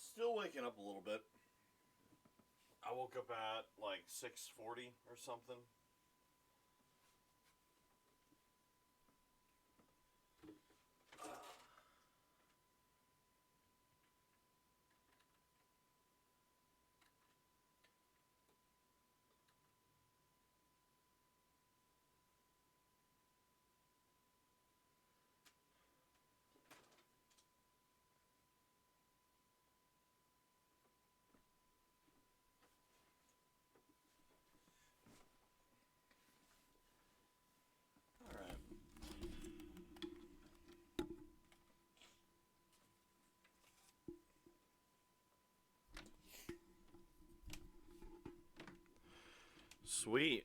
Still waking up a little bit. I woke up at like 6:40 or something. Alright. Sweet.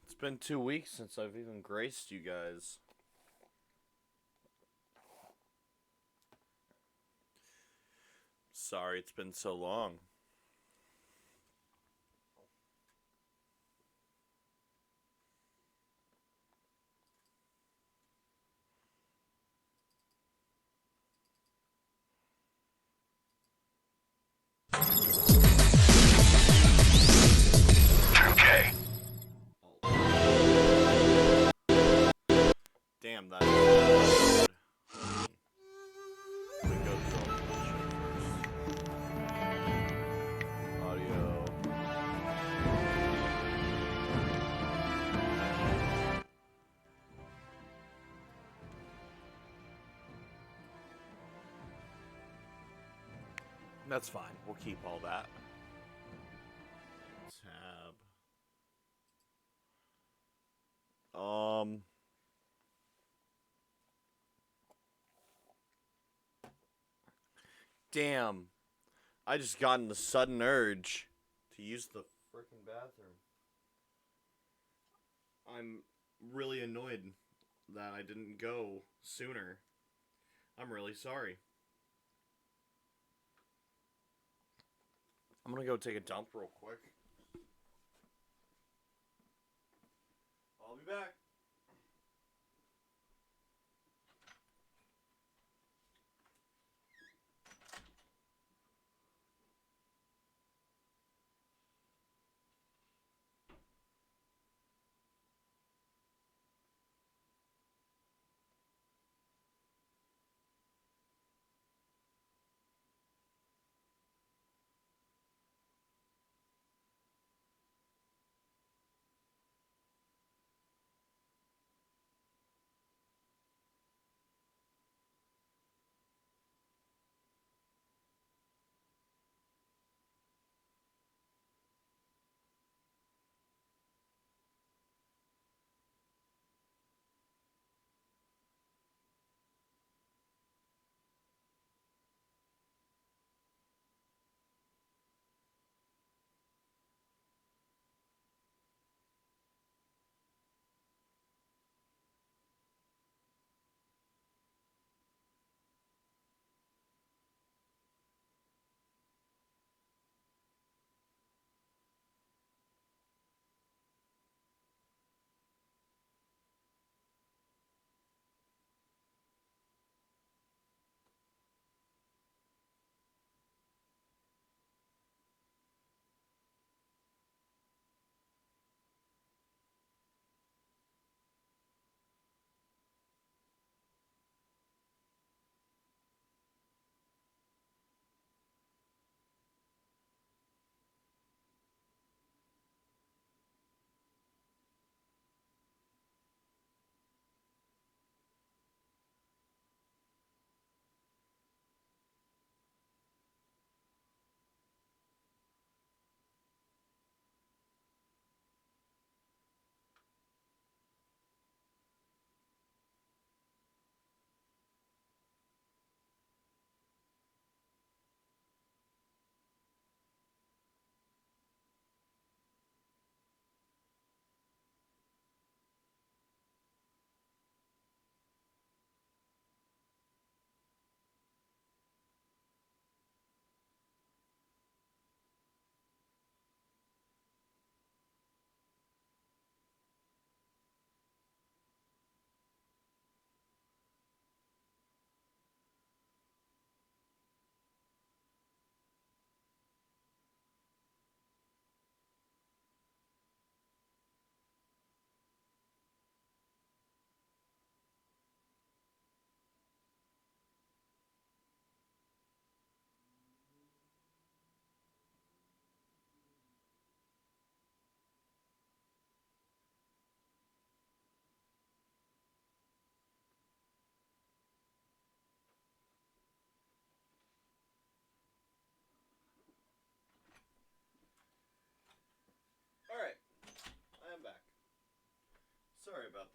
It's been 2 weeks since I've even graced you guys. Sorry it's been so long. Okay. Damn, that's loud. Let me go through all the shit first. Audio. That's fine. We'll keep all that. Tab. Damn. I just got the sudden urge to use the freaking bathroom. I'm really annoyed that I didn't go sooner. I'm really sorry. I'm gonna go take a dump real quick. I'll be back.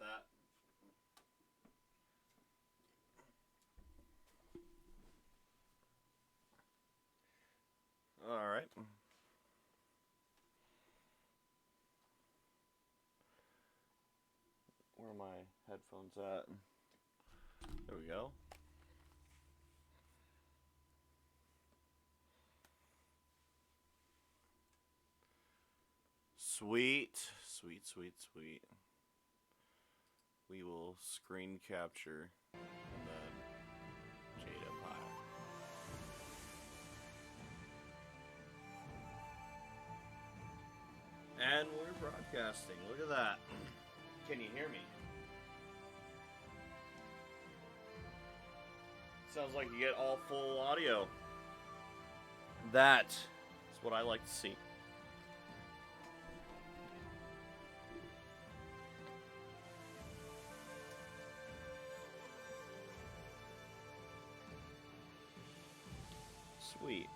about that. Alright. Where are my headphones at? There we go. Sweet. Sweet, sweet, sweet. We will screen capture and then Jade Empire. And we're broadcasting. Look at that. Can you hear me? Sounds like you get all full audio. That is what I like to see. Sweet.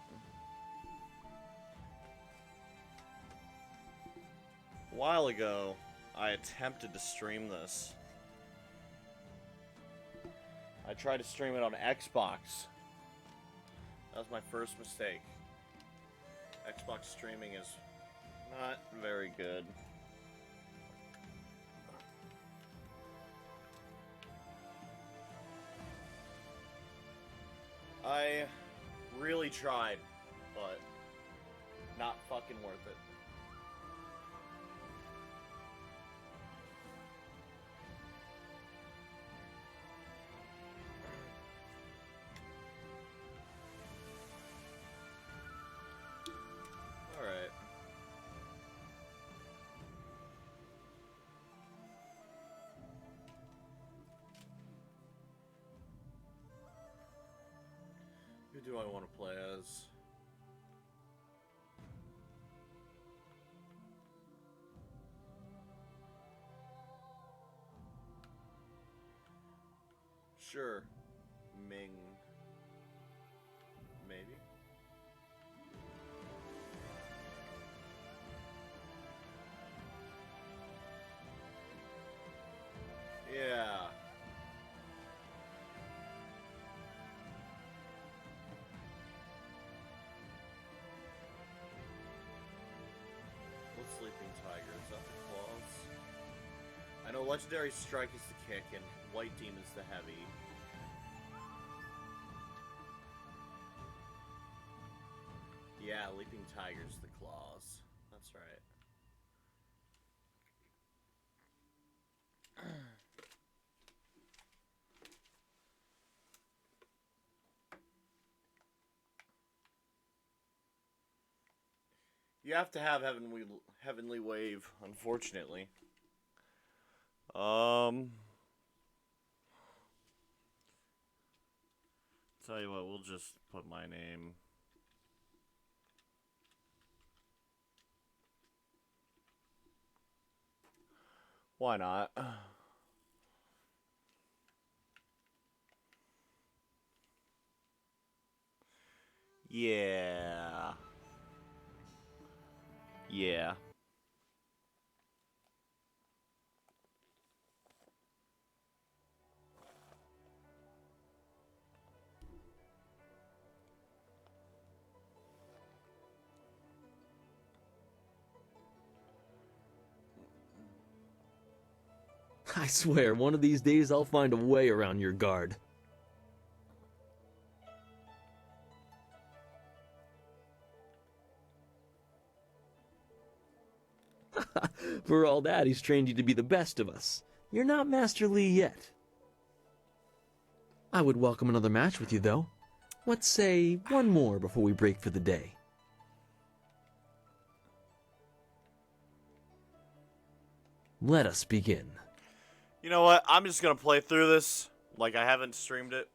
A while ago, I attempted to stream this. I tried to stream it on Xbox. That was my first mistake. Xbox streaming is not very good. I really tried, but not fucking worth it. Alright. Who do I want to play as? Sure. Ming. Maybe? Yeah. What's Sleeping Tiger? Is that the claws? I know Legendary Strike is the kick and White Demon's the heavy. Yeah, Leaping Tiger's the claws. That's right. You have to have Heavenly Wave, unfortunately. Tell you what, we'll just put my name. Why not? Yeah. Yeah. I swear, one of these days I'll find a way around your guard. For all that, he's trained you to be the best of us. You're not Master Li yet. I would welcome another match with you, though. Let's say one more before we break for the day. Let us begin. You know what? I'm just gonna play through this like I haven't streamed it.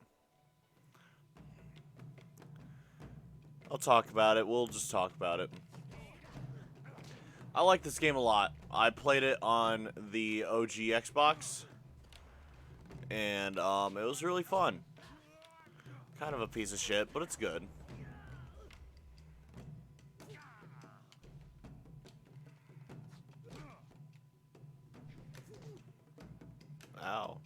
I'll talk about it. We'll just talk about it. I like this game a lot. I played it on the OG Xbox, and it was really fun. Kind of a piece of shit, but it's good. Ow.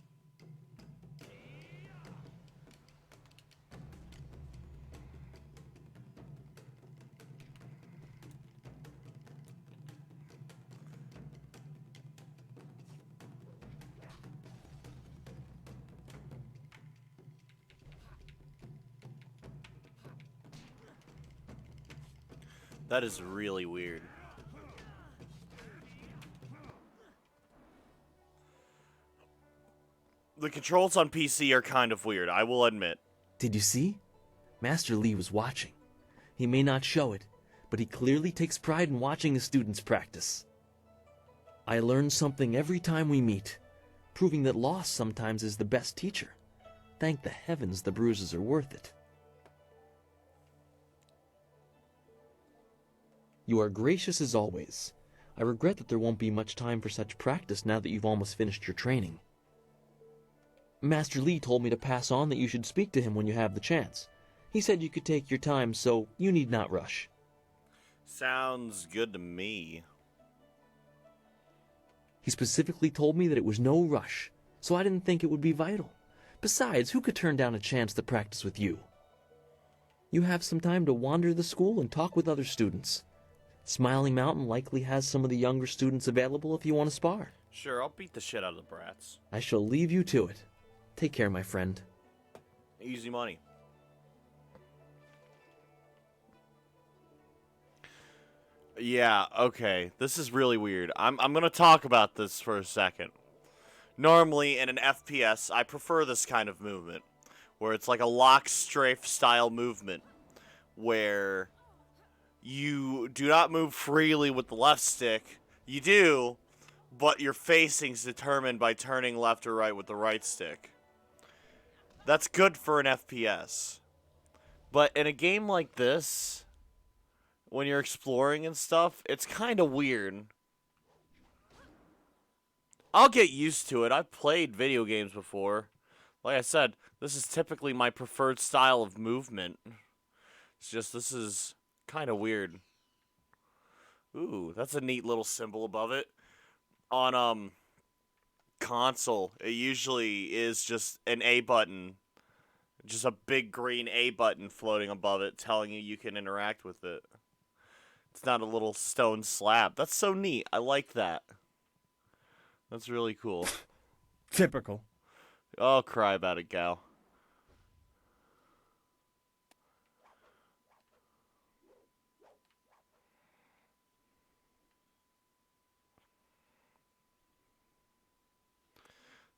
That is really weird. The controls on PC are kind of weird, I will admit. Did you see? Master Lee was watching. He may not show it, but he clearly takes pride in watching his students practice. I learn something every time we meet, proving that loss sometimes is the best teacher. Thank the heavens the bruises are worth it. You are gracious as always. I regret that there won't be much time for such practice now that you've almost finished your training. Master Lee told me to pass on that you should speak to him when you have the chance. He said you could take your time, so you need not rush. Sounds good to me. He specifically told me that it was no rush, so I didn't think it would be vital. Besides, who could turn down a chance to practice with you? You have some time to wander the school and talk with other students. Smiling Mountain likely has some of the younger students available if you want to spar. Sure, I'll beat the shit out of the brats. I shall leave you to it. Take care, my friend. Easy money. Yeah, okay. This is really weird. I'm gonna talk about this for a second. Normally, in an FPS, I prefer this kind of movement, where it's like a lock strafe style movement, where you do not move freely with the left stick. You do, but your facing's determined by turning left or right with the right stick. That's good for an FPS. But in a game like this, when you're exploring and stuff, it's kind of weird. I'll get used to it. I've played video games before. Like I said, this is typically my preferred style of movement. It's just, this is kind of weird. Ooh, that's a neat little symbol above it. On, console, it usually is just an A button. Just a big green A button floating above it telling you can interact with it. It's not a little stone slab. That's so neat. I like that. That's really cool. Typical. Oh, cry about it, gal.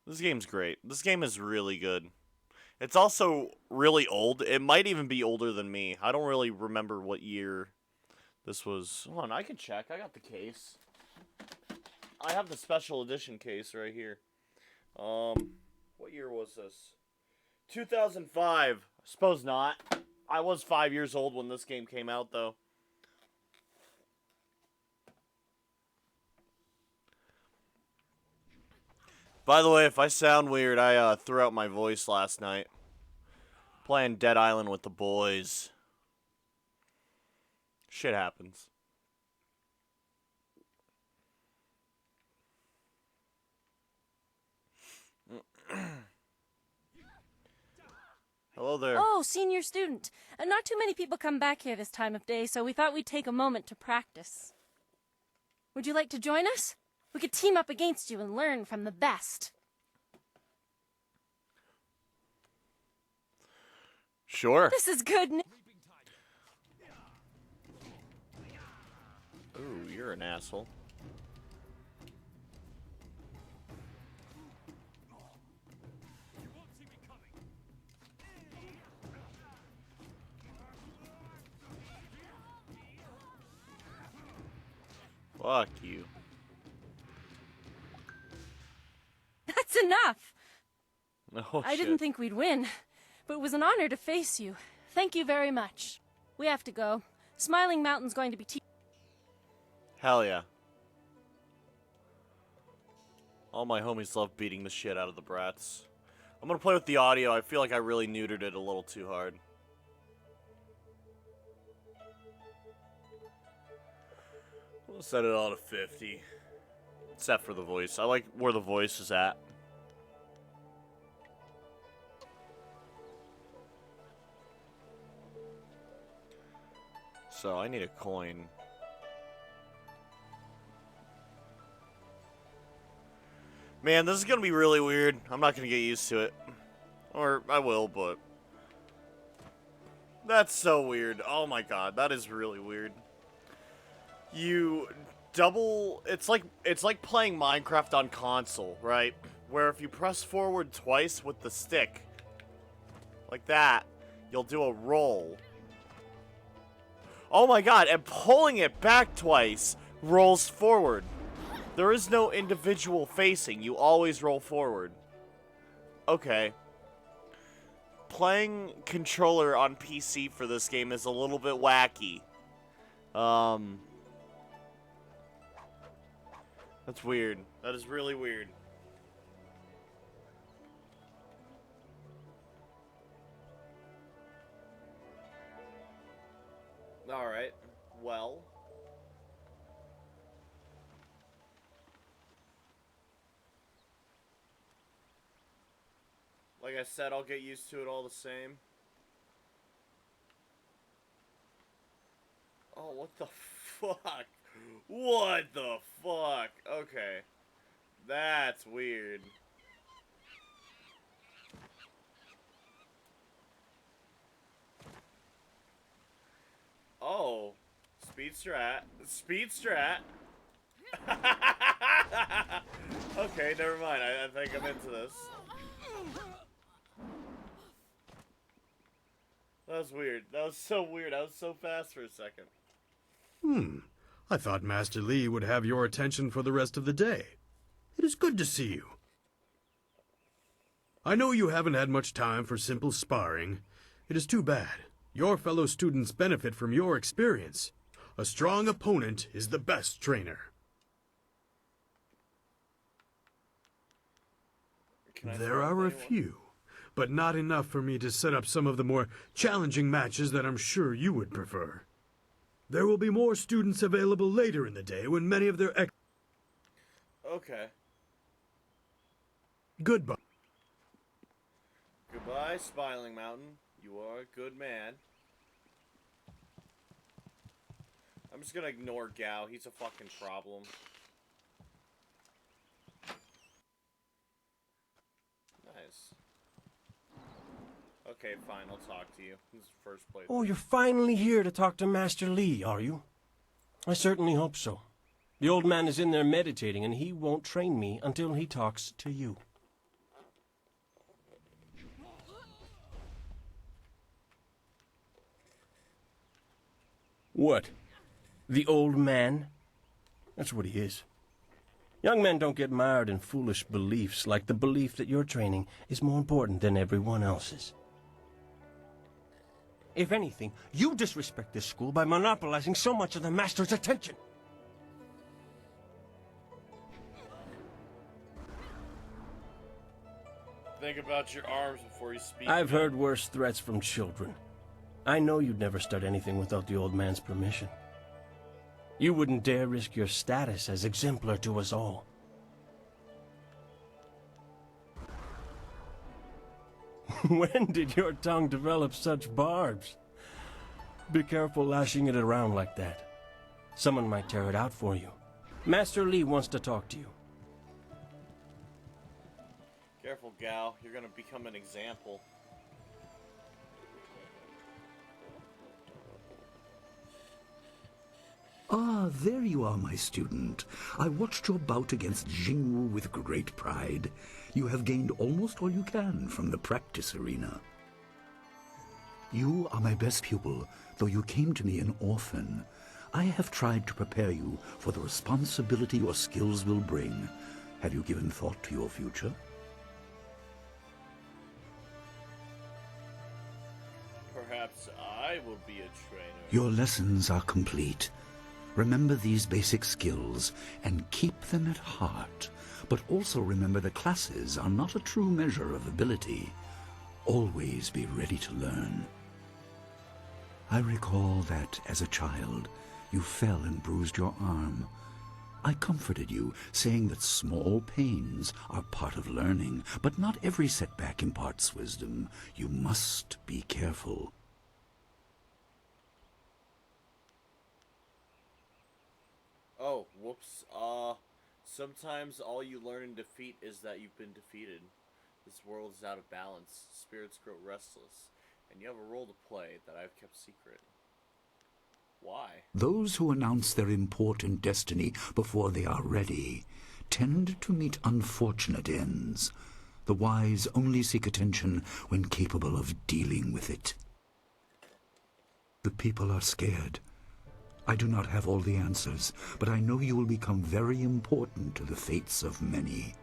This game's great. This game is really good. It's also really old. It might even be older than me. I don't really remember what year this was. Hold on, I can check. I got the case. I have the special edition case right here. What year was this? 2005. I suppose not. I was 5 years old when this game came out, though. By the way, if I sound weird, I threw out my voice last night. Playing Dead Island with the boys. Shit happens. Hello there. Oh, senior student. Not too many people come back here this time of day, so we thought we'd take a moment to practice. Would you like to join us? We could team up against you and learn from the best. Sure. This is good. Ooh, you're an asshole. Fuck you. That's enough. Oh, I didn't think we'd win, but it was an honor to face you. Thank you very much. We have to go. Smiling Mountain's going to be Hell yeah. All my homies love beating the shit out of the brats. I'm gonna play with the audio. I feel like I really neutered it a little too hard. We'll set it all to 50. Except for the voice. I like where the voice is at. So I need a coin. Man, this is gonna be really weird. I'm not gonna get used to it. Or I will, but... That's so weird. Oh my god, that is really weird. You double... It's like playing Minecraft on console, right? Where if you press forward twice with the stick, like that, you'll do a roll. Oh my god, and pulling it back twice rolls forward. There is no individual facing. You always roll forward. Okay. Playing controller on PC for this game is a little bit wacky. That's weird. That is really weird. Alright. Well... Like I said, I'll get used to it all the same. Oh, what the fuck? What the fuck? Okay. That's weird. Oh. Speed strat. Speed strat. Okay, never mind. I think I'm into this. That was weird. That was so weird. I was so fast for a second. I thought Master Li would have your attention for the rest of the day. It is good to see you. I know you haven't had much time for simple sparring. It is too bad. Your fellow students benefit from your experience. A strong opponent is the best trainer. There are a few, but not enough for me to set up some of the more challenging matches that I'm sure you would prefer. There will be more students available later in the day when many of their Okay. Goodbye. Goodbye, Smiling Mountain. You are a good man. I'm just gonna ignore Gao. He's a fucking problem. Nice. Okay, fine. I'll talk to you. This is the first place. Oh, you're finally here to talk to Master Li, are you? I certainly hope so. The old man is in there meditating, and he won't train me until he talks to you. What? The old man? That's what he is. Young men don't get mired in foolish beliefs like the belief that your training is more important than everyone else's. If anything, you disrespect this school by monopolizing so much of the master's attention. Think about your arms before you speak. I've heard worse threats from children. I know you'd never start anything without the old man's permission. You wouldn't dare risk your status as exemplar to us all. When did your tongue develop such barbs? Be careful lashing it around like that. Someone might tear it out for you. Master Li wants to talk to you. Careful, Gao. You're gonna become an example. Ah, there you are, my student. I watched your bout against Jingwu with great pride. You have gained almost all you can from the practice arena. You are my best pupil, though you came to me an orphan. I have tried to prepare you for the responsibility your skills will bring. Have you given thought to your future? Perhaps I will be a trainer. Your lessons are complete. Remember these basic skills and keep them at heart. But also remember the classes are not a true measure of ability. Always be ready to learn. I recall that, as a child, you fell and bruised your arm. I comforted you, saying that small pains are part of learning, but not every setback imparts wisdom. You must be careful. Whoops. Sometimes all you learn in defeat is that you've been defeated. This world is out of balance. Spirits grow restless. And you have a role to play that I've kept secret. Why? Those who announce their important destiny before they are ready tend to meet unfortunate ends. The wise only seek attention when capable of dealing with it. The people are scared. I do not have all the answers, but I know you will become very important to the fates of many.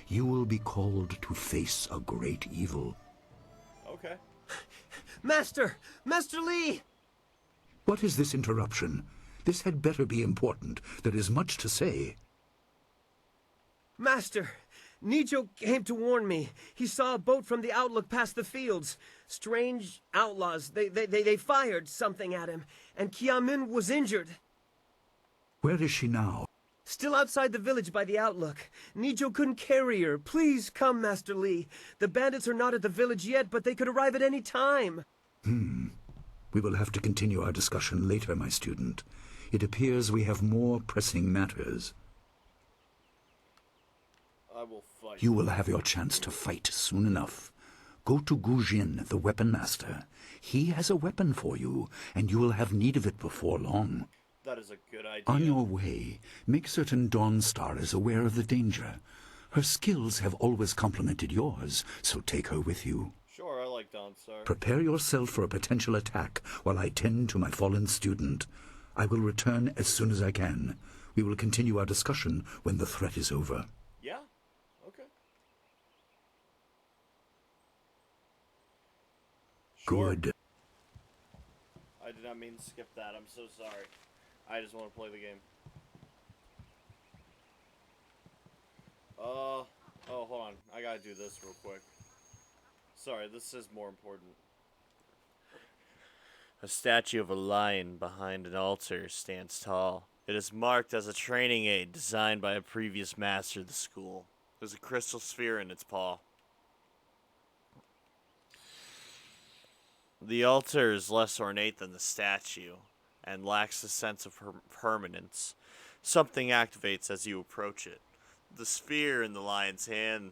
You will be called to face a great evil. Okay. Master! Master Lee! What is this interruption? This had better be important. There is much to say. Master! Nijo came to warn me. He saw a boat from the outlook past the fields. Strange outlaws. They fired something at him, and Kiamin was injured. Where is she now? Still outside the village by the outlook. Nijo couldn't carry her. Please come, Master Lee. The bandits are not at the village yet, but they could arrive at any time. We will have to continue our discussion later, my student. It appears we have more pressing matters. I will fight. You will have your chance to fight soon enough. Go to Gujin, the weapon master. He has a weapon for you, and you will have need of it before long. That is a good idea. On your way, make certain Dawnstar is aware of the danger. Her skills have always complemented yours, so take her with you. Sure, I like Dawnstar. Prepare yourself for a potential attack while I tend to my fallen student. I will return as soon as I can. We will continue our discussion when the threat is over. Yeah? Okay. Sure. Good. I did not mean to skip that. I'm so sorry. I just want to play the game. Oh, hold on. I gotta do this real quick. Sorry, this is more important. A statue of a lion behind an altar stands tall. It is marked as a training aid designed by a previous master of the school. There's a crystal sphere in its paw. The altar is less ornate than the statue, and lacks a sense of permanence. Something activates as you approach it. The sphere in the lion's hand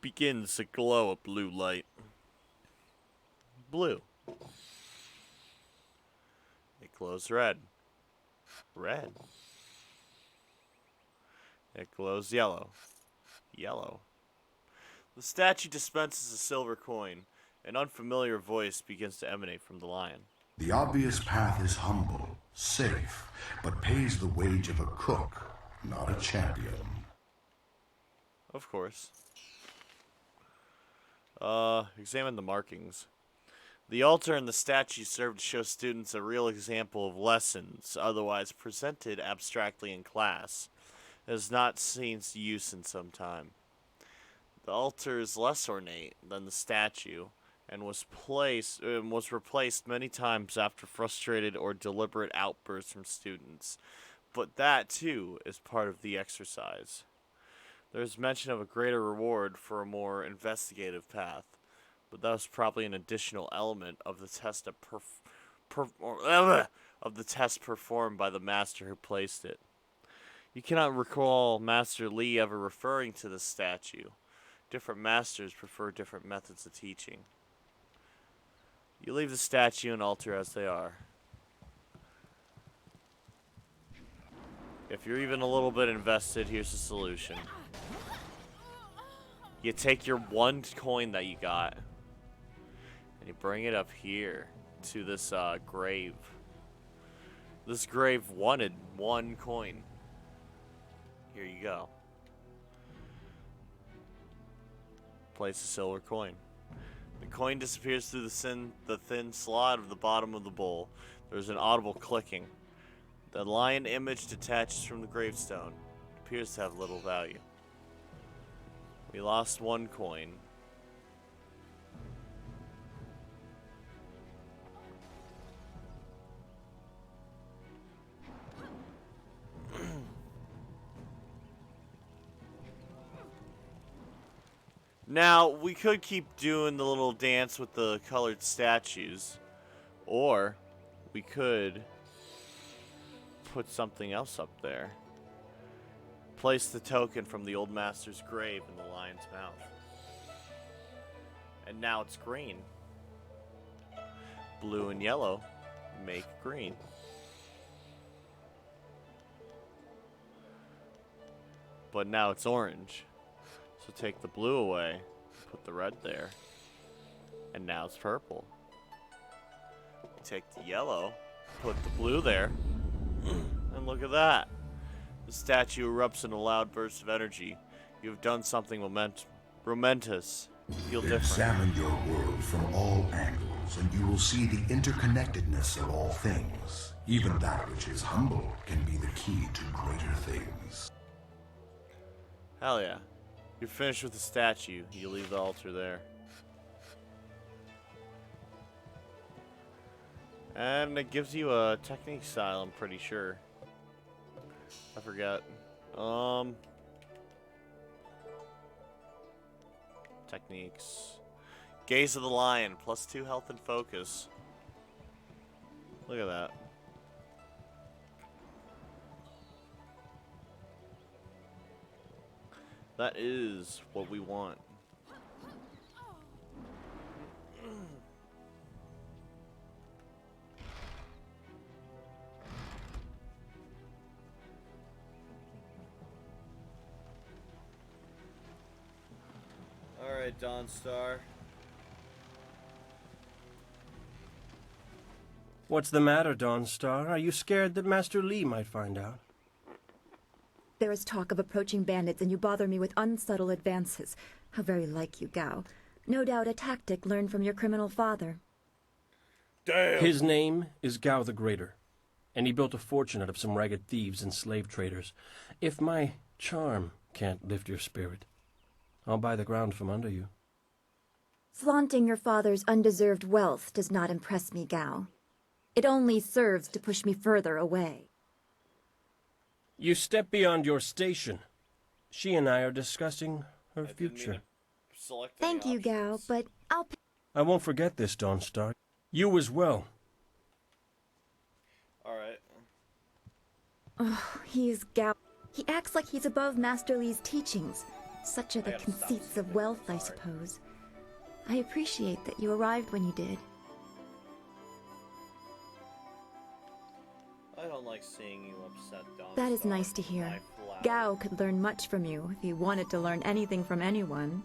begins to glow a blue light. Blue. It glows red. Red. It glows yellow. Yellow. The statue dispenses a silver coin. An unfamiliar voice begins to emanate from the lion. The obvious path is humble, safe, but pays the wage of a cook, not a champion. Of course. Examine the markings. The altar and the statue serve to show students a real example of lessons, otherwise presented abstractly in class. It has not seen use in some time. The altar is less ornate than the statue, and was replaced many times after frustrated or deliberate outbursts from students. But that, too, is part of the exercise. There is mention of a greater reward for a more investigative path, but that was probably an additional element of the test performed by the master who placed it. You cannot recall Master Lee ever referring to the statue. Different masters prefer different methods of teaching. You leave the statue and altar as they are. If you're even a little bit invested, here's the solution. You take your one coin that you got, and you bring it up here to this grave. This grave wanted one coin. Here you go. Place a silver coin. The coin disappears through the thin slot of the bottom of the bowl. There's an audible clicking. The lion image detaches from the gravestone. It appears to have little value. We lost one coin. Now, we could keep doing the little dance with the colored statues, or we could put something else up there. Place the token from the old master's grave in the lion's mouth. And now it's green. Blue and yellow make green. But now it's orange. So take the blue away, put the red there, and now it's purple. Take the yellow, put the blue there, and look at that. The statue erupts in a loud burst of energy. You have done something momentous. Feel different. Examine your world from all angles, and you will see the interconnectedness of all things. Even that which is humble can be the key to greater things. Hell yeah. You're finished with the statue. You leave the altar there. And it gives you a technique style, I'm pretty sure. I forgot. Techniques. Gaze of the Lion, +2 health and focus. Look at that. That is what we want. Alright, Dawnstar. What's the matter, Dawnstar? Are you scared that Master Li might find out? There is talk of approaching bandits, and you bother me with unsubtle advances. How very like you, Gao. No doubt a tactic learned from your criminal father. Damn! His name is Gao the Greater, and he built a fortune out of some ragged thieves and slave traders. If my charm can't lift your spirit, I'll buy the ground from under you. Flaunting your father's undeserved wealth does not impress me, Gao. It only serves to push me further away. You step beyond your station. She and I are discussing her future. Thank you, Gao, but I'll... I won't forget this, Dawnstar. You as well. Alright. Oh, he is Gao. He acts like he's above Master Li's teachings. Such are the gotta stop conceits skipping. of wealth, I Sorry. suppose. I appreciate that you arrived when you did. I don't like seeing you upset, Dawnstar. That is nice to hear. My flower. Gao could learn much from you if he wanted to learn anything from anyone.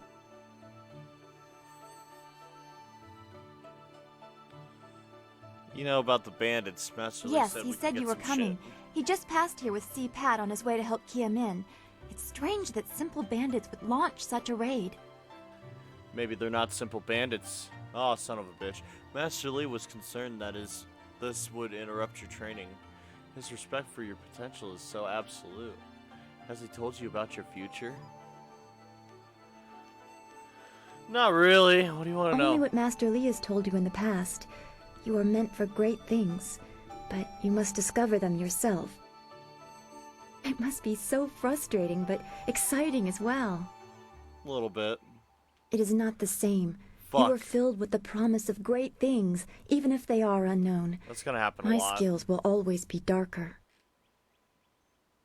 You know about the bandits, Master Li Yes, said he we could said get you were some coming. shit. He just passed here with Si Pat on his way to help Kia Min. It's strange that simple bandits would launch such a raid. Maybe they're not simple bandits. Oh, son of a bitch. Master Li was concerned that this would interrupt your training. His respect for your potential is so absolute. Has he told you about your future? Not really. What do you want to Only know? what Master Li has told you in the past. You are meant for great things, but you must discover them yourself. It must be so frustrating, but exciting as well. A little bit. It is not the same. Fuck. You are filled with the promise of great things, even if they are unknown. That's gonna happen a My lot. skills will always be darker.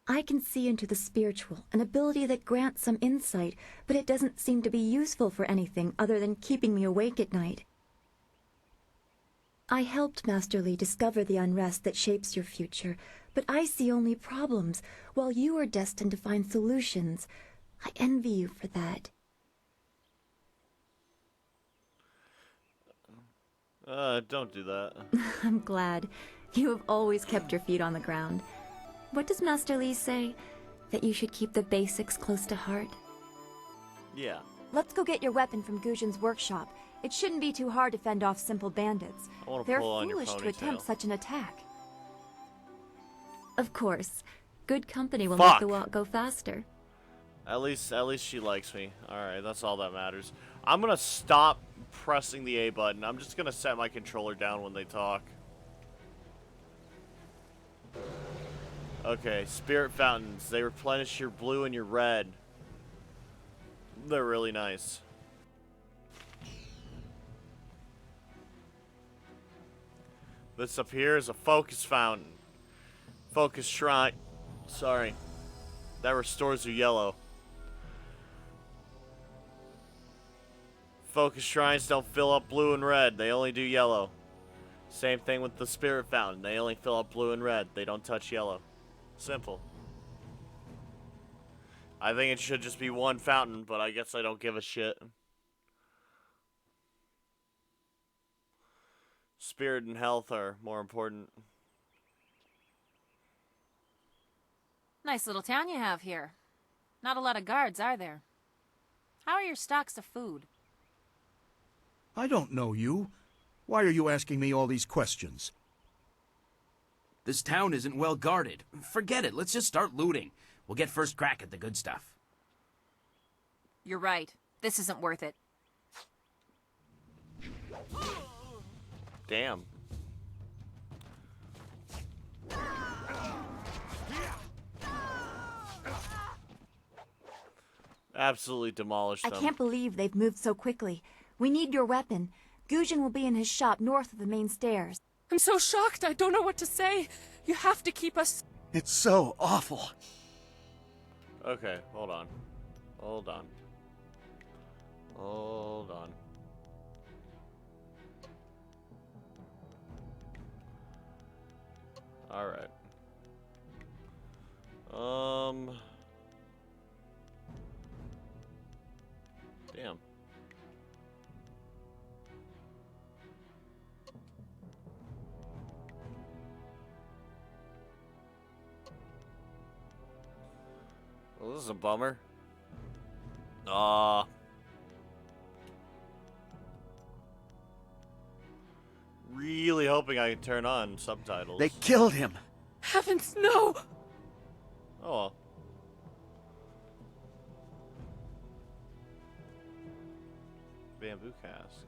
I can see into the spiritual, an ability that grants some insight, but it doesn't seem to be useful for anything other than keeping me awake at night. I helped Master Li discover the unrest that shapes your future, but I see only problems, while you are destined to find solutions. I envy you for that. Don't do that. I'm glad. You have always kept your feet on the ground. What does Master Li say? That you should keep the basics close to heart? Yeah. Let's go get your weapon from Guzhen's workshop. It shouldn't be too hard to fend off simple bandits. I wanna They're pull on your foolish to attempt ponytail. such an attack. Of course. Good company will Fuck. make the walk go faster. At least she likes me. Alright, that's all that matters. I'm gonna stop pressing the A button. I'm just gonna set my controller down when they talk. Okay, spirit fountains. They replenish your blue and your red. They're really nice. This up here is a focus fountain. Focus shrine. Sorry. That restores your yellow. Focus shrines don't fill up blue and red. They only do yellow. Same thing with the spirit fountain. They only fill up blue and red. They don't touch yellow. Simple. I think it should just be one fountain, but I guess I don't give a shit. Spirit and health are more important. Nice little town you have here. Not a lot of guards, are there? How are your stocks of food? I don't know you. Why are you asking me all these questions? This town isn't well guarded. Forget it. Let's just start looting. We'll get first crack at the good stuff. You're right. This isn't worth it. Damn. Absolutely demolished I them. can't believe they've moved so quickly. We need your weapon. Gujin will be in his shop north of the main stairs. I'm so shocked, I don't know what to say. You have to keep us... It's so awful. Okay, hold on. Hold on. Hold on. Alright. Damn. Well, this is a bummer. Really hoping I can turn on subtitles. They killed him. Heavens, no! Oh well. Bamboo cask.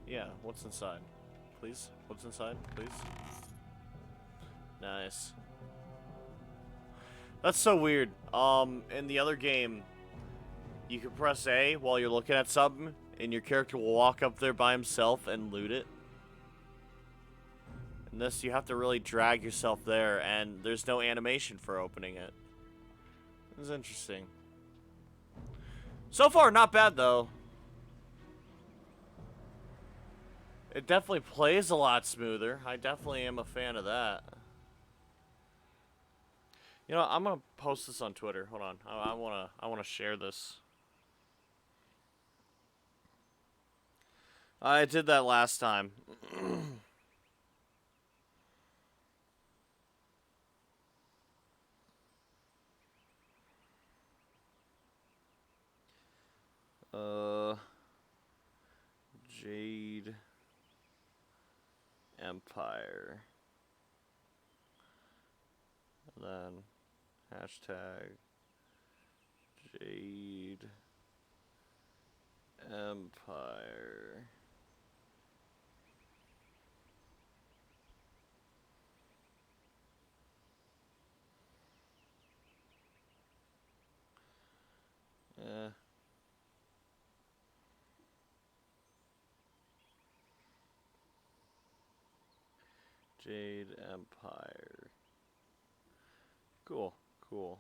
Yeah, what's inside? Please? What's inside? Please? Nice. That's so weird. In the other game, you can press A while you're looking at something, and your character will walk up there by himself and loot it. In this, you have to really drag yourself there, and there's no animation for opening it. It's interesting. So far, not bad, though. It definitely plays a lot smoother. I definitely am a fan of that. You know, I'm gonna post this on Twitter. Hold on, I wanna share this. I did that last time. Jade Empire. And then hashtag Jade Empire. Jade Empire. Cool, cool.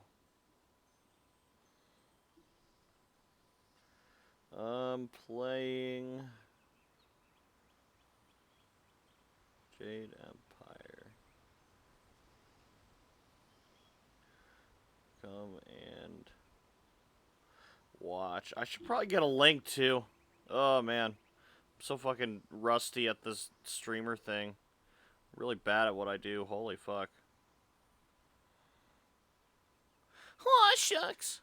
I'm playing Jade Empire. Come and watch. I should probably get a link too. Oh man, I'm so fucking rusty at this streamer thing. Really bad at what I do. Holy fuck. Aw, shucks.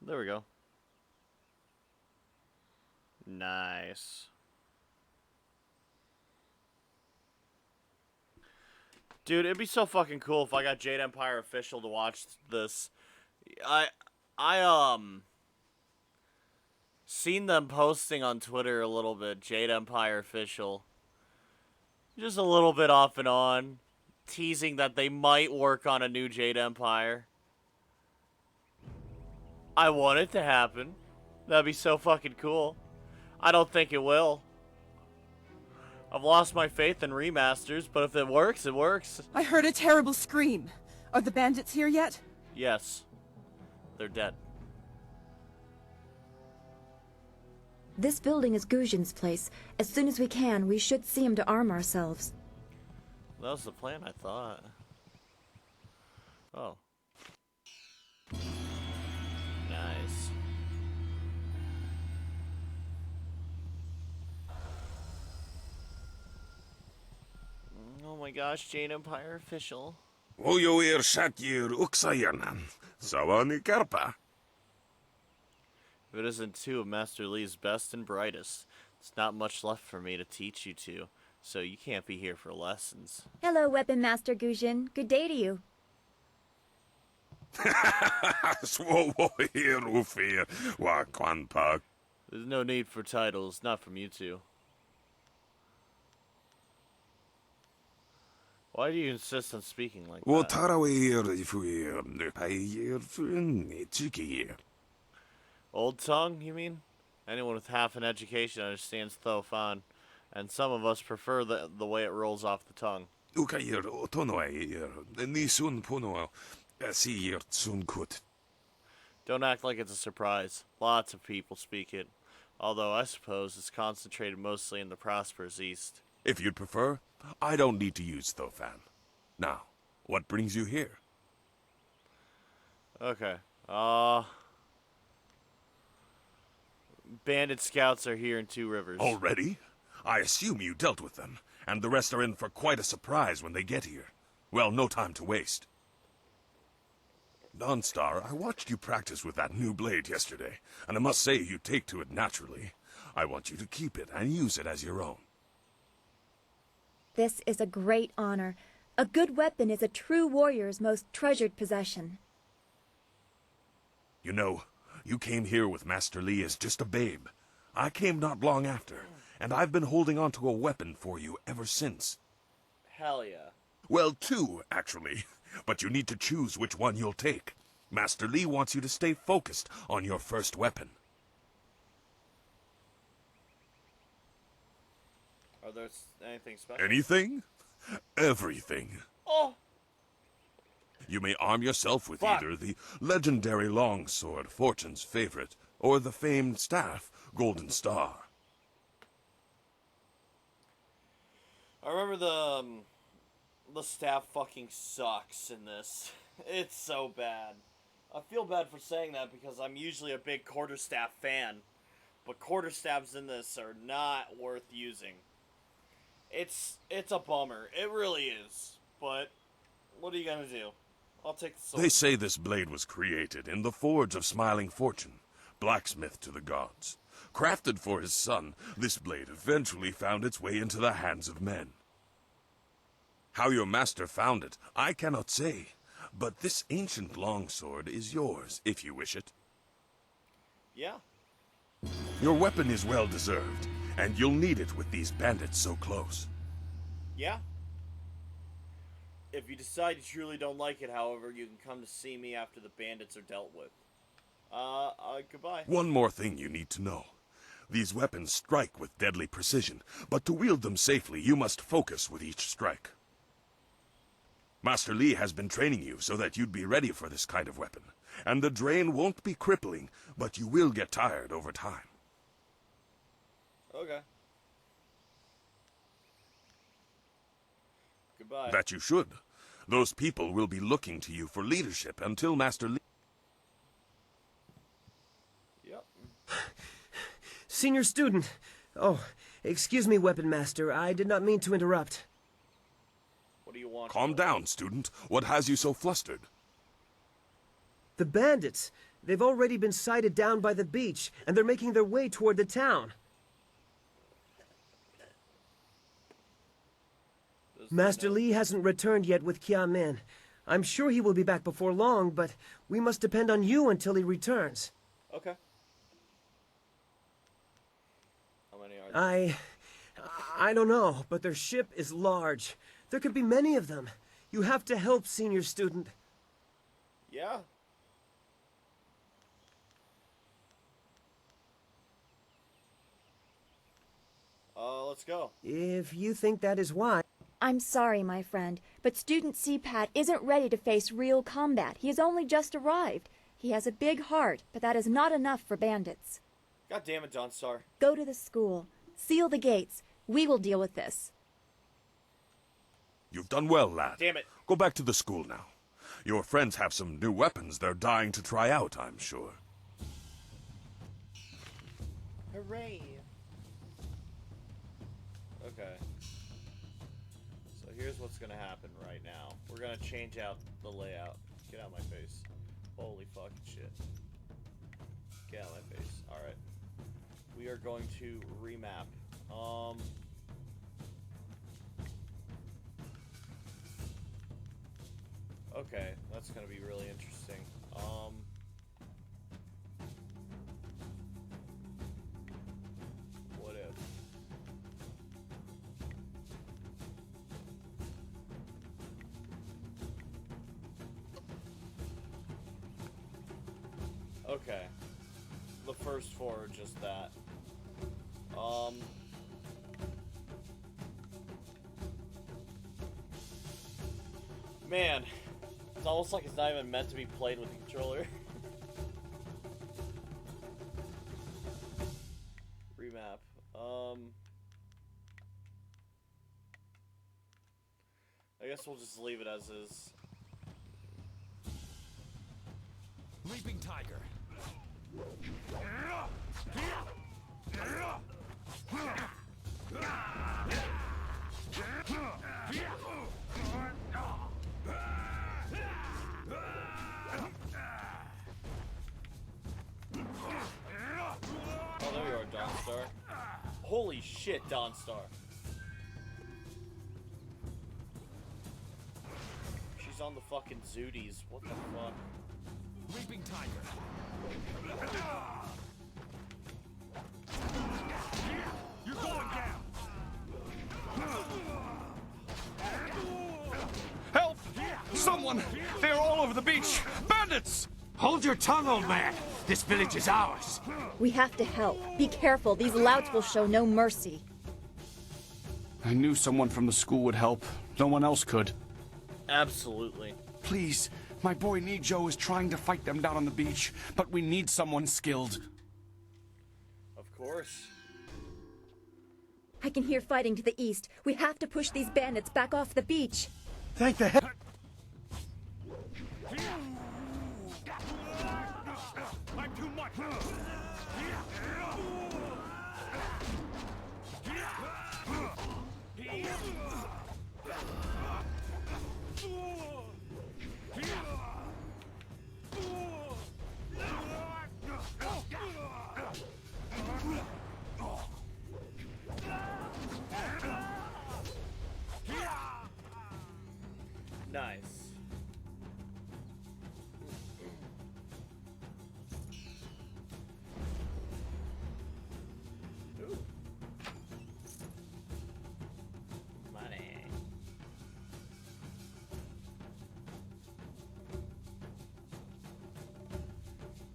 There we go. Nice. Dude, it'd be so fucking cool if I got Jade Empire official to watch this. I seen them posting on Twitter a little bit, Jade Empire official. Just a little bit off and on, teasing that they might work on a new Jade Empire. I want it to happen. That'd be so fucking cool. I don't think it will. I've lost my faith in remasters, but if it works, it works. I heard a terrible scream. Are the bandits here yet? Yes. They're dead. This building is Guzhin's place. As soon as we can, we should see him to arm ourselves. That was the plan, I thought. Oh. Nice. Oh my gosh, Jade Empire official. Ujoir Shakir Uksayanan. Sawani Karpa. If it isn't two of Master Lee's best and brightest, there's not much left for me to teach you two, so you can't be here for lessons. Hello, Weapon Master Guzhin. Good day to you. Swoir Ufir Wakwanpak. There's no need for titles, not from you two. Why do you insist on speaking like that? Wotarawir Ifuir Nupayir Funitchikir. Old tongue, you mean? Anyone with half an education understands Thofan, and some of us prefer the way it rolls off the tongue. Ukayir Otonoir Nisun Puno Asir Tsunkut. Don't act like it's a surprise. Lots of people speak it. Although I suppose it's concentrated mostly in the prosperous East. If you'd prefer, I don't need to use Thofan. Now, what brings you here? Okay. Bandit scouts are here in Two Rivers. Already? I assume you dealt with them, and the rest are in for quite a surprise when they get here. Well, no time to waste. Dawnstar, I watched you practice with that new blade yesterday, and I must say you take to it naturally. I want you to keep it and use it as your own. This is a great honor. A good weapon is a true warrior's most treasured possession. You know, you came here with Master Li as just a babe. I came not long after, and I've been holding on to a weapon for you ever since. Hell yeah. Well, two, actually. But you need to choose which one you'll take. Master Li wants you to stay focused on your first weapon. Are there anything special? Anything? Everything. Oh! You may arm yourself with Fuck. either the legendary longsword, Fortune's favorite, or the famed staff, Golden Star. I remember the staff fucking sucks in this. It's so bad. I feel bad for saying that because I'm usually a big quarterstaff fan, but quarterstaffs in this are not worth using. It's a bummer. It really is. But what are you gonna do? I'll take the sword. They say this blade was created in the forge of Smiling Fortune, blacksmith to the gods. Crafted for his son, this blade eventually found its way into the hands of men. How your master found it, I cannot say, but this ancient longsword is yours, if you wish it. Yeah. Your weapon is well deserved, and you'll need it with these bandits so close. Yeah. If you decide you truly don't like it, however, you can come to see me after the bandits are dealt with. Goodbye. One more thing you need to know. These weapons strike with deadly precision, but to wield them safely, you must focus with each strike. Master Li has been training you so that you'd be ready for this kind of weapon, and the drain won't be crippling, but you will get tired over time. Okay. Goodbye. That you should. Those people will be looking to you for leadership until Master Li... Yep. Senior student. Oh, excuse me, Weapon Master. I did not mean to interrupt. What do you want? Calm down, student. What has you so flustered? The bandits. They've already been sighted down by the beach, and they're making their way toward the town. Master Li hasn't returned yet with Kia Min. I'm sure he will be back before long, but we must depend on you until he returns. Okay. How many are there? I don't know, but their ship is large. There could be many of them. You have to help, senior student. Yeah. Let's go. If you think that is why... I'm sorry, my friend, but Student C-Pat isn't ready to face real combat. He has only just arrived. He has a big heart, but that is not enough for bandits. God damn it, Dawnstar. Go to the school. Seal the gates. We will deal with this. You've done well, lad. Damn it. Go back to the school now. Your friends have some new weapons they're dying to try out, I'm sure. Hooray. Okay. So here's what's gonna happen right now. We're gonna change out the layout. Get out of my face. Holy fucking shit. Get out of my face. Alright. We are going to remap. Okay, that's gonna be really interesting. What if? Okay. The first four are just that. Man, it's almost like it's not even meant to be played with the controller. Remap. I guess we'll just leave it as is. Leaping Tiger. Oh, there you are, Dawnstar. Holy shit, Dawnstar. She's on the fucking zooties. What the fuck? Leaping Tiger. You're going down. Help! Someone! They're all over the beach! Bandits! Hold your tongue, old man. This village is ours. We have to help. Be careful. These louts will show no mercy. I knew someone from the school would help. No one else could. Absolutely. Please, my boy Nijo is trying to fight them down on the beach, but we need someone skilled. Of course. I can hear fighting to the east. We have to push these bandits back off the beach. Thank the heck. I'm too much. Nice. Ooh. Money.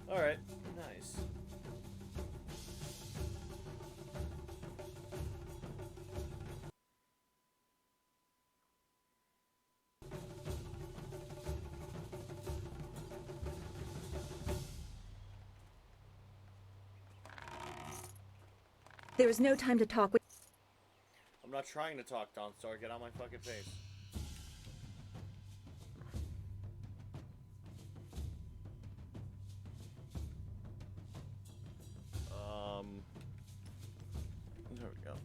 All right. Nice. There is no time to talk. I'm not trying to talk, Dawnstar. Get on my fucking face. There we go.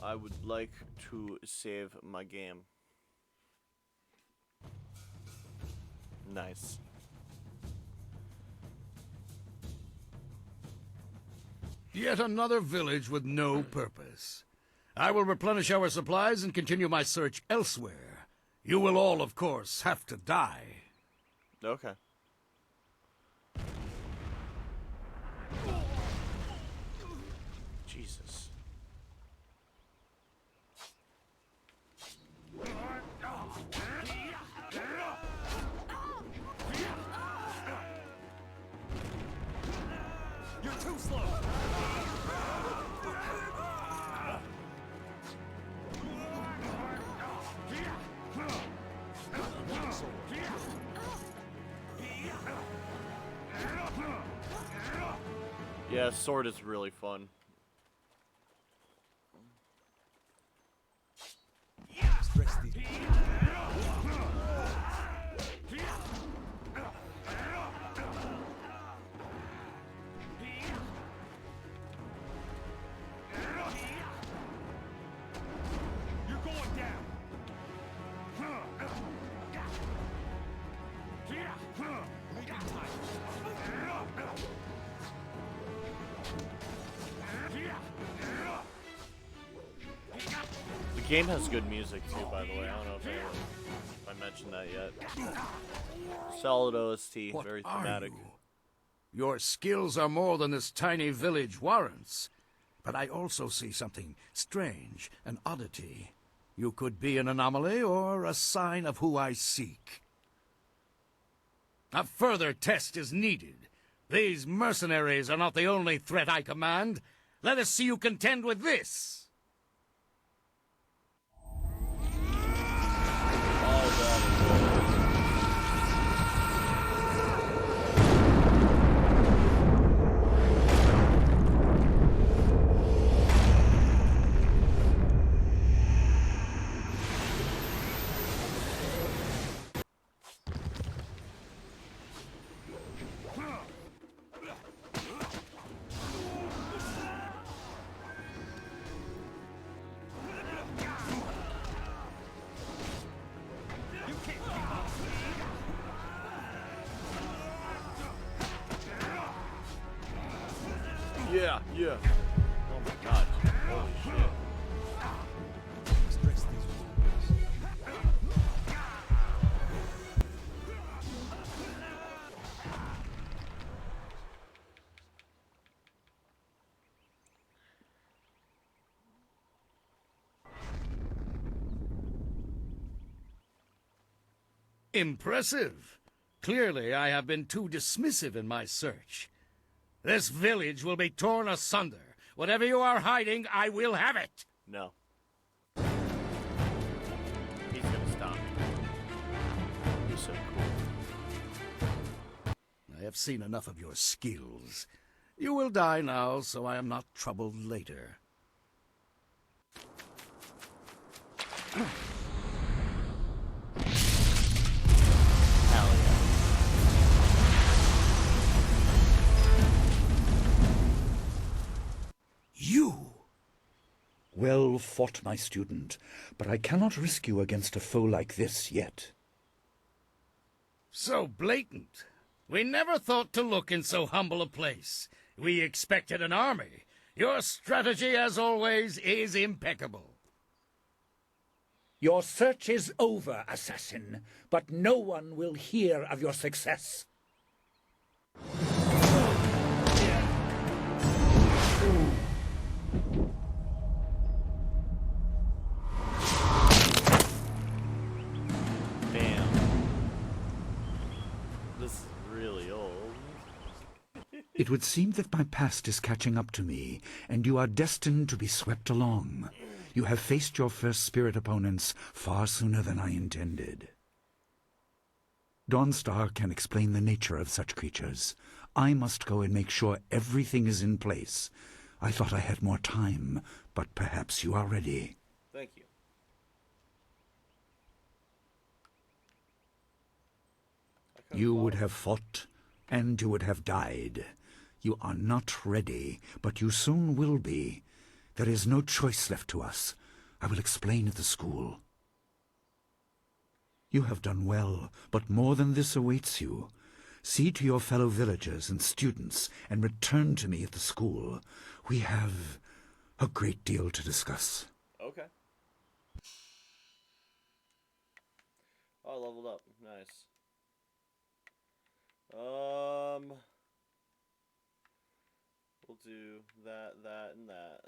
I would like to save my game. Nice. Yet another village with no purpose. I will replenish our supplies and continue my search elsewhere. You will all, of course, have to die. Okay. Jesus. You're too slow. Yeah, sword is really fun. You're going down. Leaping tiger. The game has good music too, by the way. I don't know if I mentioned that yet. Solid OST, What very are thematic. you? Your skills are more than this tiny village warrants. But I also see something strange, an oddity. You could be an anomaly or a sign of who I seek. A further test is needed. These mercenaries are not the only threat I command. Let us see you contend with this. Yeah, yeah. Oh my god. Holy shit. Impressive. Clearly, I have been too dismissive in my search. This village will be torn asunder. Whatever you are hiding, I will have it. No. He's gonna stop me. He's so cool. I have seen enough of your skills. You will die now, so I am not troubled later. You! Well fought, my student, but I cannot risk you against a foe like this yet. So blatant. We never thought to look in so humble a place. We expected an army. Your strategy, as always, is impeccable. Your search is over, assassin, but no one will hear of your success. Damn. This is really old. It would seem that my past is catching up to me, and you are destined to be swept along. You have faced your first spirit opponents far sooner than I intended. Dawnstar can explain the nature of such creatures. I must go and make sure everything is in place. I thought I had more time, but perhaps you are ready. Thank you. You would have fought, and you would have died. You are not ready, but you soon will be. There is no choice left to us. I will explain at the school. You have done well, but more than this awaits you. See to your fellow villagers and students, and return to me at the school. We have a great deal to discuss. Okay. Oh, I leveled up. Nice. We'll do that, and that.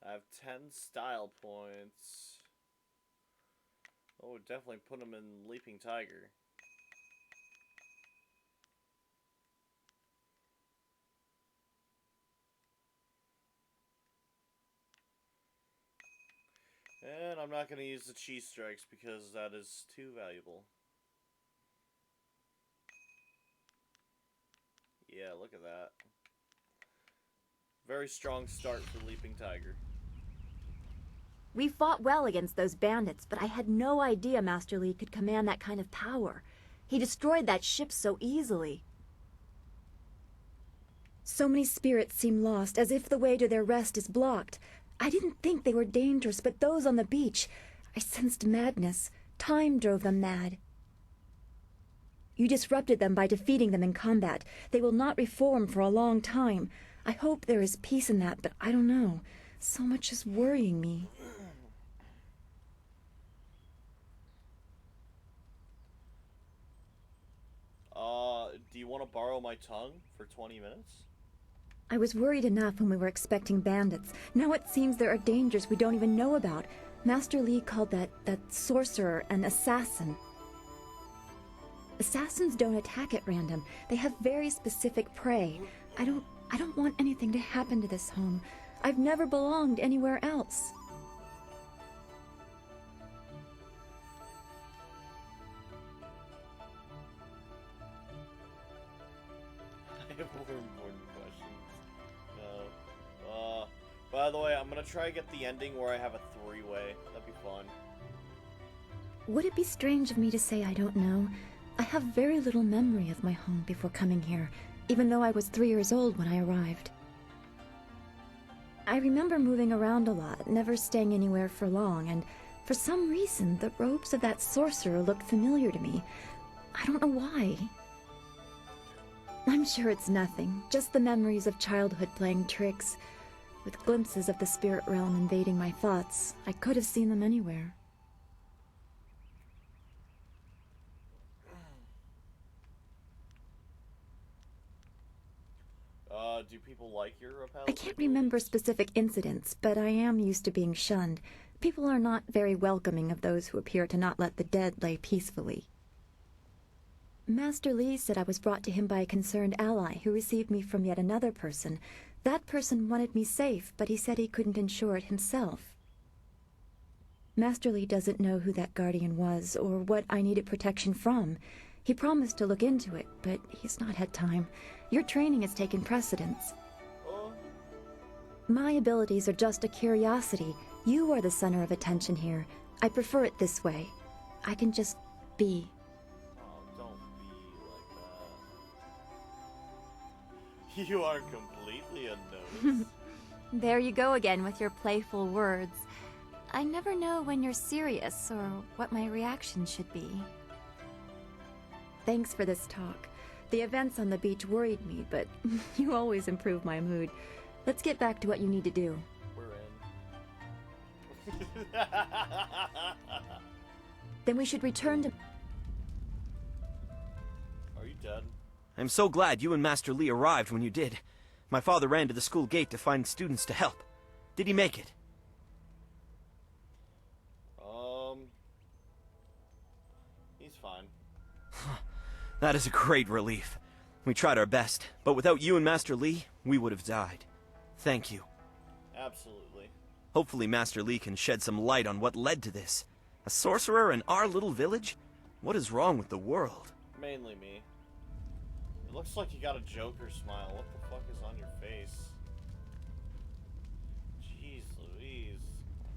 I have 10 style points. Oh, definitely put him in Leaping Tiger. And I'm not going to use the cheese strikes because that is too valuable. Yeah, look at that. Very strong start for Leaping Tiger. We fought well against those bandits, but I had no idea Master Li could command that kind of power. He destroyed that ship so easily. So many spirits seem lost, as if the way to their rest is blocked. I didn't think they were dangerous, but those on the beach, I sensed madness. Time drove them mad. You disrupted them by defeating them in combat. They will not reform for a long time. I hope there is peace in that, but I don't know. So much is worrying me. Do you want to borrow my tongue for 20 minutes? I was worried enough when we were expecting bandits. Now it seems there are dangers we don't even know about. Master Li called that sorcerer an assassin. Assassins don't attack at random. They have very specific prey. I don't want anything to happen to this home. I've never belonged anywhere else. I have more important questions. No. By the way, I'm gonna try to get the ending where I have a three-way. That'd be fun. Would it be strange of me to say I don't know? I have very little memory of my home before coming here, even though I was 3 years old when I arrived. I remember moving around a lot, never staying anywhere for long, and for some reason, the robes of that sorcerer looked familiar to me. I don't know why. I'm sure it's nothing, just the memories of childhood playing tricks. With glimpses of the spirit realm invading my thoughts, I could have seen them anywhere. Do people like your I can't remember specific incidents, but I am used to being shunned. People are not very welcoming of those who appear to not let the dead lay peacefully. Master Li said I was brought to him by a concerned ally who received me from yet another person. That person wanted me safe, but he said he couldn't ensure it himself. Master Li doesn't know who that guardian was or what I needed protection from. He promised to look into it, but he's not had time. Your training has taken precedence. My abilities are just a curiosity. You are the center of attention here. I prefer it this way. I can just be. Oh, don't be like that. You are completely unnoticed. There you go again with your playful words. I never know when you're serious or what my reaction should be. Thanks for this talk. The events on the beach worried me, but you always improve my mood. Let's get back to what you need to do. We're in. Then we should return to... Are you dead? I'm so glad you and Master Li arrived when you did. My father ran to the school gate to find students to help. Did he make it? He's fine. That is a great relief. We tried our best, but without you and Master Li, we would have died. Thank you. Absolutely. Hopefully Master Li can shed some light on what led to this. A sorcerer in our little village? What is wrong with the world? Mainly me. It looks like you got a Joker smile. What the fuck is on your face? Jeez Louise.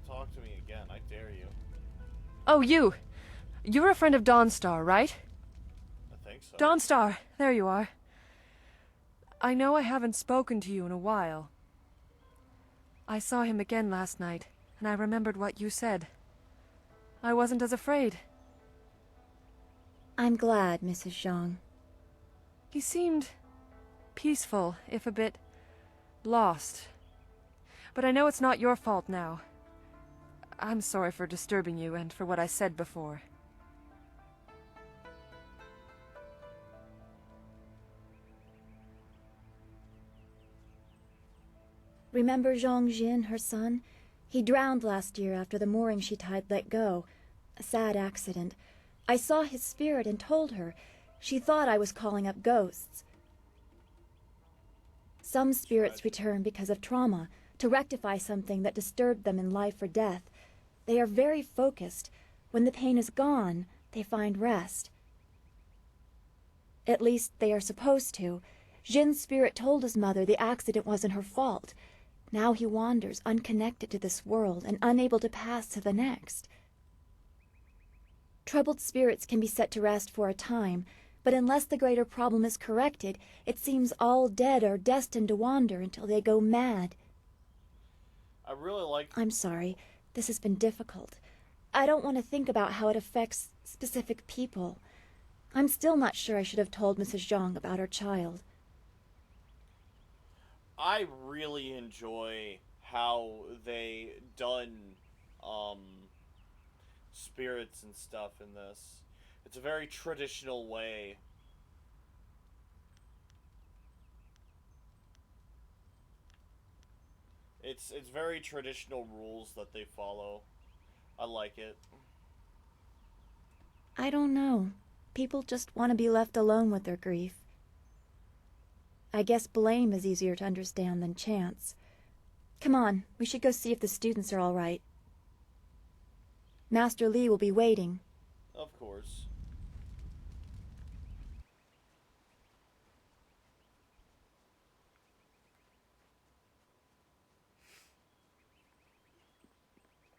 Talk to me again, I dare you. Oh, you! You're a friend of Dawnstar, right? I think so. Dawnstar, there you are. I know I haven't spoken to you in a while. I saw him again last night, and I remembered what you said. I wasn't as afraid. I'm glad, Mrs. Zhang. He seemed peaceful, if a bit lost. But I know it's not your fault now. I'm sorry for disturbing you and for what I said before. Remember Zhang Jin, her son? He drowned last year after the mooring she tied let go. A sad accident. I saw his spirit and told her. She thought I was calling up ghosts. Some spirits return because of trauma, to rectify something that disturbed them in life or death. They are very focused. When the pain is gone, they find rest. At least they are supposed to. Jin's spirit told his mother the accident wasn't her fault. Now he wanders, unconnected to this world and unable to pass to the next. Troubled spirits can be set to rest for a time, but unless the greater problem is corrected, it seems all dead are destined to wander until they go mad. I really like... I'm sorry. This has been difficult. I don't want to think about how it affects specific people. I'm still not sure I should have told Mrs. Zhang about her child. I really enjoy how they done spirits and stuff in this. It's a very traditional way. It's very traditional rules that they follow. I like it. I don't know. People just want to be left alone with their grief. I guess blame is easier to understand than chance. Come on, we should go see if the students are all right. Master Li will be waiting. Of course.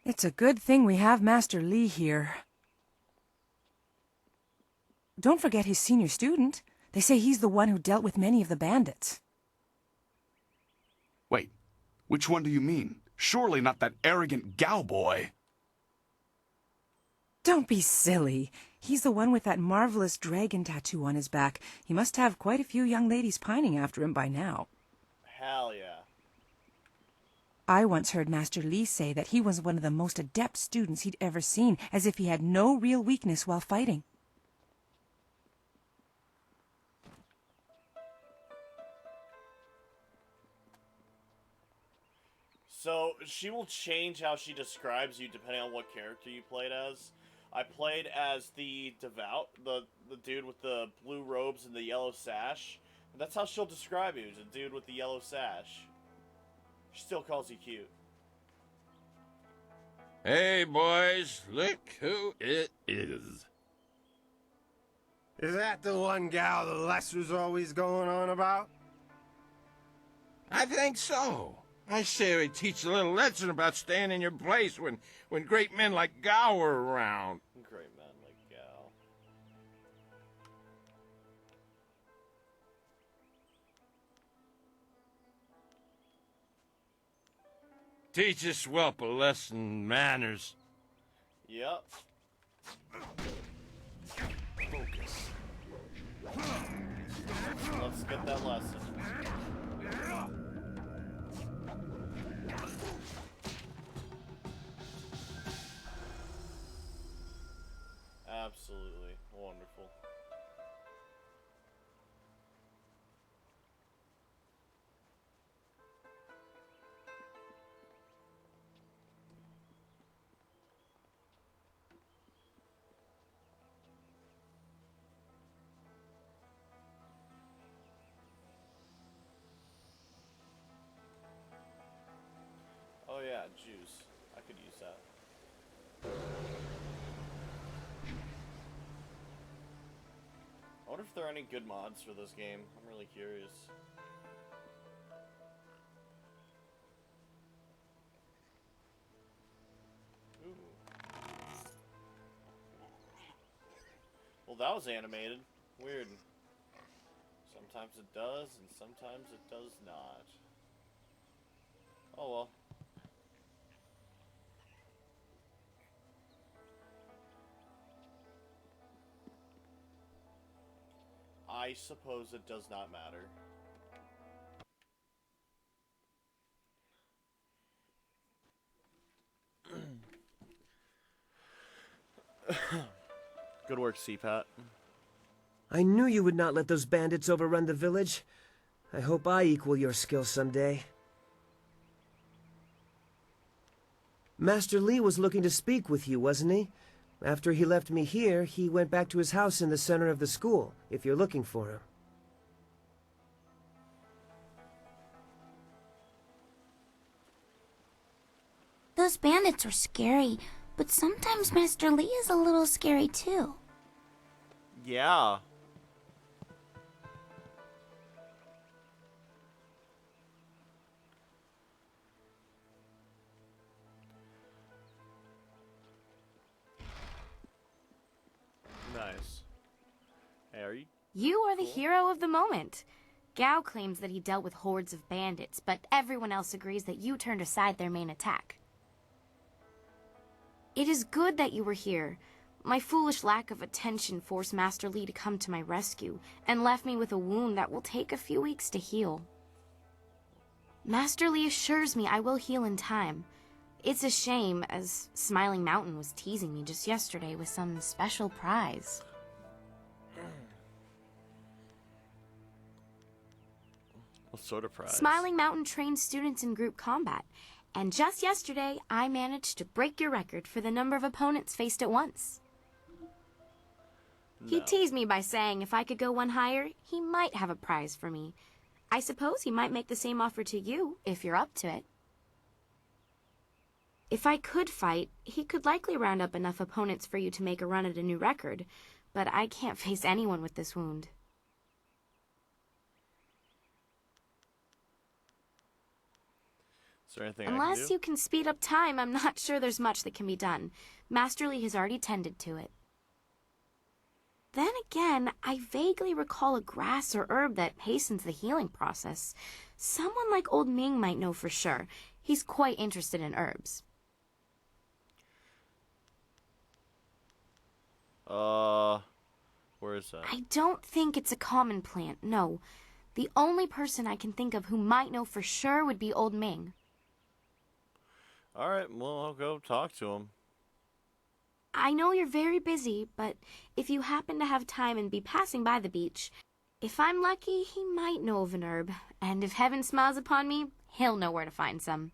It's a good thing we have Master Li here. Don't forget his senior student. They say he's the one who dealt with many of the bandits. Wait, which one do you mean? Surely not that arrogant Gao boy. Don't be silly. He's the one with that marvelous dragon tattoo on his back. He must have quite a few young ladies pining after him by now. Hell yeah. I once heard Master Li say that he was one of the most adept students he'd ever seen, as if he had no real weakness while fighting. So, she will change how she describes you depending on what character you played as. I played as the Devout, the dude with the blue robes and the yellow sash. And that's how she'll describe you, the dude with the yellow sash. She still calls you cute. Hey, boys, look who it is. Is that the one gal the Lester's always going on about? I think so. I say we teach a little lesson about staying in your place when great men like Gao are around. Great men like Gao. Teach this whelp a lesson in manners. Yep. Focus. Let's get that lesson. Absolutely wonderful. Oh yeah, juice. I could use that. I wonder if there are any good mods for this game. I'm really curious. Ooh. Well, that was animated. Weird. Sometimes it does, and sometimes it does not. Oh well. I suppose it does not matter. Good work, CPAT. I knew you would not let those bandits overrun the village. I hope I equal your skill someday. Master Li was looking to speak with you, wasn't he? After he left me here, he went back to his house in the center of the school, if you're looking for him. Those bandits are scary, but sometimes Master Li is a little scary too. Yeah. You are the hero of the moment. Gao claims that he dealt with hordes of bandits, but everyone else agrees that you turned aside their main attack. It is good that you were here. My foolish lack of attention forced Master Li to come to my rescue, and left me with a wound that will take a few weeks to heal. Master Li assures me I will heal in time. It's a shame, as Smiling Mountain was teasing me just yesterday with some special prize. What sort of prize? Smiling Mountain trains students in group combat, and just yesterday I managed to break your record for the number of opponents faced at once. No. He teased me by saying if I could go one higher, he might have a prize for me. I suppose he might make the same offer to you, if you're up to it. If I could fight, he could likely round up enough opponents for you to make a run at a new record, but I can't face anyone with this wound. Is there anything I can Unless do? you can speed up time, I'm not sure there's much that can be done. Master Li has already tended to it. Then again, I vaguely recall a grass or herb that hastens the healing process. Someone like Old Ming might know for sure. He's quite interested in herbs. Where is that? I don't think it's a common plant, no. The only person I can think of who might know for sure would be Old Ming. Alright, well, I'll go talk to him. I know you're very busy, but if you happen to have time and be passing by the beach, if I'm lucky, he might know of an herb, and if heaven smiles upon me, he'll know where to find some.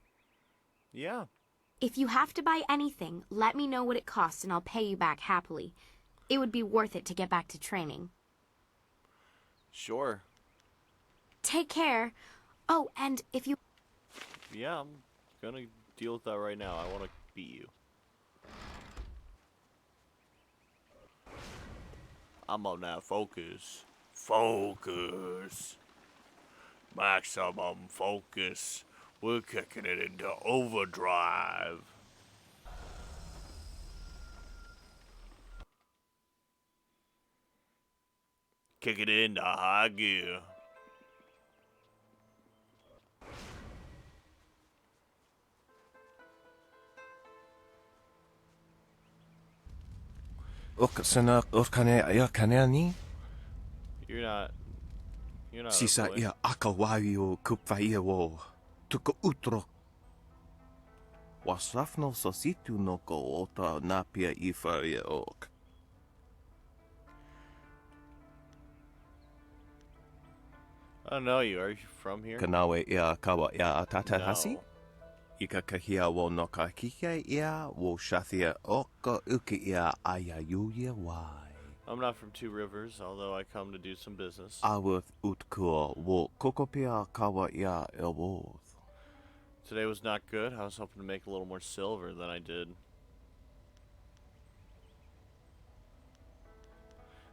Yeah. If you have to buy anything, let me know what it costs and I'll pay you back happily. It would be worth it to get back to training. Sure. Take care. Oh, and if you... Yeah, I'm gonna deal with that right now. I want to beat you. I'm on that focus. Focus. Maximum focus. We're kicking it into overdrive. Kick it into high gear. You're not Sisa a boy. ia akawai o kupfaia wo tuko utro. Wasafno sositu no ko ota napia ifaria ok. I don't know you. Are you from here? Kanawe ia kawa ia atatahasi? No. Ika kahia wo no ka kike ia wo shathia oka uki ia ayayuya wai. I'm not from Two Rivers, although I come to do some business. Aworth utkua wo kokopia kawa ia elworth. Today was not good. I was hoping to make a little more silver than I did.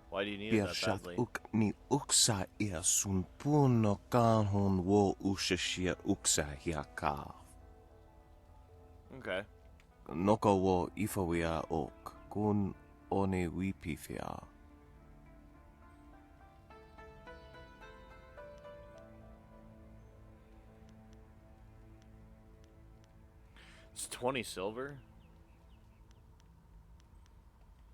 Why do you need it that badly? Uk ni uksa ia sun puno kanhon wo ushashia uksa hiaka. Okay. Noko wo ifawia ok kun one wipifia. It's 20 silver?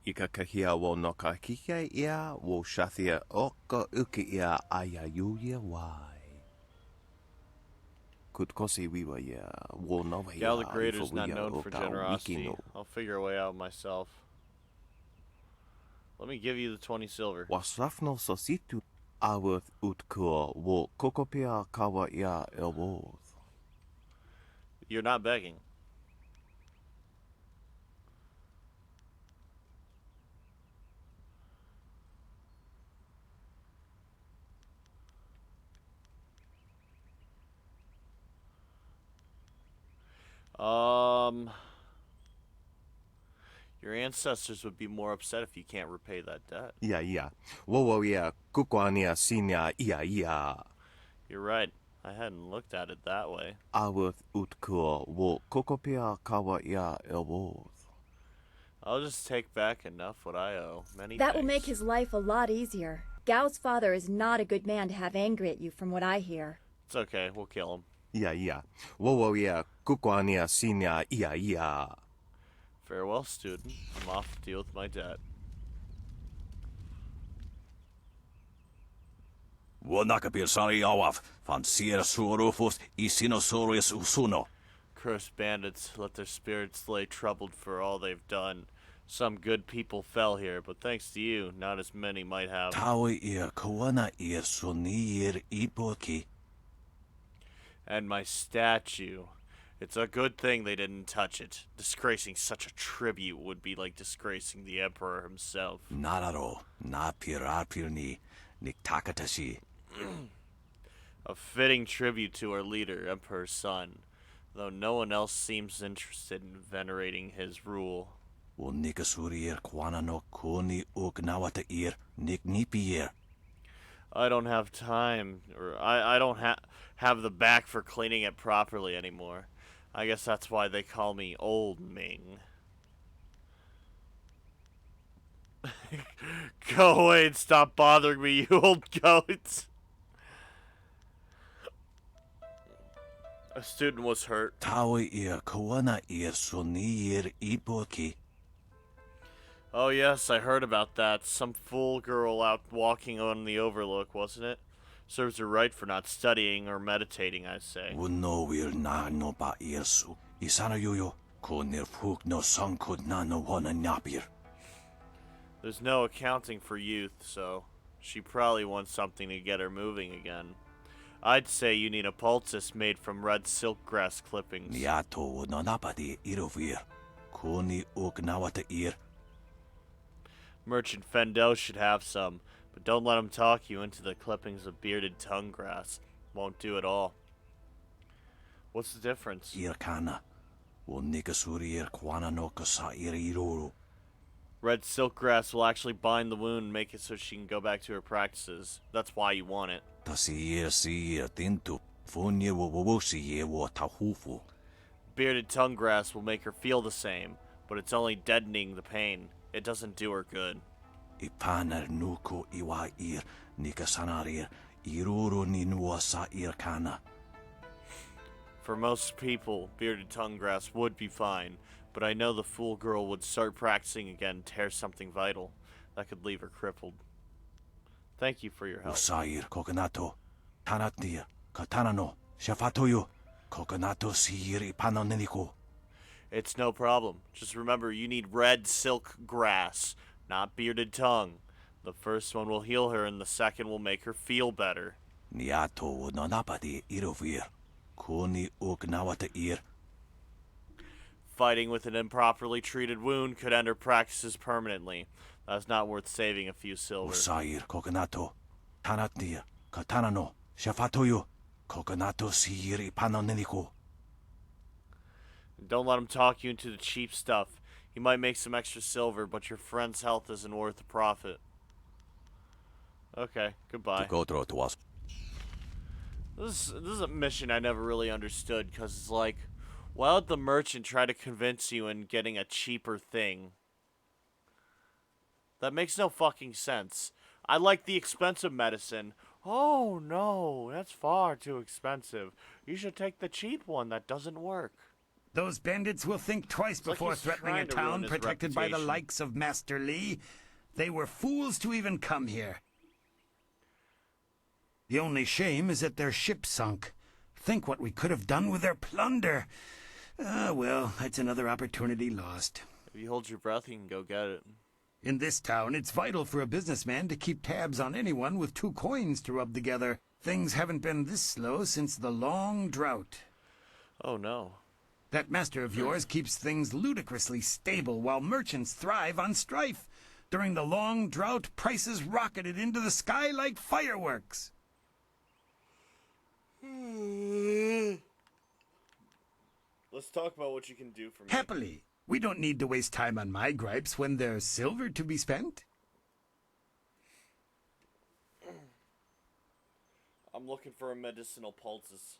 Ika kahia wo no ka kike ia wo shathia oka uki ia ayayuya wai. Kutkosi wiwa ia wo nawa ia Gal the Greater's not ifawia known for oka generosity. wikino. I'll figure a way out myself. Let me give you the 20 silver. Wasrafno sositu aworth utkua wo kokopia kawa ia elworth. You're not begging. Your ancestors would be more upset if you can't repay that debt. Ia. Wo ia kukwania sinia ia. You're right. I hadn't looked at it that way. Aworth utkua wo kokopia kawa ia elworth. I'll just take back enough what I owe. Many That thanks. will make his life a lot easier. Gao's father is not a good man to have angry at you, from what I hear. It's okay, we'll kill him. Yeah. Whoa, Kukwania sinya iya. Farewell, student. I'm off to deal with my debt. Cursed bandits, let their spirits lay troubled for all they've done. Some good people fell here, but thanks to you, not as many might have. And my statue. It's a good thing they didn't touch it. Disgracing such a tribute would be like disgracing the Emperor himself. A fitting tribute to our leader, Emperor's son, though no one else seems interested in venerating his rule. I don't have time, or I don't have the back for cleaning it properly anymore. I guess that's why they call me Old Ming. Go away and stop bothering me, you old goats. A student was hurt. Oh yes, I heard about that. Some fool girl out walking on the overlook, wasn't it? Serves her right for not studying or meditating, I say. There's no accounting for youth, so she probably wants something to get her moving again. I'd say you need a poultice made from red silk grass clippings. Merchant Fendel should have some, but don't let him talk you into the clippings of bearded tongue grass. Won't do at all. What's the difference? Red silk grass will actually bind the wound and make it so she can go back to her practices. That's why you want it. Bearded tongue grass will make her feel the same, but it's only deadening the pain. It doesn't do her good. For most people, bearded tongue grass would be fine, but I know the fool girl would start practicing again and tear something vital. That could leave her crippled. Thank you for your help. It's no problem. Just remember, you need red silk grass, not bearded tongue. The first one will heal her, and the second will make her feel better. Fighting with an improperly treated wound could end her practices permanently. That's not worth saving a few silver. Don't let him talk you into the cheap stuff. He might make some extra silver, but your friend's health isn't worth the profit. Okay, goodbye. This is a mission I never really understood, because it's like, why would the merchant try to convince you in getting a cheaper thing? That makes no fucking sense. I like the expensive medicine. Oh no, that's far too expensive. You should take the cheap one that doesn't work. Those bandits will think twice before threatening a town protected by the likes of Master Li. They were fools to even come here. The only shame is that their ship sunk. Think what we could have done with their plunder. Well, that's another opportunity lost. If you hold your breath, you can go get it. In this town, it's vital for a businessman to keep tabs on anyone with 2 coins to rub together. Things haven't been this slow since the long drought. Oh no. That master of yours keeps things ludicrously stable while merchants thrive on strife. During the long drought, prices rocketed into the sky like fireworks. Let's talk about what you can do for me. Happily. We don't need to waste time on my gripes when there's silver to be spent. I'm looking for a medicinal poultice.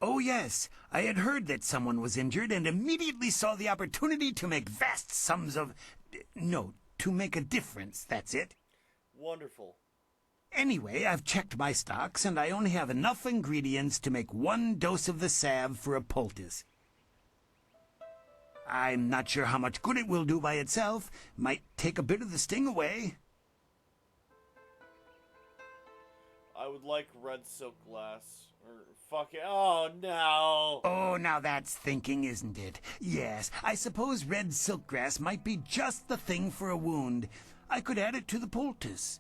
Oh yes, I had heard that someone was injured and immediately saw the opportunity to make vast sums of... No, to make a difference, that's it. Wonderful. Anyway, I've checked my stocks, and I only have enough ingredients to make 1 dose of the salve for a poultice. I'm not sure how much good it will do by itself. Might take a bit of the sting away. I would like red silk glass. Or fuck it. Oh, no. Oh, now that's thinking, isn't it? Yes, I suppose red silkgrass might be just the thing for a wound. I could add it to the poultice.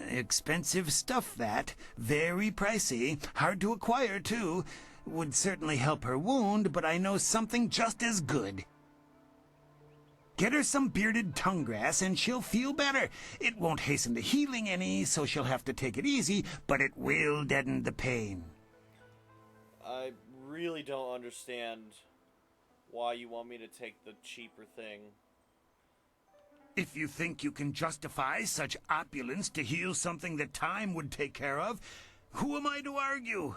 Expensive stuff, that. Very pricey. Hard to acquire, too. Would certainly help her wound, but I know something just as good. Get her some bearded tongue grass and she'll feel better. It won't hasten the healing any, so she'll have to take it easy, but it will deaden the pain. I really don't understand why you want me to take the cheaper thing. If you think you can justify such opulence to heal something that time would take care of, who am I to argue?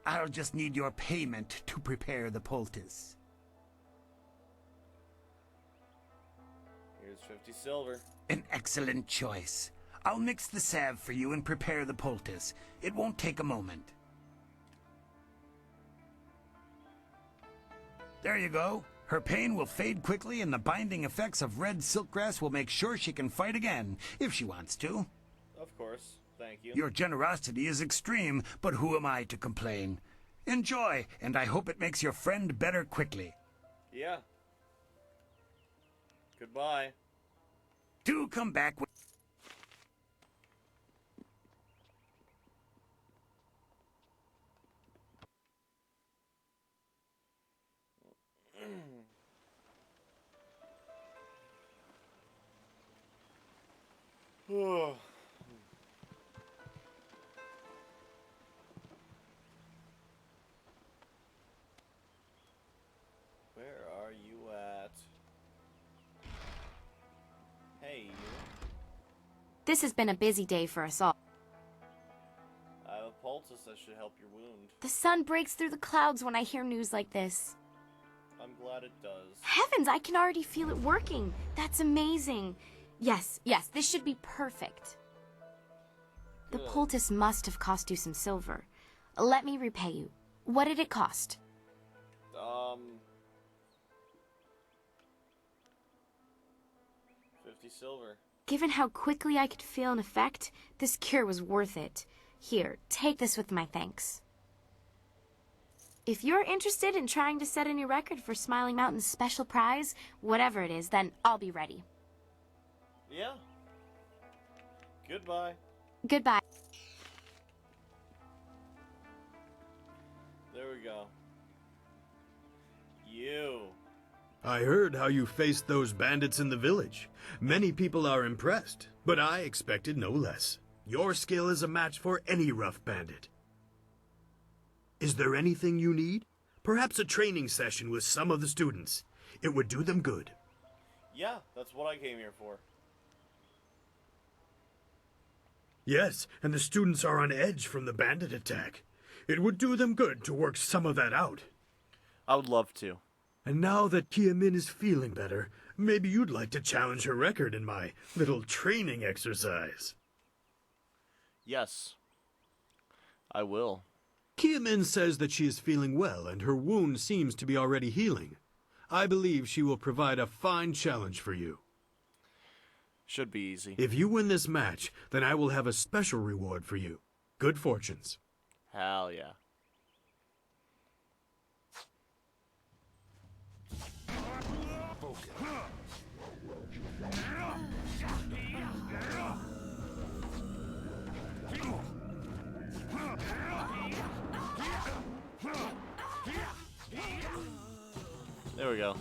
I'll just need your payment to prepare the poultice. Here's 50 silver. An excellent choice. I'll mix the salve for you and prepare the poultice. It won't take a moment. There you go. Her pain will fade quickly, and the binding effects of red silkgrass will make sure she can fight again, if she wants to. Of course. Thank you. Your generosity is extreme, but who am I to complain? Enjoy, and I hope it makes your friend better quickly. Yeah. Goodbye. Do come back with... Where are you at? Hey, you. This has been a busy day for us all. I have a poultice that should help your wound. The sun breaks through the clouds when I hear news like this. I'm glad it does. Heavens, I can already feel it working. That's amazing. Yes, this should be perfect. The Good. poultice must have cost you some silver. Let me repay you. What did it cost? 50 silver. Given how quickly I could feel an effect, this cure was worth it. Here, take this with my thanks. If you're interested in trying to set a new record for Smiling Mountain's special prize, whatever it is, then I'll be ready. Yeah. Goodbye. Goodbye. There we go. You. I heard how you faced those bandits in the village. Many people are impressed, but I expected no less. Your skill is a match for any rough bandit. Is there anything you need? Perhaps a training session with some of the students. It would do them good. Yeah, that's what I came here for. Yes, and the students are on edge from the bandit attack. It would do them good to work some of that out. I would love to. And now that Kia Min is feeling better, maybe you'd like to challenge her record in my little training exercise. Yes. I will. Kia Min says that she is feeling well and her wound seems to be already healing. I believe she will provide a fine challenge for you. Should be easy. If you win this match, then I will have a special reward for you. Good fortunes. Hell yeah. There we go.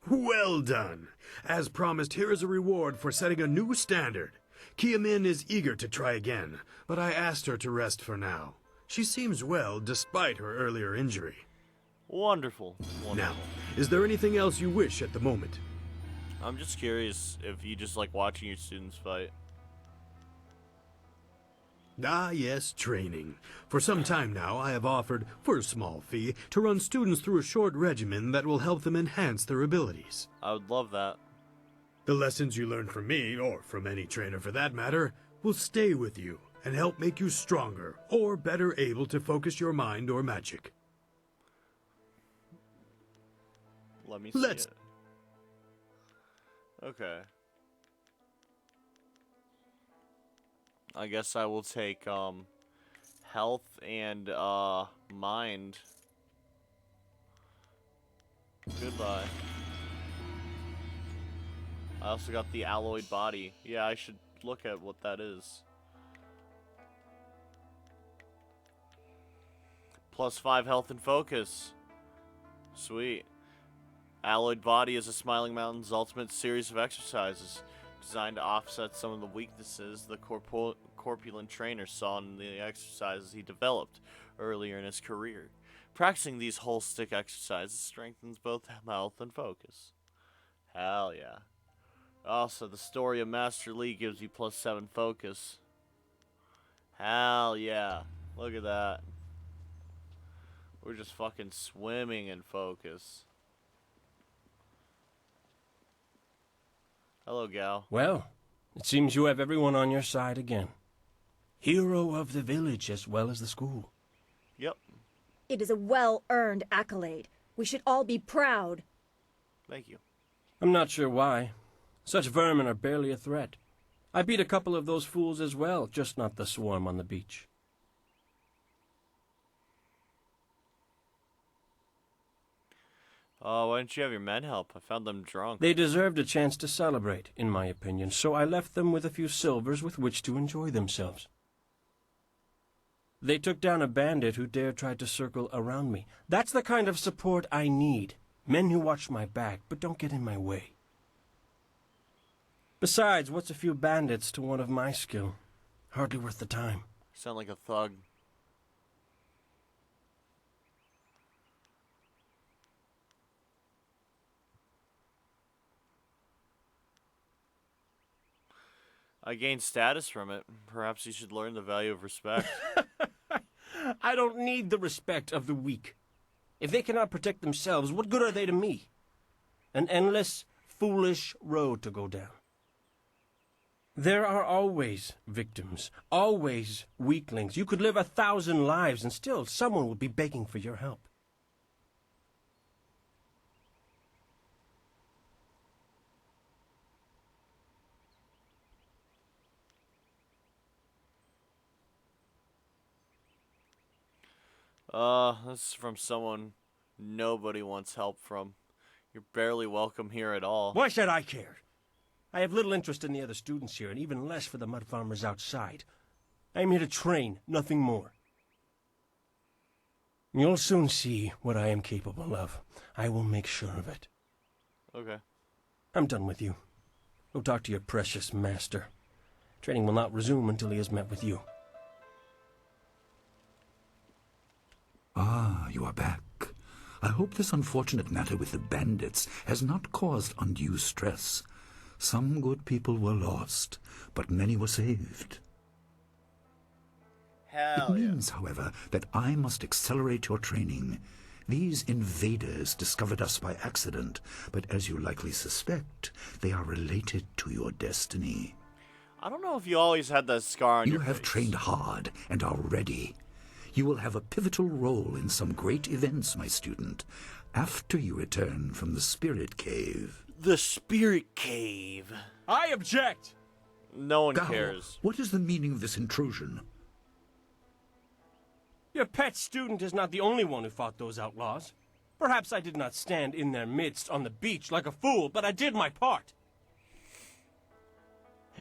Well done. As promised, here is a reward for setting a new standard. Kia Min is eager to try again, but I asked her to rest for now. She seems well despite her earlier injury. Wonderful. Now, is there anything else you wish at the moment? I'm just curious if you just like watching your students fight. Ah, yes, training. For some time now, I have offered, for a small fee, to run students through a short regimen that will help them enhance their abilities. I would love that. The lessons you learn from me, or from any trainer for that matter, will stay with you and help make you stronger or better able to focus your mind or magic. Let me see Let's- it. Okay. I guess I will take health and mind. Goodbye. I also got the alloyed body. Yeah, I should look at what that is. +5 health and focus. Sweet. Alloyed body is a Smiling Mountain's ultimate series of exercises designed to offset some of the weaknesses the corpulent trainer saw in the exercises he developed earlier in his career. Practicing these whole stick exercises strengthens both health and focus. Hell yeah. Also, the story of Master Lee gives you +7 focus. Hell yeah. Look at that. We're just fucking swimming in focus. Hello, gal. Well, it seems you have everyone on your side again. Hero of the village as well as the school. Yep. It is a well-earned accolade. We should all be proud. Thank you. I'm not sure why. Such vermin are barely a threat. I beat a couple of those fools as well, just not the swarm on the beach. Oh, why didn't you have your men help? I found them drunk. They deserved a chance to celebrate, in my opinion, so I left them with a few silvers with which to enjoy themselves. They took down a bandit who dared try to circle around me. That's the kind of support I need. Men who watch my back, but don't get in my way. Besides, what's a few bandits to one of my skill? Hardly worth the time. You sound like a thug. I gained status from it. Perhaps you should learn the value of respect. I don't need the respect of the weak. If they cannot protect themselves, what good are they to me? An endless, foolish road to go down. There are always victims, always weaklings. You could live 1,000 lives and still someone would be begging for your help. This is from someone nobody wants help from. You're barely welcome here at all. Why should I care? I have little interest in the other students here, and even less for the mud farmers outside. I am here to train, nothing more. You'll soon see what I am capable of. I will make sure of it. Okay. I'm done with you. Go talk to your precious master. Training will not resume until he has met with you. Ah, you are back. I hope this unfortunate matter with the bandits has not caused undue stress. Some good people were lost, but many were saved. Hell It means, however, that I must accelerate your training. These invaders discovered us by accident, but as you likely suspect, they are related to your destiny. I don't know if you always had that scar on You your have face. trained hard and are ready. You will have a pivotal role in some great events, my student, after you return from the Spirit Cave. The Spirit Cave. I object! No one Gao, cares. what is the meaning of this intrusion? Your pet student is not the only one who fought those outlaws. Perhaps I did not stand in their midst on the beach like a fool, but I did my part.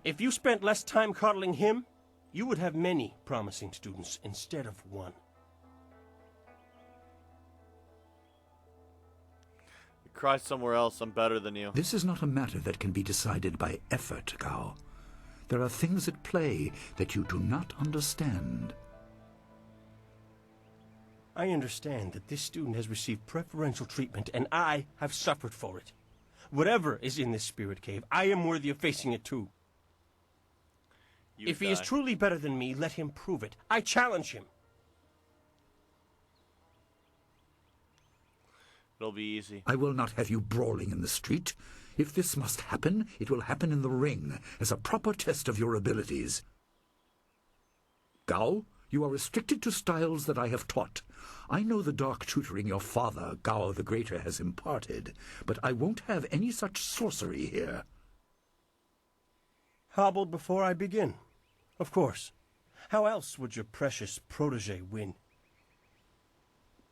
If you spent less time coddling him, you would have many promising students instead of one. You cry somewhere else. I'm better than you. This is not a matter that can be decided by effort, Gao. There are things at play that you do not understand. I understand that this student has received preferential treatment, and I have suffered for it. Whatever is in this spirit cave, I am worthy of facing it too. If he is truly better than me, let him prove it. I challenge him. It'll be easy. I will not have you brawling in the street. If this must happen, it will happen in the ring, as a proper test of your abilities. Gao, you are restricted to styles that I have taught. I know the dark tutoring your father, Gao the Greater, has imparted, but I won't have any such sorcery here. Hobbled before I begin. Of course. How else would your precious protege win?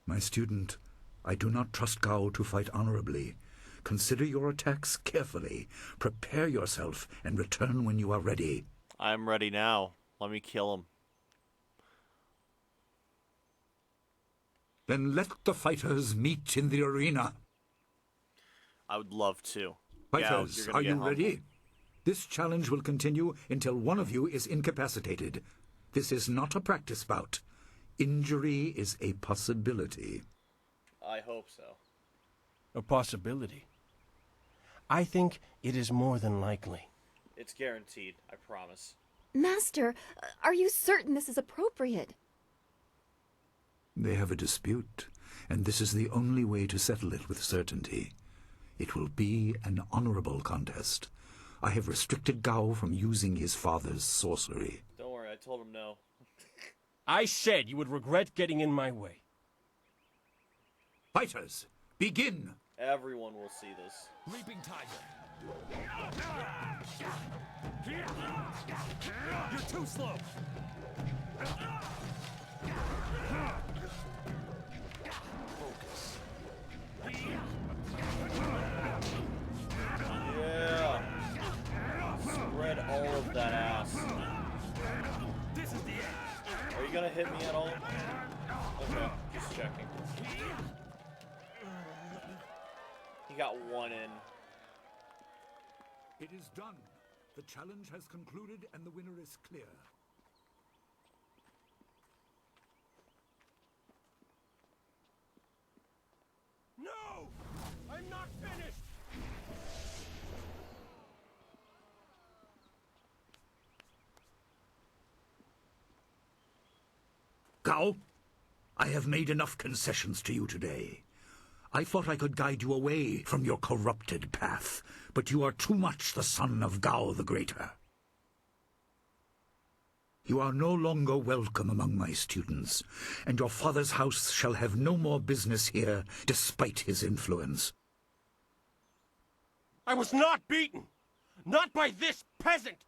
My student, I do not trust Gao to fight honorably. Consider your attacks carefully. Prepare yourself and return when you are ready. I'm ready now. Let me kill him. Then let the fighters meet in the arena. I would love to. Fighters, are you ready? This challenge will continue until one of you is incapacitated. This is not a practice bout. Injury is a possibility. I hope so. A possibility? I think it is more than likely. It's guaranteed, I promise. Master, are you certain this is appropriate? They have a dispute, and this is the only way to settle it with certainty. It will be an honorable contest. I have restricted Gao from using his father's sorcery. Don't worry, I told him no. I said you would regret getting in my way. Fighters, begin! Everyone will see this. Leaping Tiger. You're too slow. Focus. Yeah. Spread all of that ass. This is the end. Are you gonna hit me at all? Okay, just checking. He got one in. It is done. The challenge has concluded and the winner is clear. No! I'm not finished! Gao, I have made enough concessions to you today. I thought I could guide you away from your corrupted path, but you are too much the son of Gao the Greater. You are no longer welcome among my students, and your father's house shall have no more business here, despite his influence. I was not beaten! Not by this peasant!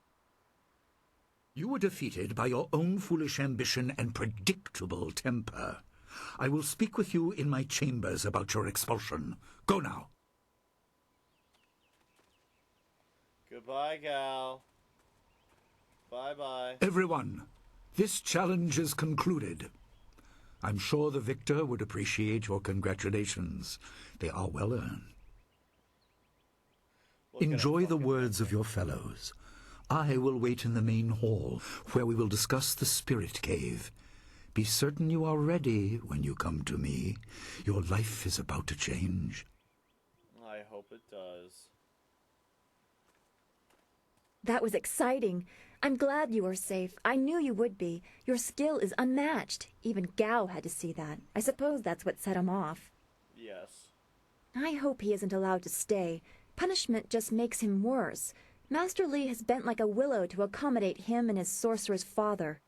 You were defeated by your own foolish ambition and predictable temper. I will speak with you in my chambers about your expulsion. Go now. Goodbye, Gal. Bye-bye. Everyone, this challenge is concluded. I'm sure the victor would appreciate your congratulations. They are well earned. Enjoy the words of your fellows. I will wait in the main hall, where we will discuss the spirit cave. Be certain you are ready when you come to me. Your life is about to change. I hope it does. That was exciting. I'm glad you are safe. I knew you would be. Your skill is unmatched. Even Gao had to see that. I suppose that's what set him off. Yes. I hope he isn't allowed to stay. Punishment just makes him worse. Master Li has bent like a willow to accommodate him and his sorcerer's father.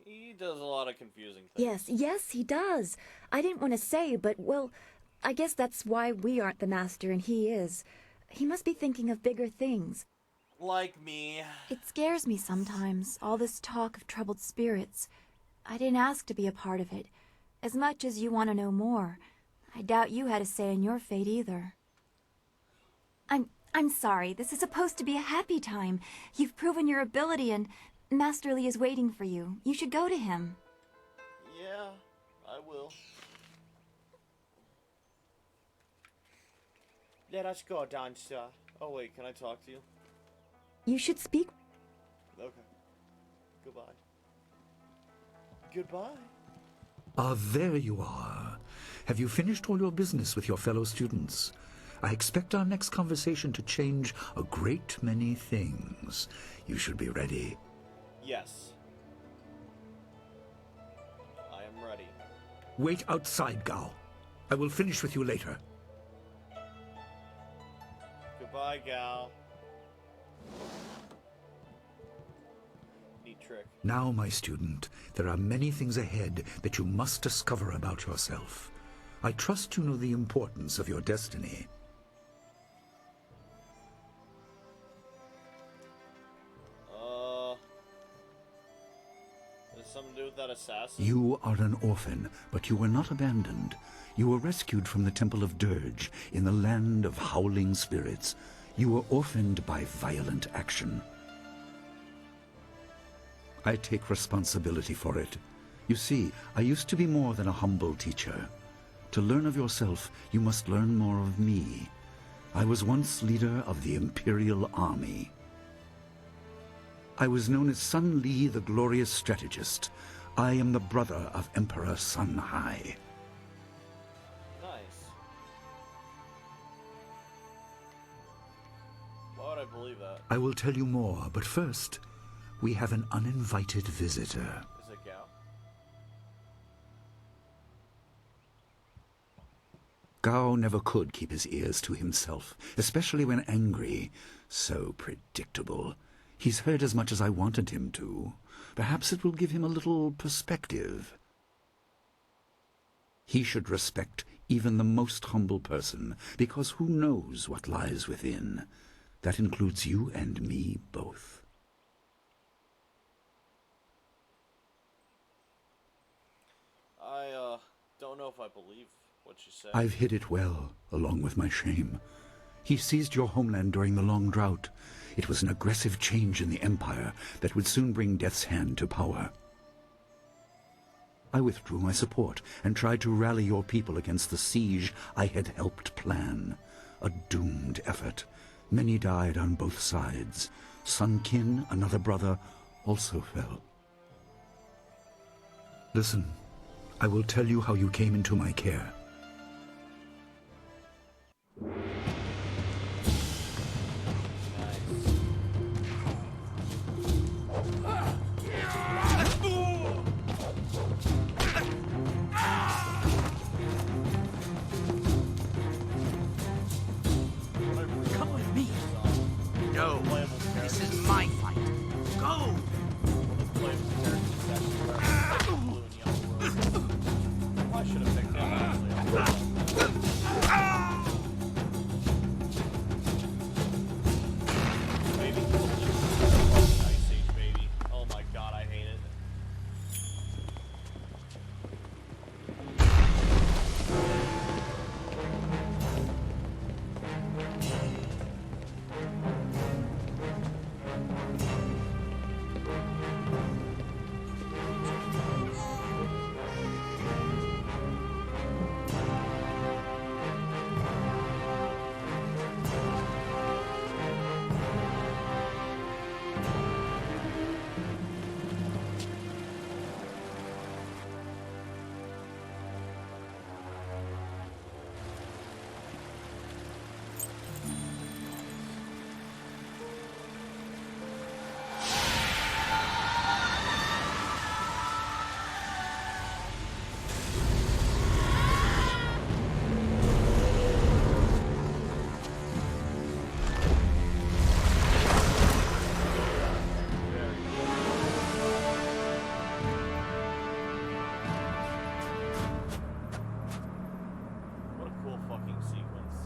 He does a lot of confusing things. Yes, he does. I didn't want to say, but, well, I guess that's why we aren't the master and he is. He must be thinking of bigger things. Like me. It scares me sometimes, all this talk of troubled spirits. I didn't ask to be a part of it. As much as you want to know more, I doubt you had a say in your fate either. I'm sorry. This is supposed to be a happy time. You've proven your ability and Master Li is waiting for you. You should go to him. Yeah, I will. Let us go, Dancer. Oh wait, can I talk to you? You should speak. Okay. Goodbye. Goodbye. Ah, there you are. Have you finished all your business with your fellow students? I expect our next conversation to change a great many things. You should be ready. Yes. Wait outside, Gao. I will finish with you later. Goodbye, Gal. Neat trick. Now, my student, there are many things ahead that you must discover about yourself. I trust you know the importance of your destiny. Something to do with that assassin? You are an orphan, but you were not abandoned. You were rescued from the Temple of Dirge in the land of howling spirits. You were orphaned by violent action. I take responsibility for it. You see, I used to be more than a humble teacher. To learn of yourself, you must learn more of me. I was once leader of the Imperial Army. I was known as Sun Li, the Glorious Strategist. I am the brother of Emperor Sun Hai. Nice. Why would I believe that? I will tell you more, but first, we have an uninvited visitor. Is it Gao? Gao never could keep his ears to himself, especially when angry. So predictable. He's heard as much as I wanted him to. Perhaps it will give him a little perspective. He should respect even the most humble person, because who knows what lies within? That includes you and me both. I, don't know if I believe what you said. I've hid it well, along with my shame. He seized your homeland during the Long Drought. It was an aggressive change in the Empire that would soon bring Death's Hand to power. I withdrew my support and tried to rally your people against the siege I had helped plan. A doomed effort. Many died on both sides. Sun Qin, another brother, also fell. Listen, I will tell you how you came into my care. Come with me. No, this is my fight. Go! I should have picked him. Baby. Ice Age, baby. Oh my god, I hate it. What a cool fucking sequence.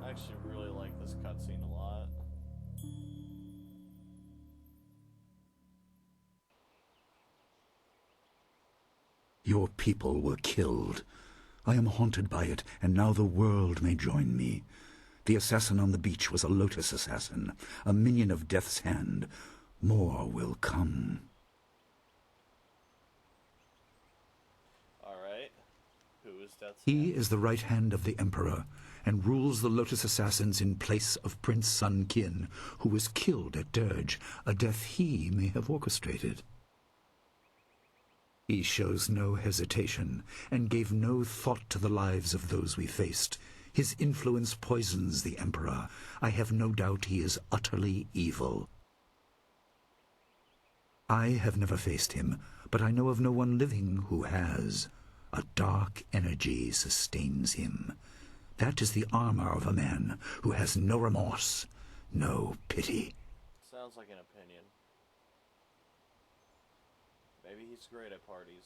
I actually really like this cutscene a lot. Your people were killed. I am haunted by it, and now the world may join me. The assassin on the beach was a Lotus assassin, a minion of Death's Hand. More will come. Alright. Who is Death's He is the right hand of the Emperor, and rules the Lotus assassins in place of Prince Sun Qin, who was killed at Dirge, a death he may have orchestrated. He shows no hesitation, and gave no thought to the lives of those we faced. His influence poisons the Emperor. I have no doubt he is utterly evil. I have never faced him, but I know of no one living who has. A dark energy sustains him. That is the armor of a man who has no remorse, no pity. Sounds like an opinion. Maybe he's great at parties.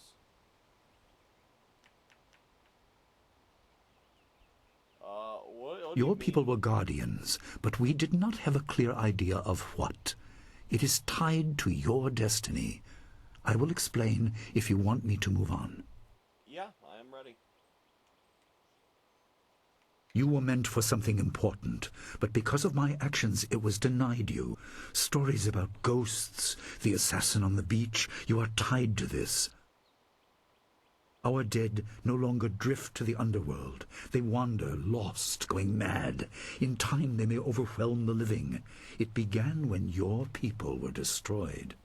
What Your people were guardians, but we did not have a clear idea of what. It is tied to your destiny. I will explain if you want me to move on. Yeah, I am ready. You were meant for something important, but because of my actions it was denied you. Stories about ghosts, the assassin on the beach, you are tied to this. Our dead no longer drift to the underworld. They wander, lost, going mad. In time they may overwhelm the living. It began when your people were destroyed.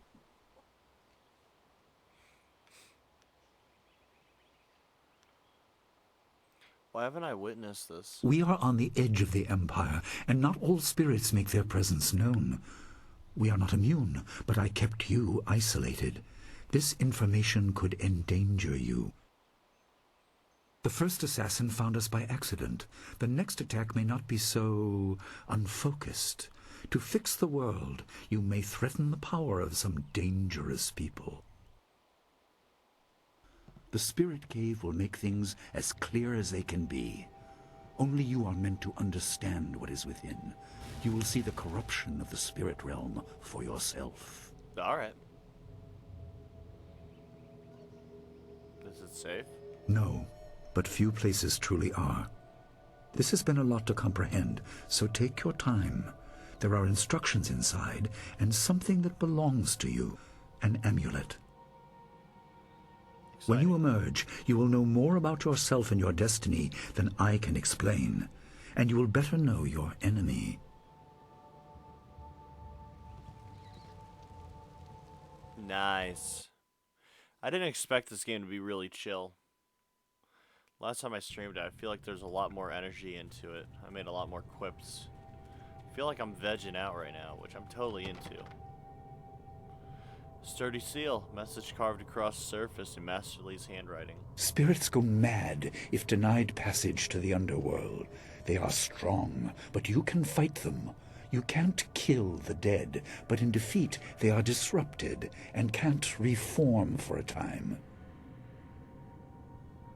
Why haven't I witnessed this? We are on the edge of the Empire, and not all spirits make their presence known. We are not immune, but I kept you isolated. This information could endanger you. The first assassin found us by accident. The next attack may not be so unfocused. To fix the world, you may threaten the power of some dangerous people. The Spirit Cave will make things as clear as they can be. Only you are meant to understand what is within. You will see the corruption of the spirit realm for yourself. All right. Is it safe? No, but few places truly are. This has been a lot to comprehend, so take your time. There are instructions inside, and something that belongs to you, an amulet. When you emerge, you will know more about yourself and your destiny than I can explain, and you will better know your enemy. Nice. I didn't expect this game to be really chill. Last time I streamed it, I feel like there's a lot more energy into it. I made a lot more quips. I feel like I'm vegging out right now, which I'm totally into. Sturdy seal. Message carved across the surface in Master Lee's handwriting. Spirits go mad if denied passage to the underworld. They are strong, but you can fight them. You can't kill the dead, but in defeat they are disrupted and can't reform for a time.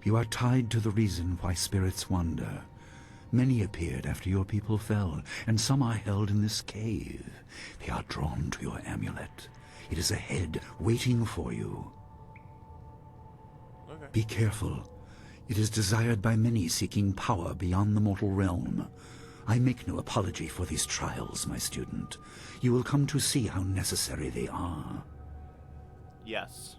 You are tied to the reason why spirits wander. Many appeared after your people fell, and some are held in this cave. They are drawn to your amulet. It is ahead, waiting for you. Okay. Be careful. It is desired by many seeking power beyond the mortal realm. I make no apology for these trials, my student. You will come to see how necessary they are. Yes.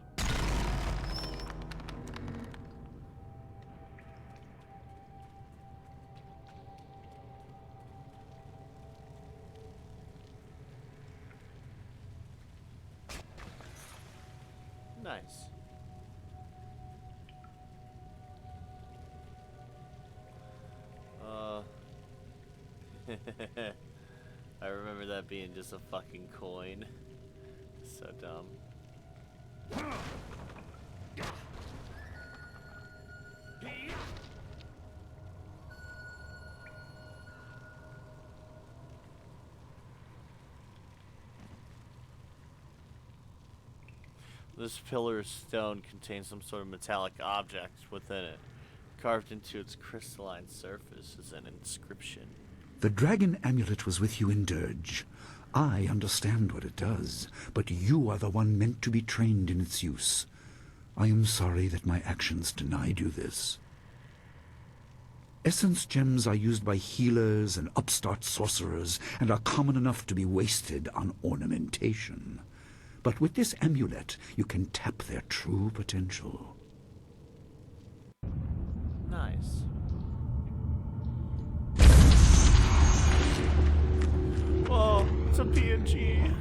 Nice. I remember that being just a fucking coin. So dumb. This pillar of stone contains some sort of metallic object within it. Carved into its crystalline surface is an inscription. The dragon amulet was with you in Dirge. I understand what it does, but you are the one meant to be trained in its use. I am sorry that my actions denied you this. Essence gems are used by healers and upstart sorcerers and are common enough to be wasted on ornamentation. But with this amulet, you can tap their true potential. Nice. Oh, it's a PNG.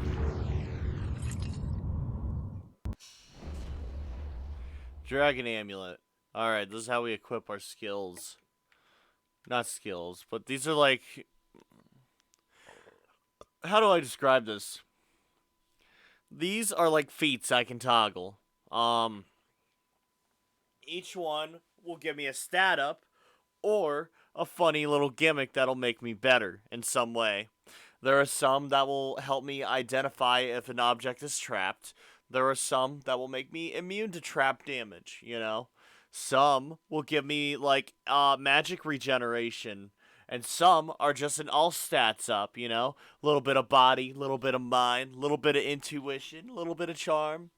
Dragon amulet. Alright, this is how we equip our skills. Not skills, but these are like... How do I describe this? these are like feats I can toggle. Each one will give me a stat up or a funny little gimmick that'll make me better in some way. There are some that will help me identify if an object is trapped. There are some that will make me immune to trap damage, you know? Some will give me, like, magic regeneration. And some are just an all stats up, you know? A little bit of body, a little bit of mind, a little bit of intuition, a little bit of charm.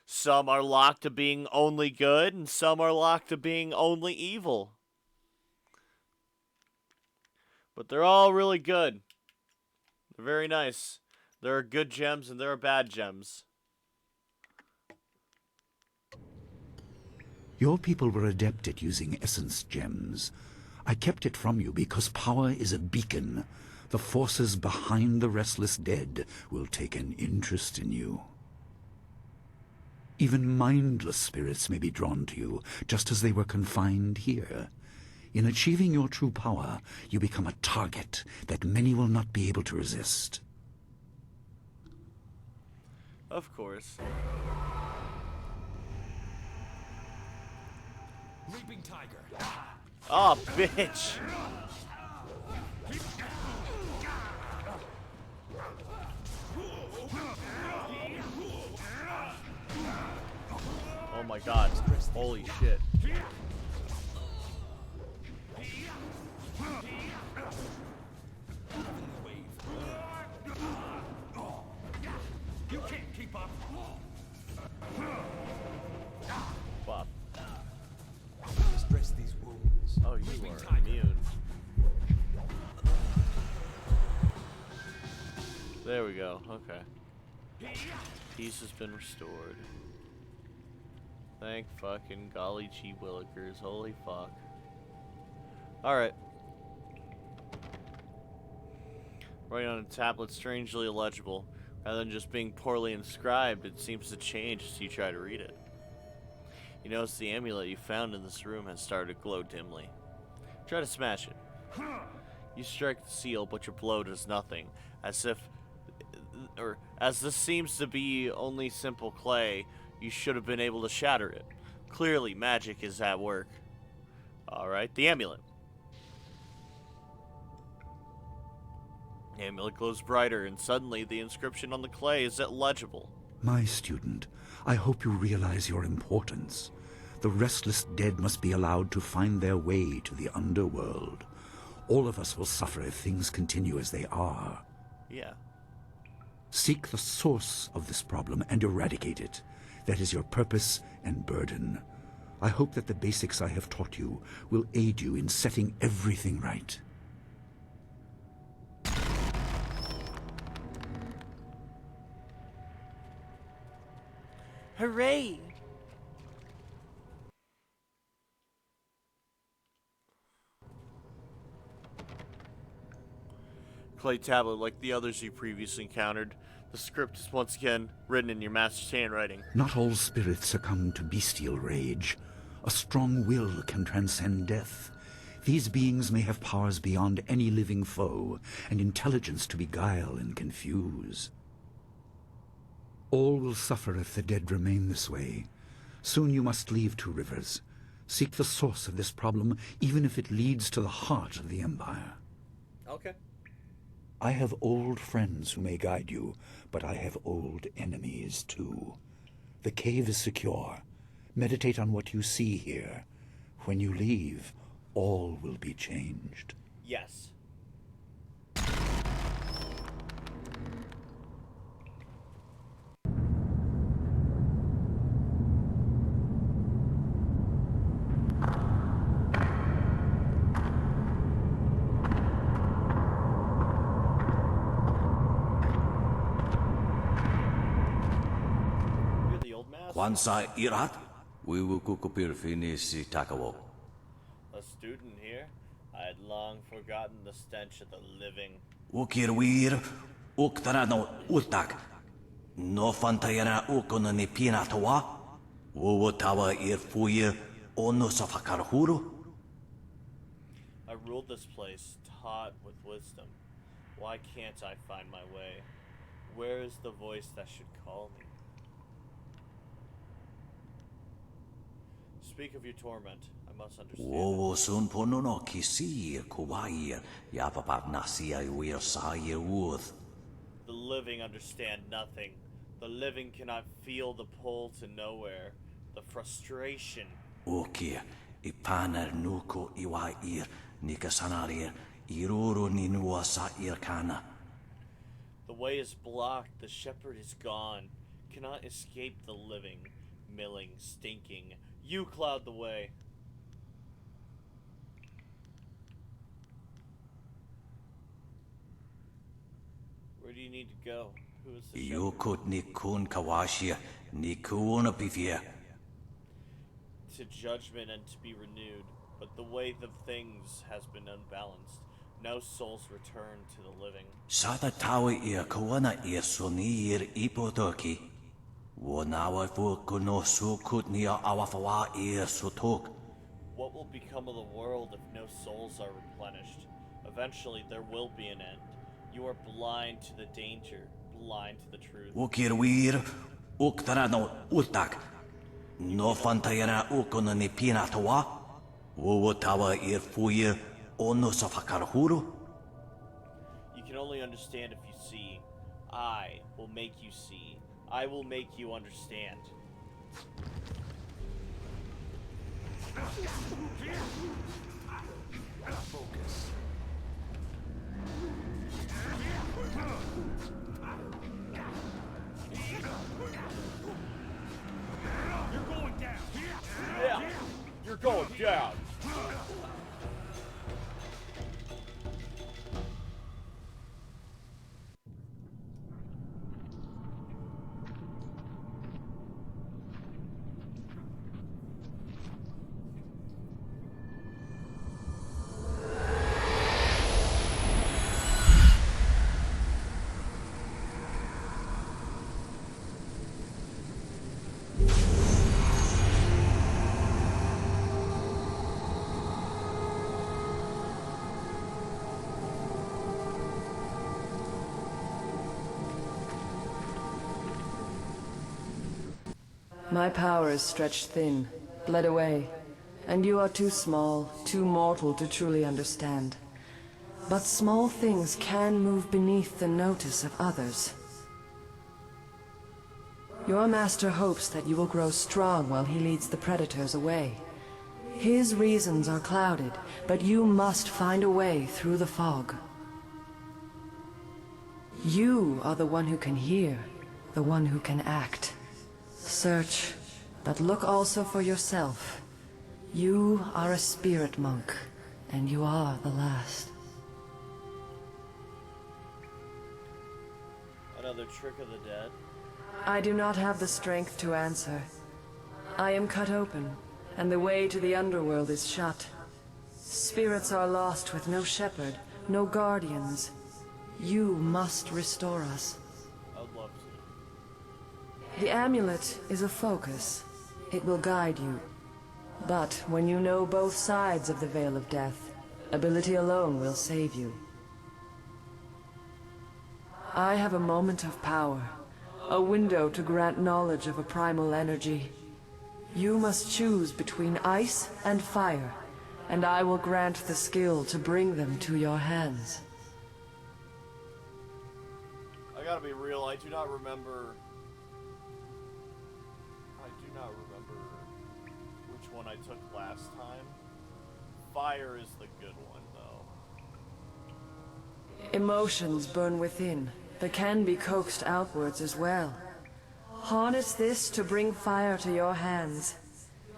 Some are locked to being only good, and some are locked to being only evil. But they're all really good. They're very nice. There are good gems and there are bad gems. Your people were adept at using essence gems. I kept it from you because power is a beacon. The forces behind the restless dead will take an interest in you. Even mindless spirits may be drawn to you, just as they were confined here. In achieving your true power, you become a target that many will not be able to resist. Of course. Leaping tiger. Oh, bitch. Oh my god. Holy shit. You can't keep up. Bop. Dress these wounds. Oh, you are immune. There we go. Okay. Peace has been restored. Thank fucking golly gee willikers. Holy fuck. Alright. Writing on a tablet strangely illegible. Rather than just being poorly inscribed, it seems to change as you try to read it. You notice the amulet you found in this room has started to glow dimly. Try to smash it. You strike the seal, but your blow does nothing. As this seems to be only simple clay, you should have been able to shatter it. Clearly, magic is at work. Alright, the amulet. The amulet glows brighter, and suddenly the inscription on the clay is illegible. My student, I hope you realize your importance. The restless dead must be allowed to find their way to the underworld. All of us will suffer if things continue as they are. Yeah. Seek the source of this problem and eradicate it. That is your purpose and burden. I hope that the basics I have taught you will aid you in setting everything right. Hooray! Clay tablet like the others you previously encountered. The script is once again written in your master's handwriting. Not all spirits succumb to bestial rage. A strong will can transcend death. These beings may have powers beyond any living foe, and intelligence to beguile and confuse. All will suffer if the dead remain this way. Soon you must leave Two Rivers. Seek the source of this problem, even if it leads to the heart of the Empire. Okay. I have old friends who may guide you, but I have old enemies too. The cave is secure. Meditate on what you see here. When you leave, all will be changed. Yes. Kwanzaa Irat, Wiwukukupir Finisi Takawo. A student here? I had long forgotten the stench of the living. Ukirwir, Uktarano Utak, no Fantayana Ukonani Pinatawa, Wuwatawa Irfuir, Onusafakarhuru. I ruled this place, taught with wisdom. Why can't I find my way? Where is the voice that should call me? Speak of your torment. I must understand. Wowo sun pono no kisi kuwai ya papa nasia uir saya uth. The living understand nothing. The living cannot feel the pull to nowhere. The frustration. Okia ipanar nuko iwair nikasanarir iruru ninua sa irkana. The way is blocked. The shepherd is gone. Cannot escape the living, milling, stinking. You cloud the way. Where do you need to go? Who is the shepherd? Yukut nikun kawashia nikuna pifia. To judgment and to be renewed, but the way of things has been unbalanced. No souls return to the living. Sata tawi ia kawana ia sonir ipotoki. Wanawa fukuno sukut nia awafawa ia sutok. What will become of the world if no souls are replenished? Eventually there will be an end. You are blind to the danger, blind to the truth. Ukirwir uktarano utak. No fantayana ukona ni pinatawa. Wotawa ir fuir ono safakarhuru. You can only understand if you see. I will make you see. I will make you understand. Focus. You're going down. Yeah, you're going down. My power is stretched thin, bled away, and you are too small, too mortal to truly understand. But small things can move beneath the notice of others. Your master hopes that you will grow strong while he leads the predators away. His reasons are clouded, but you must find a way through the fog. You are the one who can hear, the one who can act. Search, but look also for yourself. You are a spirit monk, and you are the last. Another trick of the dead? I do not have the strength to answer. I am cut open, and the way to the underworld is shut. Spirits are lost with no shepherd, no guardians. You must restore us. I'd love to. The amulet is a focus. It will guide you. But when you know both sides of the Veil of Death, ability alone will save you. I have a moment of power, a window to grant knowledge of a primal energy. You must choose between ice and fire, and I will grant the skill to bring them to your hands. I gotta be real, I do not remember which one I took last time. Fire is the good one, though. Emotions burn within, but can be coaxed outwards as well. Harness this to bring fire to your hands.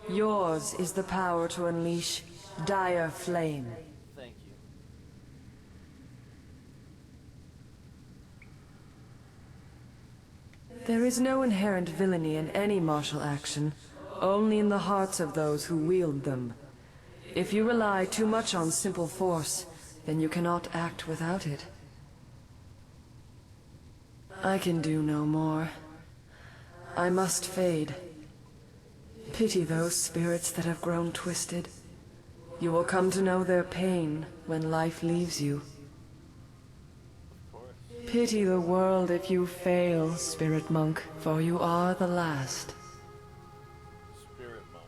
Yours is the power to unleash dire flame. Thank you. There is no inherent villainy in any martial action, only in the hearts of those who wield them. If you rely too much on simple force, then you cannot act without it. I can do no more. I must fade. Pity those spirits that have grown twisted. You will come to know their pain when life leaves you. Pity the world if you fail, Spirit Monk, for you are the last. Spirit monk.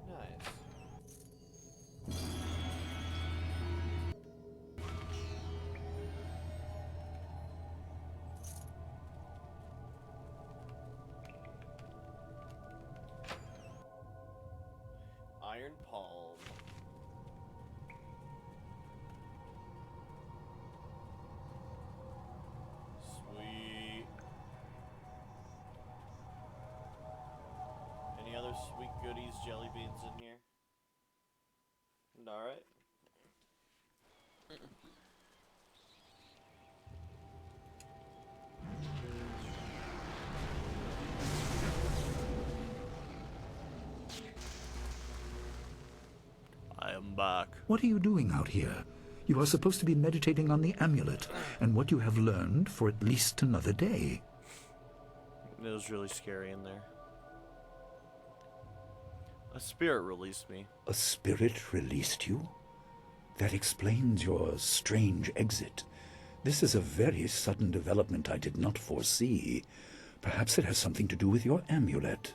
Nice. Iron Palm. Sweet. Any other sweet goodies, jelly beans in here? Alright. I am back. What are you doing out here? You are supposed to be meditating on the amulet and what you have learned for at least another day. It was really scary in there. A spirit released me. A spirit released you? That explains your strange exit. This is a very sudden development I did not foresee. Perhaps it has something to do with your amulet.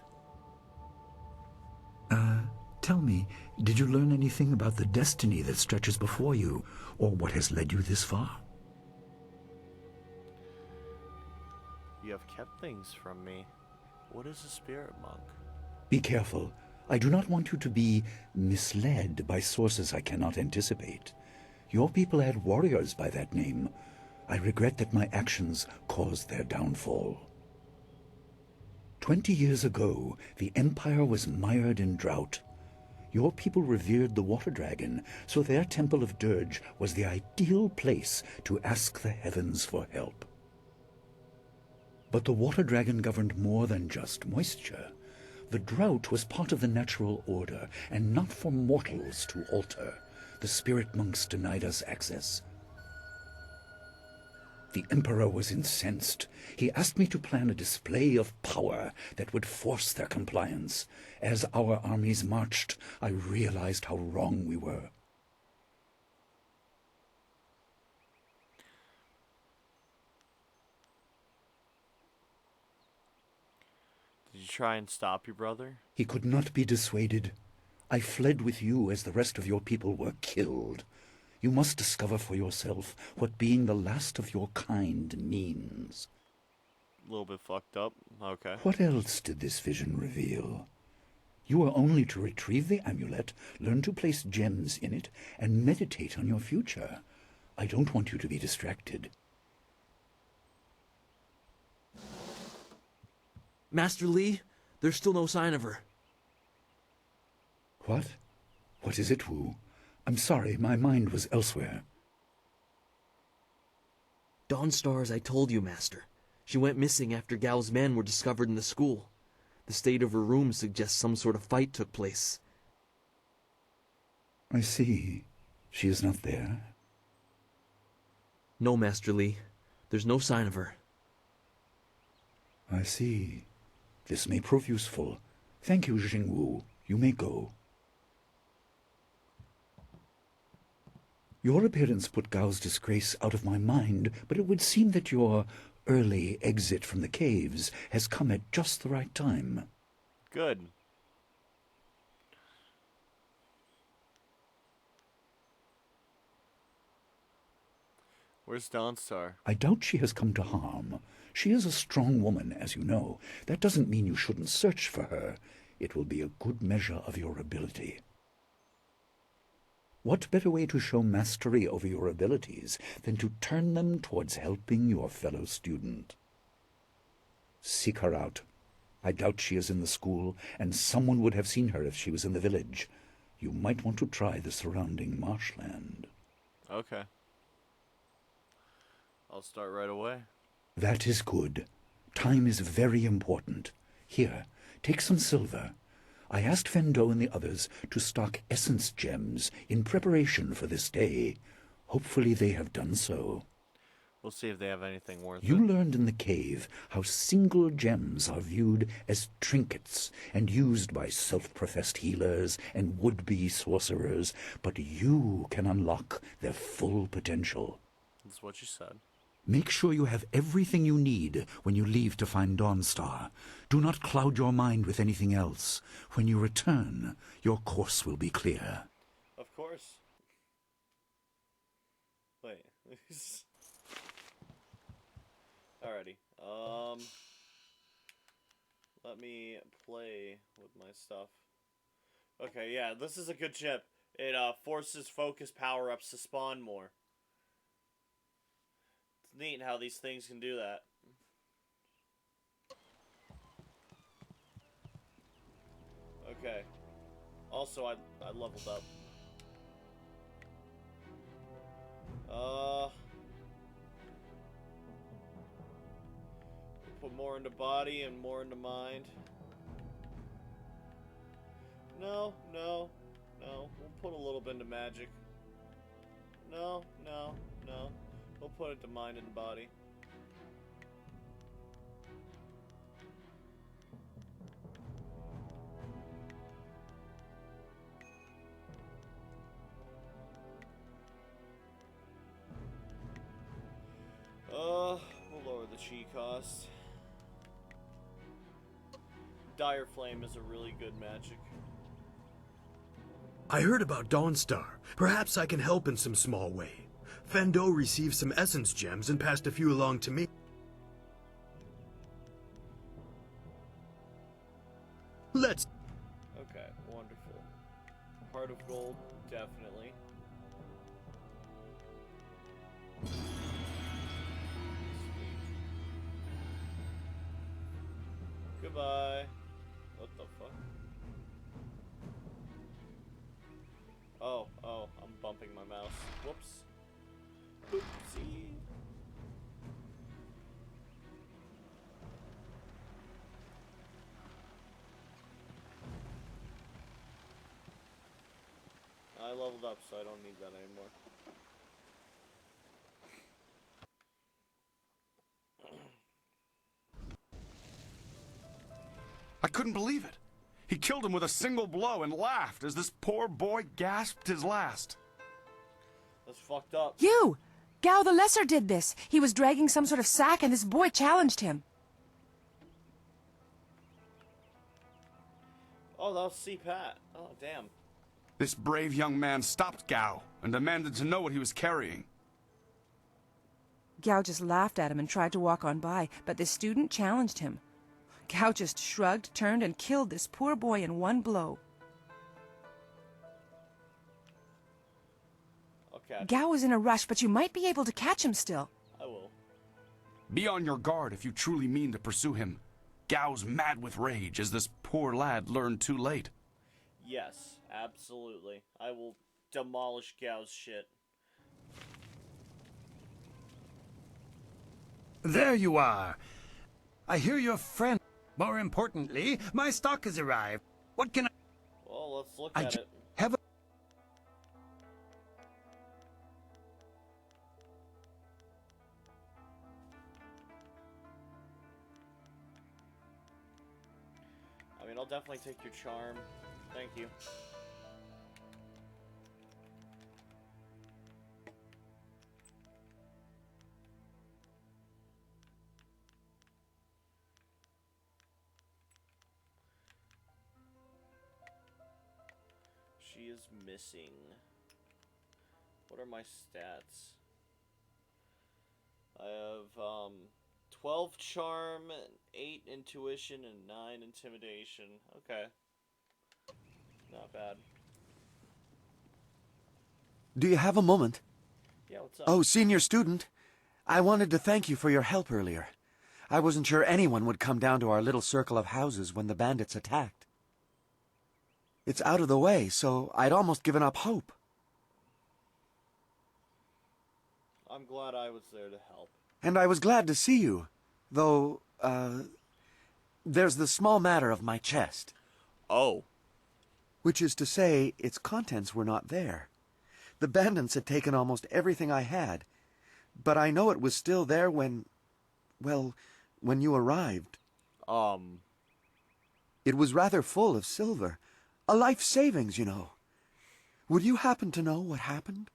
Tell me, did you learn anything about the destiny that stretches before you, or what has led you this far? You have kept things from me. What is a spirit monk? Be careful. I do not want you to be misled by sources I cannot anticipate. Your people had warriors by that name. I regret that my actions caused their downfall. 20 years ago, the Empire was mired in drought. Your people revered the water dragon, so their Temple of Dirge was the ideal place to ask the heavens for help. But the water dragon governed more than just moisture. The drought was part of the natural order, and not for mortals to alter. The spirit monks denied us access. The Emperor was incensed. He asked me to plan a display of power that would force their compliance. As our armies marched, I realized how wrong we were. Did you try and stop your brother? He could not be dissuaded. I fled with you as the rest of your people were killed. You must discover for yourself what being the last of your kind means. A little bit fucked up. Okay. What else did this vision reveal? You are only to retrieve the amulet, learn to place gems in it, and meditate on your future. I don't want you to be distracted. Master Li, there's still no sign of her. What? What is it, Wu? I'm sorry, my mind was elsewhere. Dawnstar, as I told you, Master. She went missing after Gao's men were discovered in the school. The state of her room suggests some sort of fight took place. I see. She is not there? No, Master Li. There's no sign of her. I see. This may prove useful. Thank you, Jingwu. You may go. Your appearance put Gao's disgrace out of my mind, but it would seem that your early exit from the caves has come at just the right time. Good. Where's Dawnstar? I doubt she has come to harm. She is a strong woman, as you know. That doesn't mean you shouldn't search for her. It will be a good measure of your ability. What better way to show mastery over your abilities than to turn them towards helping your fellow student? Seek her out. I doubt she is in the school, and someone would have seen her if she was in the village. You might want to try the surrounding marshland. Okay. I'll start right away. That is good. Time is very important. Here, take some silver. I asked Fendo and the others to stock essence gems in preparation for this day. Hopefully they have done so. We'll see if they have anything worth You it. learned in the cave how single gems are viewed as trinkets and used by self-professed healers and would-be sorcerers, but you can unlock their full potential. That's what you said. Make sure you have everything you need when you leave to find Dawnstar. Do not cloud your mind with anything else. When you return, your course will be clear. Of course. Wait. Alrighty. Let me play with my stuff. Okay, yeah, this is a good chip. It forces focus power-ups to spawn more. It's neat how these things can do that. Okay. Also, I leveled up. Put more into body and more into mind. No. We'll put a little bit into magic. No. We'll put it to mind and body. We'll lower the chi cost. Dire Flame is a really good magic. I heard about Dawnstar. Perhaps I can help in some small way. Fendo received some essence gems and passed a few along to me. Let's... Okay, wonderful. Heart of Gold, definitely. Sweet. Goodbye. What the fuck? Oh, I'm bumping my mouse. Whoops. Oopsie. I leveled up, so I don't need that anymore. I couldn't believe it. He killed him with a single blow and laughed as this poor boy gasped his last. That's fucked up. You! Gao the Lesser did this. He was dragging some sort of sack and this boy challenged him. Oh, that was C-Pat. Oh, damn. This brave young man stopped Gao and demanded to know what he was carrying. Gao just laughed at him and tried to walk on by, but the student challenged him. Gao just shrugged, turned, and killed this poor boy in one blow. Okay. Gao was in a rush, but you might be able to catch him still. I will. Be on your guard if you truly mean to pursue him. Gao's mad with rage as this poor lad learned too late. Yes, absolutely. I will demolish Gao's shit. There you are. I hear your friend. More importantly, my stock has arrived. What can I... Well, let's look at it. Have a... I mean, I'll definitely take your charm. Thank you. She is missing. What are my stats? I have 12 charm, 8 intuition, and 9 intimidation. Okay. Not bad. Do you have a moment? Yeah, what's up? Oh, senior student. I wanted to thank you for your help earlier. I wasn't sure anyone would come down to our little circle of houses when the bandits attacked. It's out of the way, so I'd almost given up hope. I'm glad I was there to help. And I was glad to see you, though there's the small matter of my chest. Oh. Which is to say, its contents were not there. The bandits had taken almost everything I had, but I know it was still there when, well, when you arrived. It was rather full of silver. A life savings, you know. Would you happen to know what happened?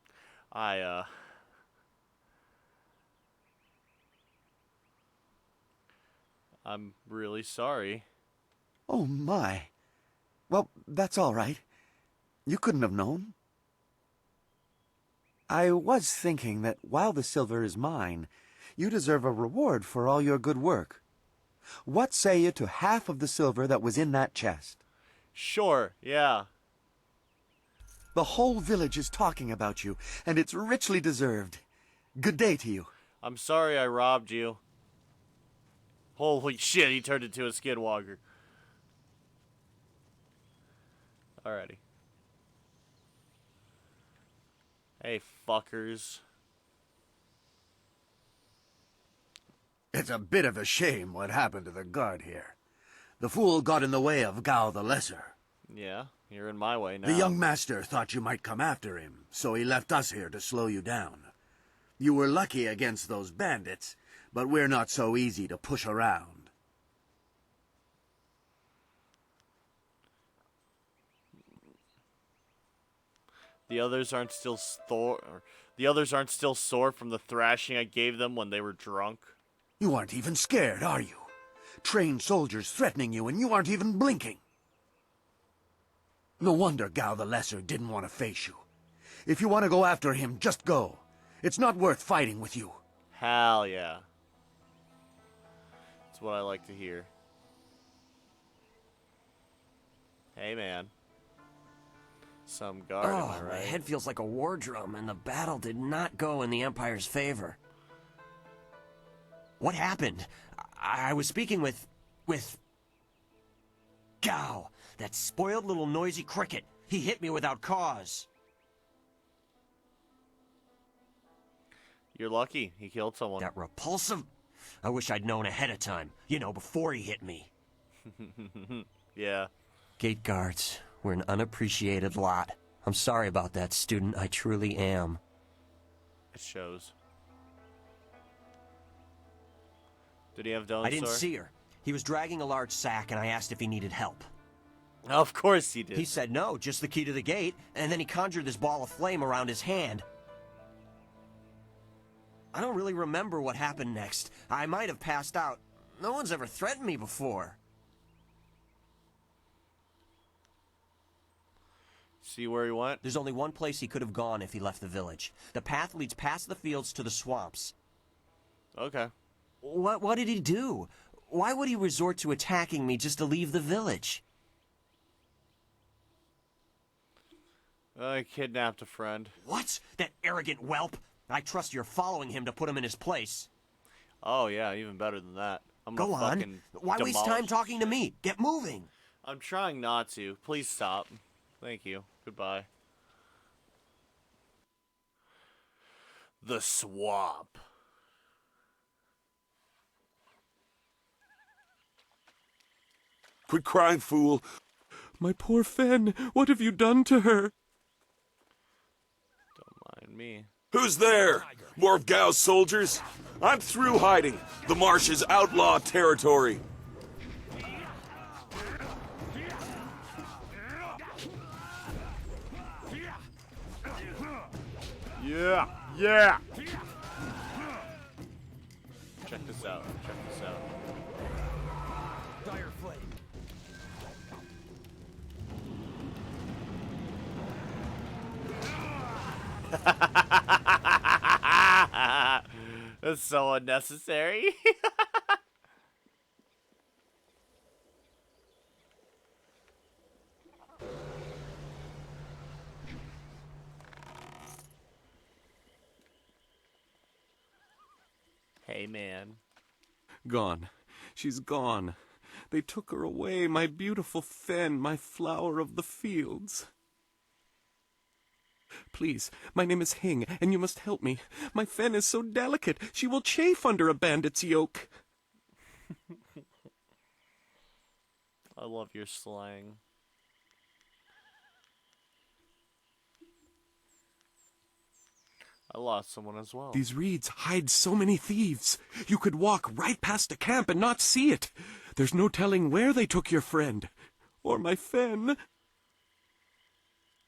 I'm really sorry. Oh, my. Well, that's all right. You couldn't have known. I was thinking that while the silver is mine, you deserve a reward for all your good work. What say you to half of the silver that was in that chest? Sure, yeah. The whole village is talking about you, and it's richly deserved. Good day to you. I'm sorry I robbed you. Holy shit, he turned into a skinwalker. Alrighty. Hey, fuckers. It's a bit of a shame what happened to the guard here. The fool got in the way of Gao the Lesser. Yeah, you're in my way now. The young master thought you might come after him, so he left us here to slow you down. You were lucky against those bandits, but we're not so easy to push around. The others aren't still sore from the thrashing I gave them when they were drunk. You aren't even scared, are you? Trained soldiers threatening you and you aren't even blinking. No wonder Gao the Lesser didn't want to face you. If you want to go after him, just go. It's not worth fighting with you. Hell yeah. That's what I like to hear. Hey, man. Some guard, am I right? My head feels like a war drum, and the battle did not go in the Empire's favor. What happened? I was speaking with Gao, that spoiled little noisy cricket. He hit me without cause. You're lucky. He killed someone. That repulsive... I wish I'd known ahead of time. You know, before he hit me. Yeah. Gate guards. We're an unappreciated lot. I'm sorry about that, student. I truly am. It shows. Did he have Dawn I didn't see her. He was dragging a large sack, and I asked if he needed help. Of course he did. He said no, just the key to the gate, and then he conjured this ball of flame around his hand. I don't really remember what happened next. I might have passed out. No one's ever threatened me before. See where he went? There's only one place he could have gone if he left the village. The path leads past the fields to the swamps. Okay. What did he do? Why would he resort to attacking me just to leave the village? I kidnapped a friend. What? That arrogant whelp? I trust you're following him to put him in his place. Oh, yeah, even better than that. Go on. Why waste time talking to me? Get moving. I'm trying not to. Please stop. Thank you. Goodbye. The swamp. Quit crying, fool. My poor Fen, what have you done to her? Don't mind me. Who's there? More of Gao's soldiers? I'm through hiding. The marsh is outlaw territory. Yeah, yeah. Check this out. Check this out. Dire flame. That's so unnecessary. Hey, man. Gone. She's gone. They took her away, my beautiful Fen, my flower of the fields. Please, my name is Hing, and you must help me. My Fen is so delicate, she will chafe under a bandit's yoke. I love your slang. I lost someone as well. These reeds hide so many thieves. You could walk right past a camp and not see it. There's no telling where they took your friend. Or my Fen.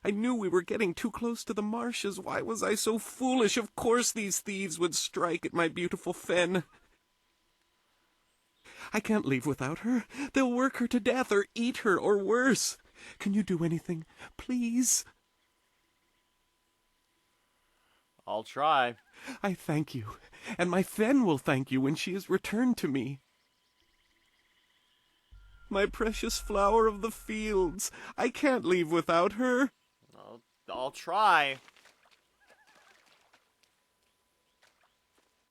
I knew we were getting too close to the marshes. Why was I so foolish? Of course these thieves would strike at my beautiful Fen. I can't leave without her. They'll work her to death or eat her or worse. Can you do anything? Please? I'll try. I thank you, and my Fen will thank you when she is returned to me. My precious flower of the fields. I can't leave without her. I'll try.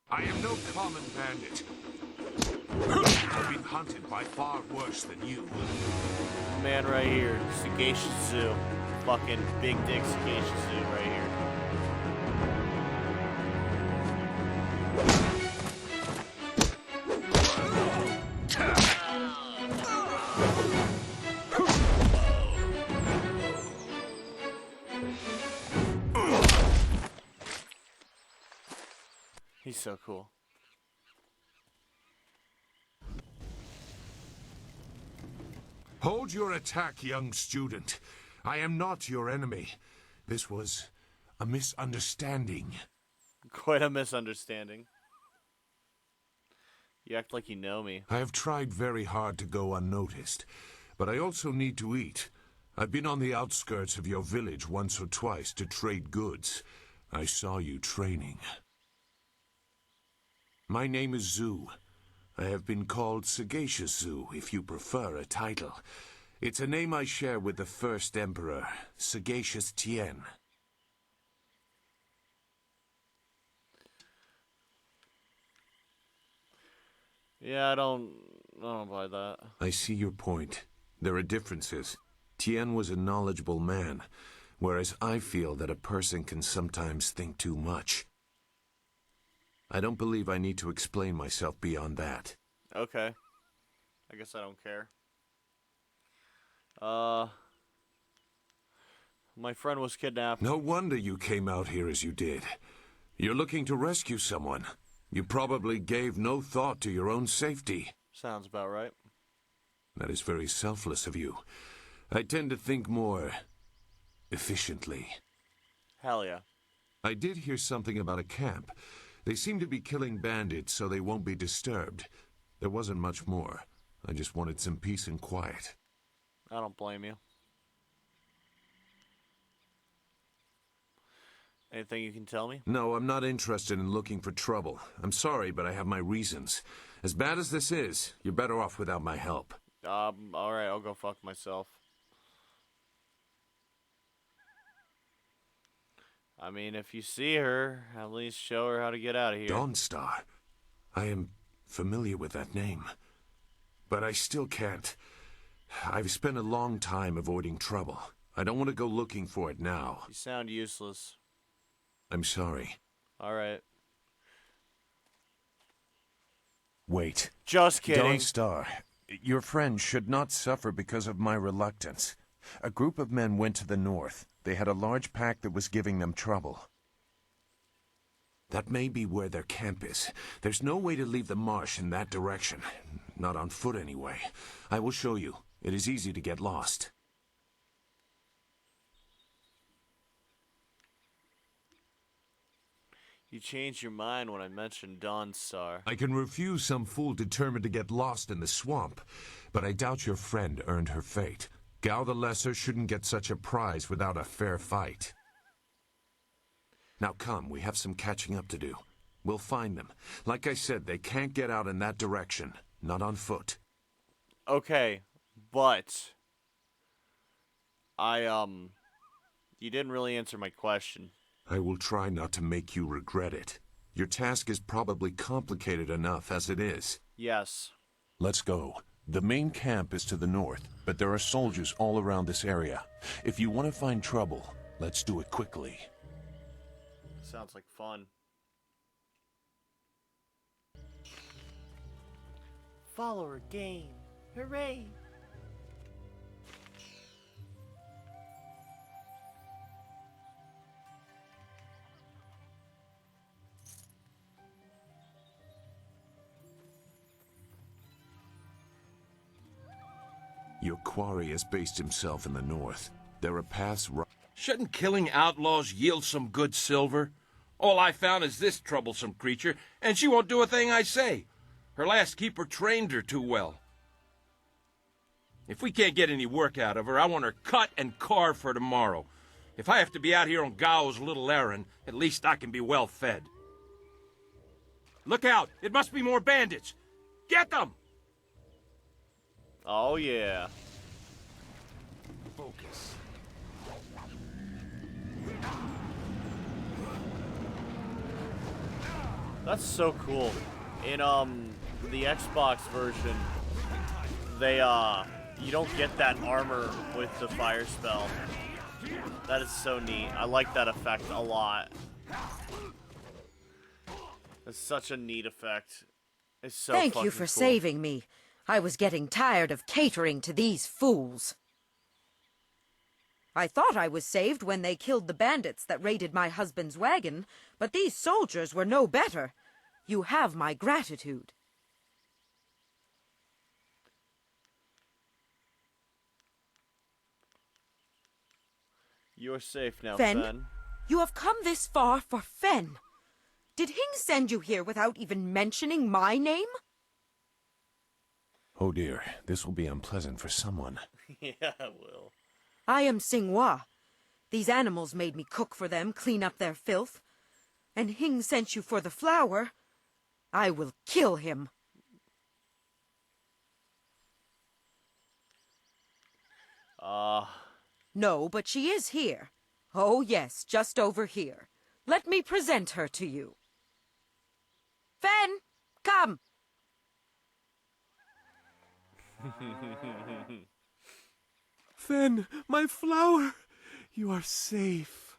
I am no common bandit. I've been hunted by far worse than you. Man right here, Sagacious Zoo. Fucking big dick Sagacious Zoo right here. He's so cool. Hold your attack, young student. I am not your enemy. This was a misunderstanding. Quite a misunderstanding. You act like you know me. I have tried very hard to go unnoticed, but I also need to eat. I've been on the outskirts of your village once or twice to trade goods. I saw you training. My name is Zhu. I have been called Sagacious Zhu, if you prefer a title. It's a name I share with the first emperor, Sagacious Tien. Yeah, I don't buy that. I see your point. There are differences. Tien was a knowledgeable man, whereas I feel that a person can sometimes think too much. I don't believe I need to explain myself beyond that. Okay. I guess I don't care. My friend was kidnapped. No wonder you came out here as you did. You're looking to rescue someone. You probably gave no thought to your own safety. Sounds about right. That is very selfless of you. I tend to think more efficiently. Hell yeah. I did hear something about a camp. They seem to be killing bandits so they won't be disturbed. There wasn't much more. I just wanted some peace and quiet. I don't blame you. Anything you can tell me? No, I'm not interested in looking for trouble. I'm sorry, but I have my reasons. As bad as this is, you're better off without my help. Alright, I'll go fuck myself. I mean, if you see her, at least show her how to get out of here. Dawnstar? I am familiar with that name. But I still can't. I've spent a long time avoiding trouble. I don't want to go looking for it now. You sound useless. I'm sorry. Alright. Wait. Just kidding. Dawnstar, your friend should not suffer because of my reluctance. A group of men went to the north. They had a large pack that was giving them trouble. That may be where their camp is. There's no way to leave the marsh in that direction. Not on foot, anyway. I will show you. It is easy to get lost. You changed your mind when I mentioned Dawnstar. I can refuse some fool determined to get lost in the swamp, but I doubt your friend earned her fate. Gao the Lesser shouldn't get such a prize without a fair fight. Now come, we have some catching up to do. We'll find them. Like I said, they can't get out in that direction. Not on foot. Okay, but... You didn't really answer my question. I will try not to make you regret it. Your task is probably complicated enough as it is. Yes. Let's go. The main camp is to the north, but there are soldiers all around this area. If you want to find trouble, let's do it quickly. Sounds like fun. Follower gain. Hooray! Your quarry has based himself in the north. There are paths right... Shouldn't killing outlaws yield some good silver? All I found is this troublesome creature, and she won't do a thing I say. Her last keeper trained her too well. If we can't get any work out of her, I want her cut and carved for tomorrow. If I have to be out here on Gao's little errand, at least I can be well fed. Look out! It must be more bandits! Get them! Oh, yeah. Focus. That's so cool. In the Xbox version, they you don't get that armor with the fire spell. That is so neat. I like that effect a lot. It's such a neat effect. It's so Thank you fucking for cool. saving me. I was getting tired of catering to these fools. I thought I was saved when they killed the bandits that raided my husband's wagon, but these soldiers were no better. You have my gratitude. You're safe now, Fen, Fen. you have come this far for Fen. Did Hing send you here without even mentioning my name? Oh dear, this will be unpleasant for someone. Yeah, it will. I am Xinghua. These animals made me cook for them, clean up their filth. And Hing sent you for the flower. I will kill him. No, but she is here. Oh, yes, just over here. Let me present her to you. Fen, come! Fen, my flower! You are safe.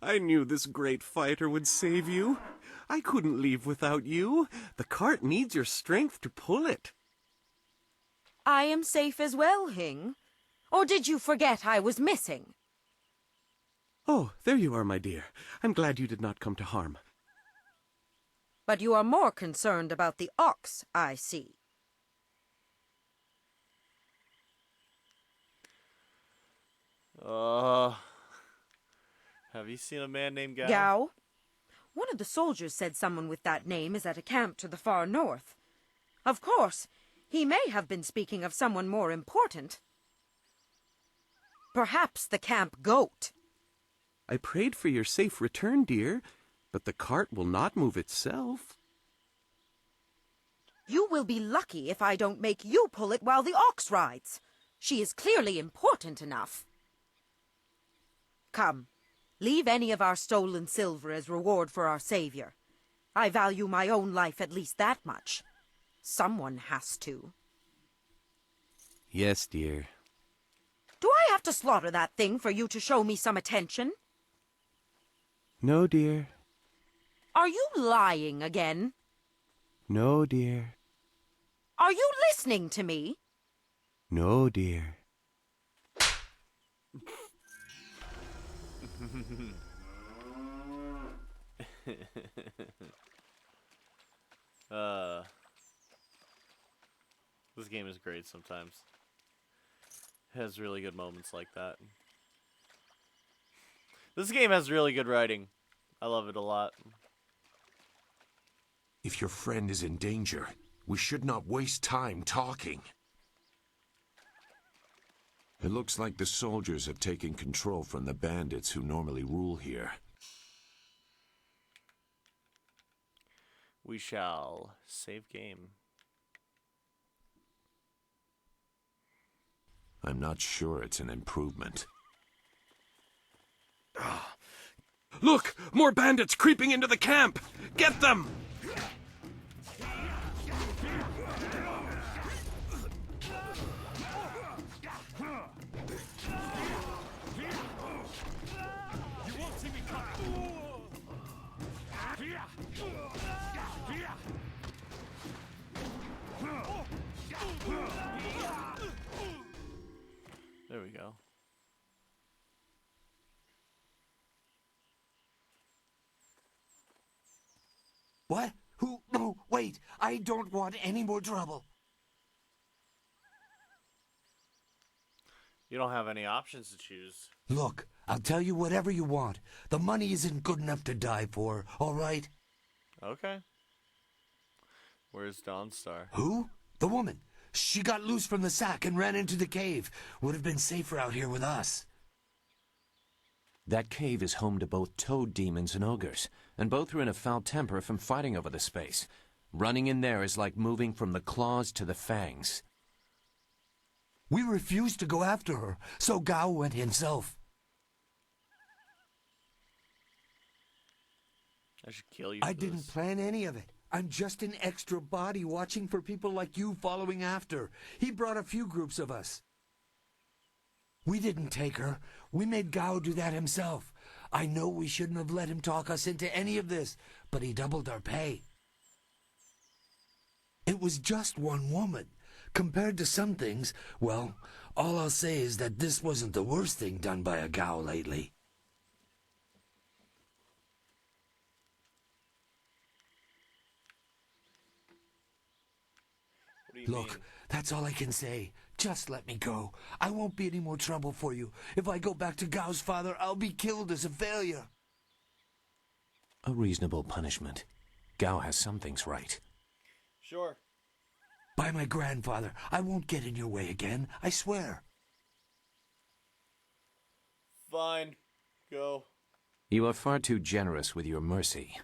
I knew this great fighter would save you. I couldn't leave without you. The cart needs your strength to pull it. I am safe as well, Hing. Or did you forget I was missing? Oh, there you are, my dear. I'm glad you did not come to harm. But you are more concerned about the ox, I see. Have you seen a man named Gao? Gao? One of the soldiers said someone with that name is at a camp to the far north. Of course, he may have been speaking of someone more important. Perhaps the camp goat. I prayed for your safe return, dear, but the cart will not move itself. You will be lucky if I don't make you pull it while the ox rides. She is clearly important enough. Come, leave any of our stolen silver as reward for our savior. I value my own life at least that much. Someone has to. Yes, dear. Do I have to slaughter that thing for you to show me some attention? No, dear. Are you lying again? No, dear. Are you listening to me? No, dear. This game is great sometimes. It has really good moments like that. This game has really good writing. I love it a lot. If your friend is in danger, we should not waste time talking. It looks like the soldiers have taken control from the bandits who normally rule here. We shall save game. I'm not sure it's an improvement. Look! More bandits creeping into the camp! Get them! There we go. What? Who? No, wait. I don't want any more trouble. You don't have any options to choose. Look, I'll tell you whatever you want. The money isn't good enough to die for, all right? Okay. Where's Dawnstar? Who? The woman. She got loose from the sack and ran into the cave. Would have been safer out here with us. That cave is home to both toad demons and ogres, and both are in a foul temper from fighting over the space. Running in there is like moving from the claws to the fangs. We refused to go after her, so Gao went himself. I should kill you. I didn't plan any of it. I'm just an extra body watching for people like you following after. He brought a few groups of us. We didn't take her. We made Gao do that himself. I know we shouldn't have let him talk us into any of this, but he doubled our pay. It was just one woman. Compared to some things, well, all I'll say is that this wasn't the worst thing done by a Gao lately. Look, that's all I can say. Just let me go. I won't be any more trouble for you. If I go back to Gao's father, I'll be killed as a failure. A reasonable punishment. Gao has some things right. Sure. By my grandfather, I won't get in your way again, I swear. Fine. Go. You are far too generous with your mercy.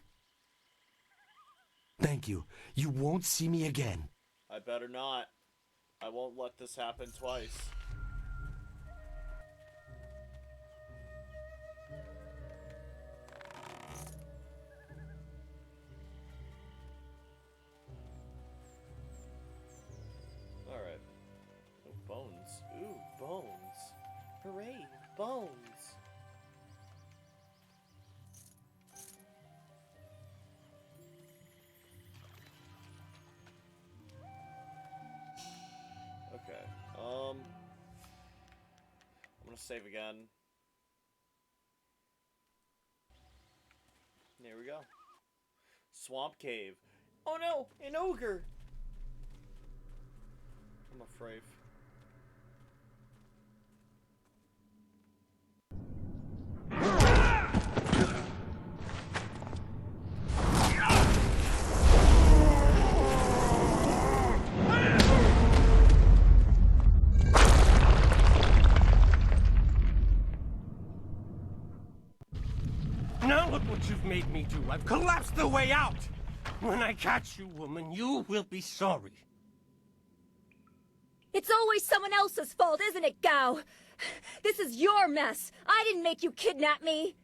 Thank you. You won't see me again. I better not. I won't let this happen twice. Alright. Oh, bones. Ooh, bones. Hooray, bones. Okay, I'm gonna save again. There we go. Swamp Cave. Oh no, an ogre! I'm afraid. Now look what you've made me do. I've collapsed the way out. When I catch you, woman, you will be sorry. It's always someone else's fault, isn't it, Gao? This is your mess. I didn't make you kidnap me.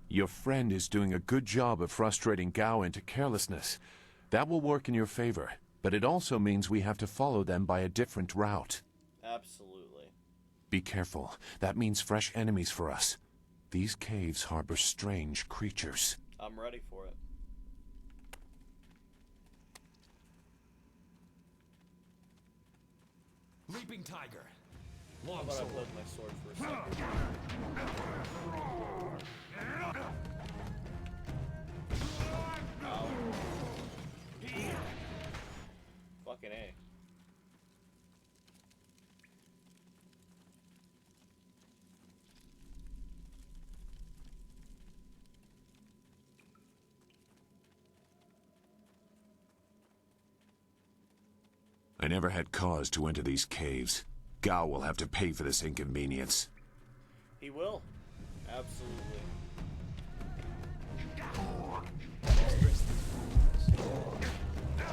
Your friend is doing a good job of frustrating Gao into carelessness. That will work in your favor, but it also means we have to follow them by a different route. Absolutely. Be careful. That means fresh enemies for us. These caves harbor strange creatures. I'm ready for it. Leaping tiger. How Long about I sword. hold my sword for a second? Ow. Fucking A. I never had cause to enter these caves. Gao will have to pay for this inconvenience. He will. Absolutely.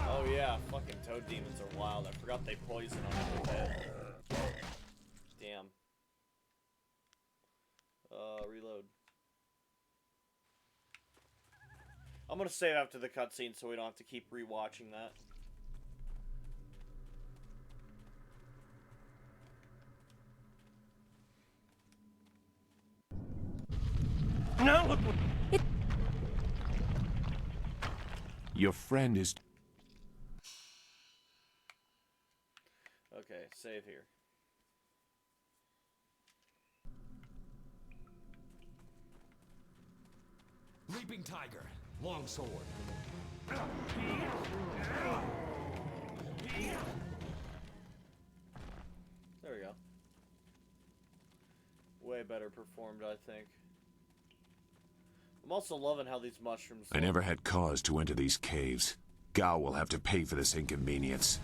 Oh yeah, fucking toad demons are wild. I forgot they poison on their head. Damn. Reload. I'm gonna save after the cutscene so we don't have to keep rewatching that. Now look what... Your friend is... Okay, save here. Leaping tiger. Long sword. better performed, I think. I'm also loving how these mushrooms... I never had cause to enter these caves. Gao will have to pay for this inconvenience.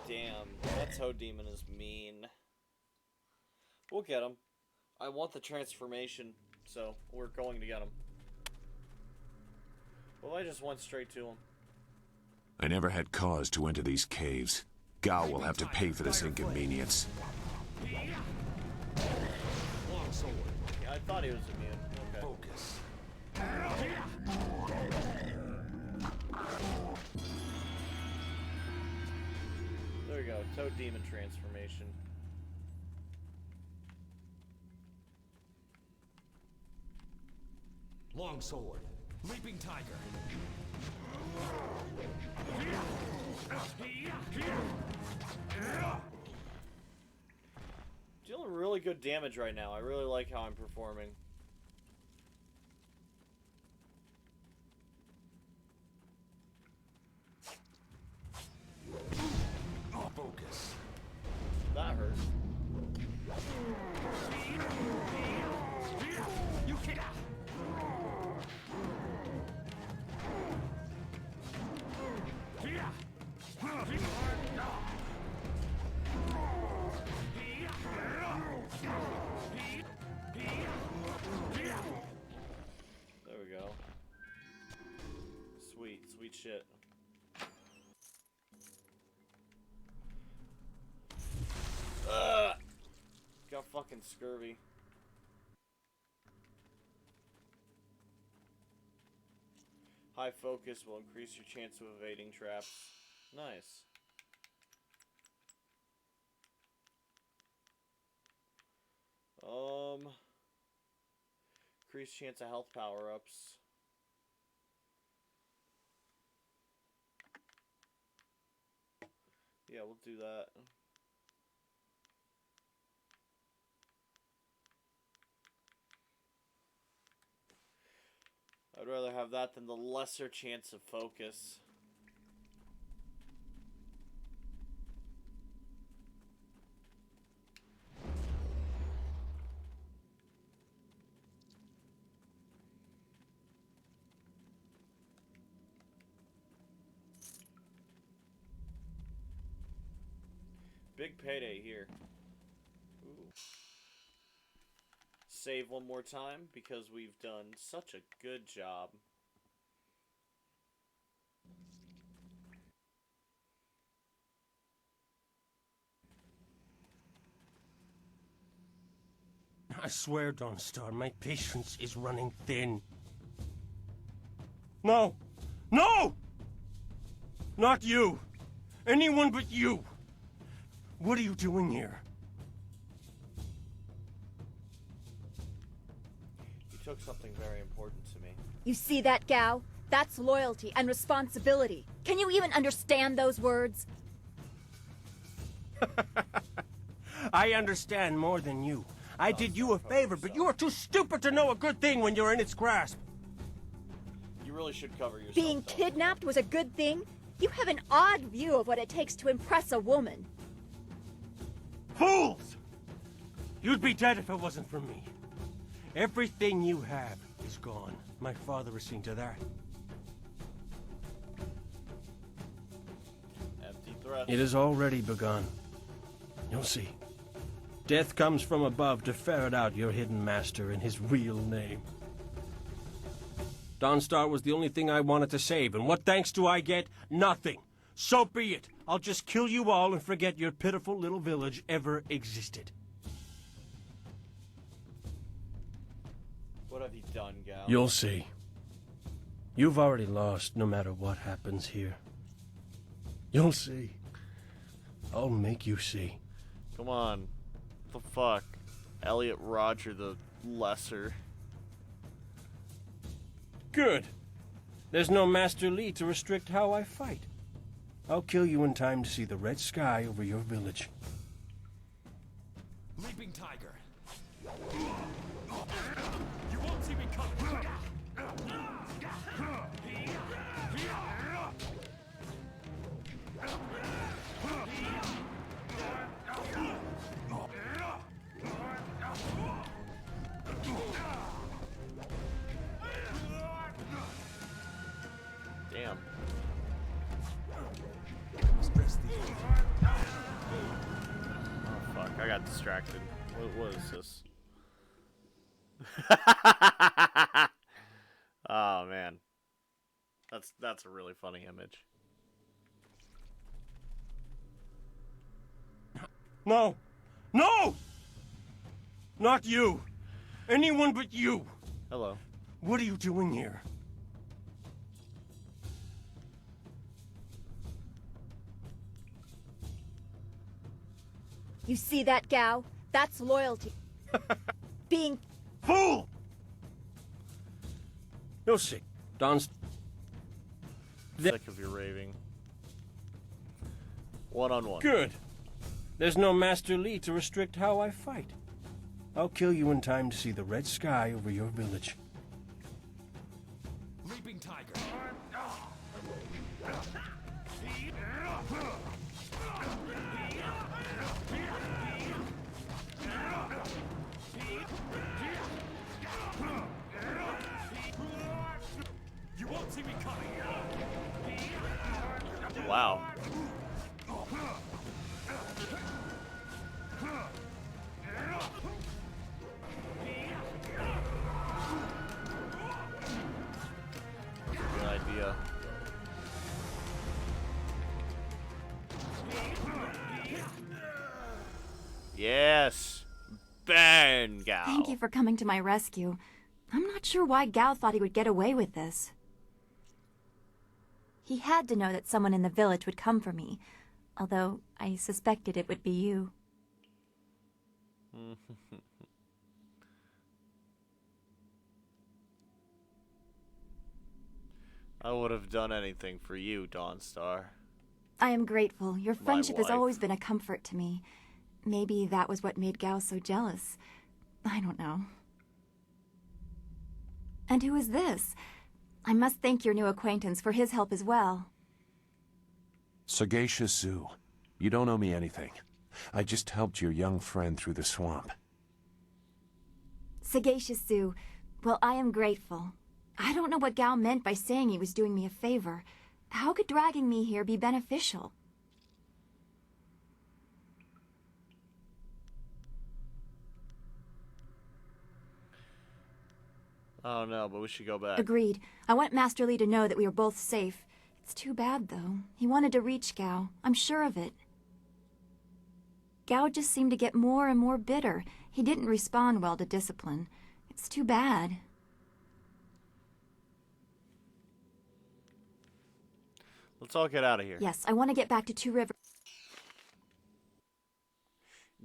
Damn, that Toad Demon is mean. We'll get him. I want the transformation, so we're going to get him. Well, I just went straight to him. I never had cause to enter these caves. Gao will have to pay for this inconvenience. Long sword. Yeah, I thought he was immune. Okay. Focus. There we go. Toad Demon transformation. Long sword. Leaping tiger. Dealing really good damage right now. I really like how I'm performing. Focus. That hurt. You can't. There we go. Sweet, sweet shit. Got fucking scurvy. High focus will increase your chance of evading traps. Nice. Increase chance of health power-ups. Yeah, we'll do that. I'd rather have that than the lesser chance of focus. Big payday here. Ooh. Save one more time because we've done such a good job. I swear, Dawnstar, my patience is running thin. No! No! Not you! Anyone but you! What are you doing here? You took something very important to me. You see that, Gao? That's loyalty and responsibility. Can you even understand those words? I understand more than you. I did you a favor, but you are too stupid to know a good thing when you're in its grasp. You really should cover yourself. Being kidnapped was a good thing? You have an odd view of what it takes to impress a woman. Fools! You'd be dead if it wasn't for me. Everything you have is gone. My father has seen to that. Empty threats. It has already begun. You'll see. Death comes from above to ferret out your hidden master and his real name. Dawnstar was the only thing I wanted to save, and what thanks do I get? Nothing. So be it. I'll just kill you all and forget your pitiful little village ever existed. What have you done, Gal? You'll see. You've already lost no matter what happens here. You'll see. I'll make you see. Come on. What the fuck? Elliot Roger the Lesser. Good. There's no Master Li to restrict how I fight. I'll kill you in time to see the red sky over your village. Leaping tiger. You won't see me coming. got distracted. What is this? Oh man, that's a really funny image. No! No! Not you! Anyone but you! Hello. What are you doing here? You see that, Gao? That's loyalty. Being... Fool! You'll see. Don's... Sick of your raving. One-on-one. Good. There's no Master Li to restrict how I fight. I'll kill you in time to see the red sky over your village. Leaping tiger. You won't see me coming. Wow. Good idea. Yes. Ben Gao. Thank you for coming to my rescue. I'm not sure why Gao thought he would get away with this. He had to know that someone in the village would come for me, although I suspected it would be you. I would have done anything for you, Dawnstar. I am grateful. Your friendship has wife. always been a comfort to me. Maybe that was what made Gao so jealous. I don't know. And who is this? I must thank your new acquaintance for his help as well. Sagacious Zoo. You don't owe me anything. I just helped your young friend through the swamp. Sagacious Zoo. Well, I am grateful. I don't know what Gao meant by saying he was doing me a favor. How could dragging me here be beneficial? Oh no, but we should go back. Agreed. I want Master Li to know that we are both safe. It's too bad, though. He wanted to reach Gao. I'm sure of it. Gao just seemed to get more and more bitter. He didn't respond well to discipline. It's too bad. Let's all get out of here. Yes, I want to get back to Two Rivers.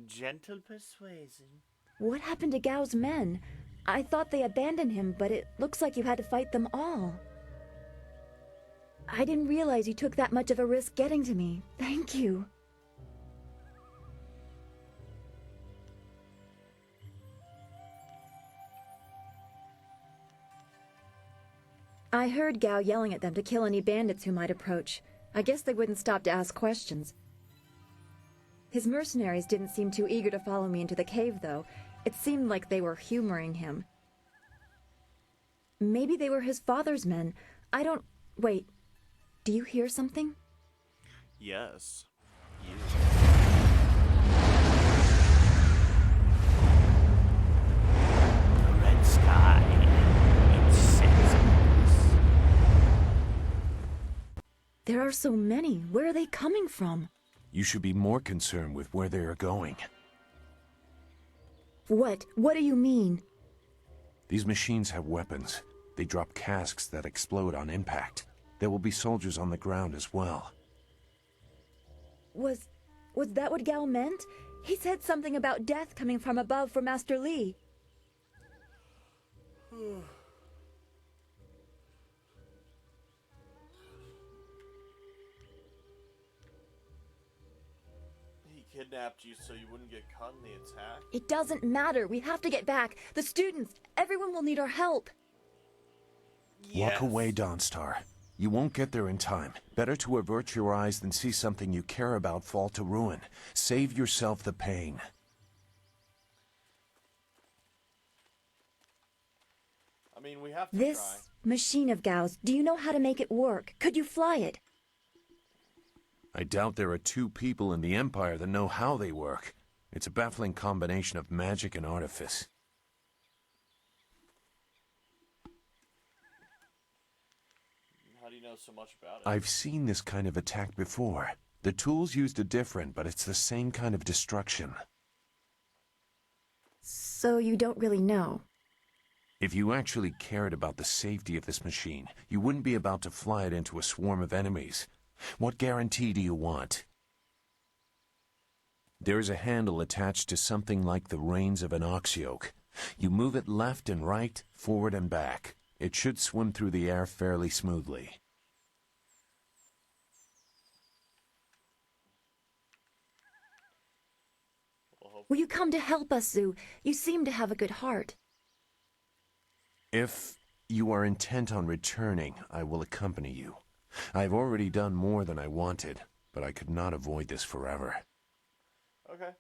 Gentle persuasion. What happened to Gao's men? I thought they abandoned him, but it looks like you had to fight them all. I didn't realize you took that much of a risk getting to me. Thank you. I heard Gao yelling at them to kill any bandits who might approach. I guess they wouldn't stop to ask questions. His mercenaries didn't seem too eager to follow me into the cave, though. It seemed like they were humoring him. Maybe they were his father's men. I don't... Wait. Do you hear something? Yes. The red sky. It senses. There are so many. Where are they coming from? You should be more concerned with where they are going. What? What do you mean? These machines have weapons. They drop casks that explode on impact. There will be soldiers on the ground as well. Was that what Gao meant? He said something about death coming from above for Master Li. He kidnapped you so you wouldn't get caught in the attack? It doesn't matter. We have to get back. The students, everyone will need our help. Walk away, Dawnstar. You won't get there in time. Better to avert your eyes than see something you care about fall to ruin. Save yourself the pain. I mean, we have to This try. machine of Gao's, do you know how to make it work? Could you fly it? I doubt there are two people in the Empire that know how they work. It's a baffling combination of magic and artifice. How do you know so much about it? I've seen this kind of attack before. The tools used are different, but it's the same kind of destruction. So you don't really know? If you actually cared about the safety of this machine, you wouldn't be about to fly it into a swarm of enemies. What guarantee do you want? There is a handle attached to something like the reins of an ox yoke. You move it left and right, forward and back. It should swim through the air fairly smoothly. Will you come to help us, Zoo? You seem to have a good heart. If you are intent on returning, I will accompany you. I've already done more than I wanted, but I could not avoid this forever. Okay.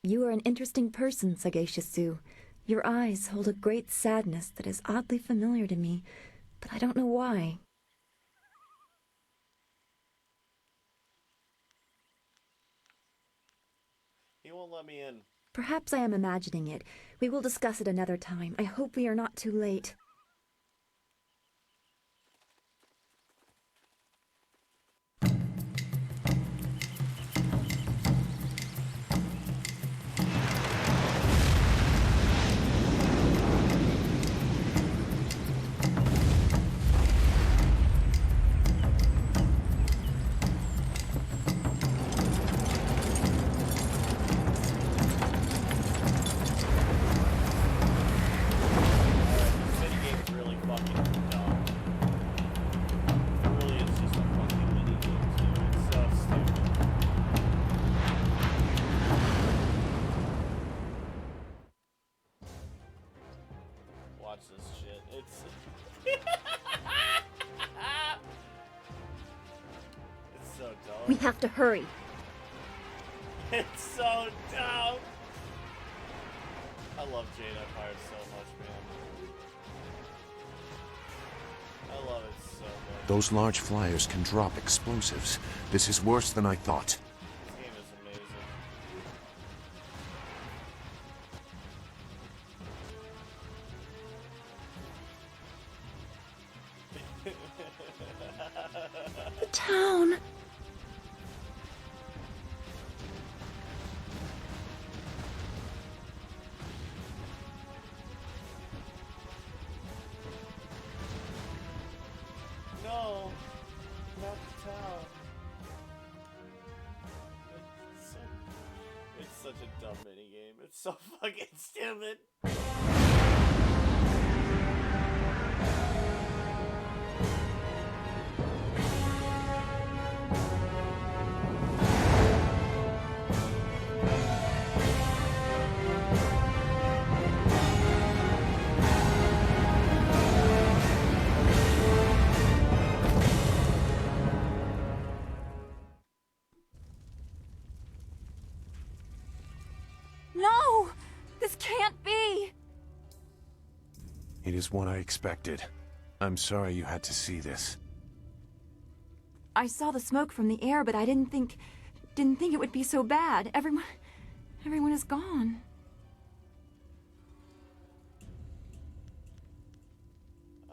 You are an interesting person, Sagacious Zoo. Your eyes hold a great sadness that is oddly familiar to me, but I don't know why. He won't let me in. Perhaps I am imagining it. We will discuss it another time. I hope we are not too late. Watch this shit. It's it's so dumb. We have to hurry. It's so dumb. I love Jade Empire so much, man. I love it so much. Those large flyers can drop explosives. This is worse than I thought. This game is amazing. The town. No, not the town. It's such a dumb minigame. It's so fucking stupid. No! This can't be! It is what I expected. I'm sorry you had to see this. I saw the smoke from the air, but I didn't think it would be so bad. Everyone is gone.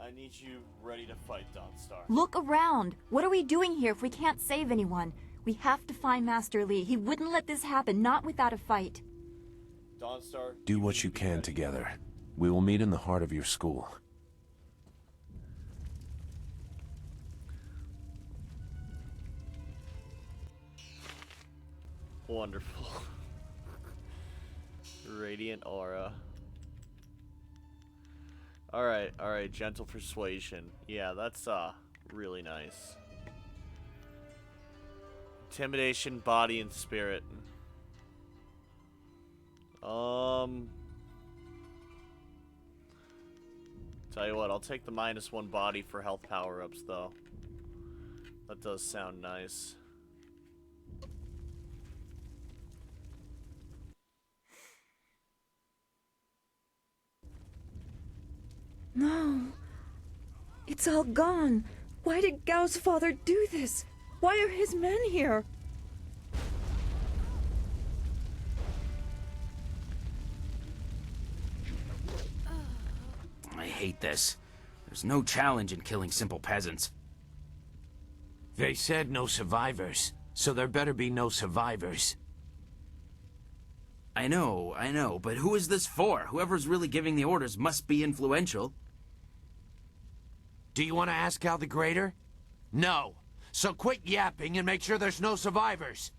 I need you ready to fight, Dawnstar. Look around. What are we doing here if we can't save anyone? We have to find Master Li. He wouldn't let this happen, not without a fight. Dawnstar. Do what you can together. We will meet in the heart of your school. Wonderful. Radiant aura. Alright, gentle persuasion. Yeah, that's really nice. Intimidation, body, and spirit. Tell you what, I'll take the -1 body for health power-ups, though. That does sound nice. No. It's all gone. Why did Gao's father do this? Why are his men here? hate this. There's no challenge in killing simple peasants. They said no survivors, so there better be no survivors. I know, but who is this for? Whoever's really giving the orders must be influential. Do you want to ask Gal the Greater? No. So quit yapping and make sure there's no survivors.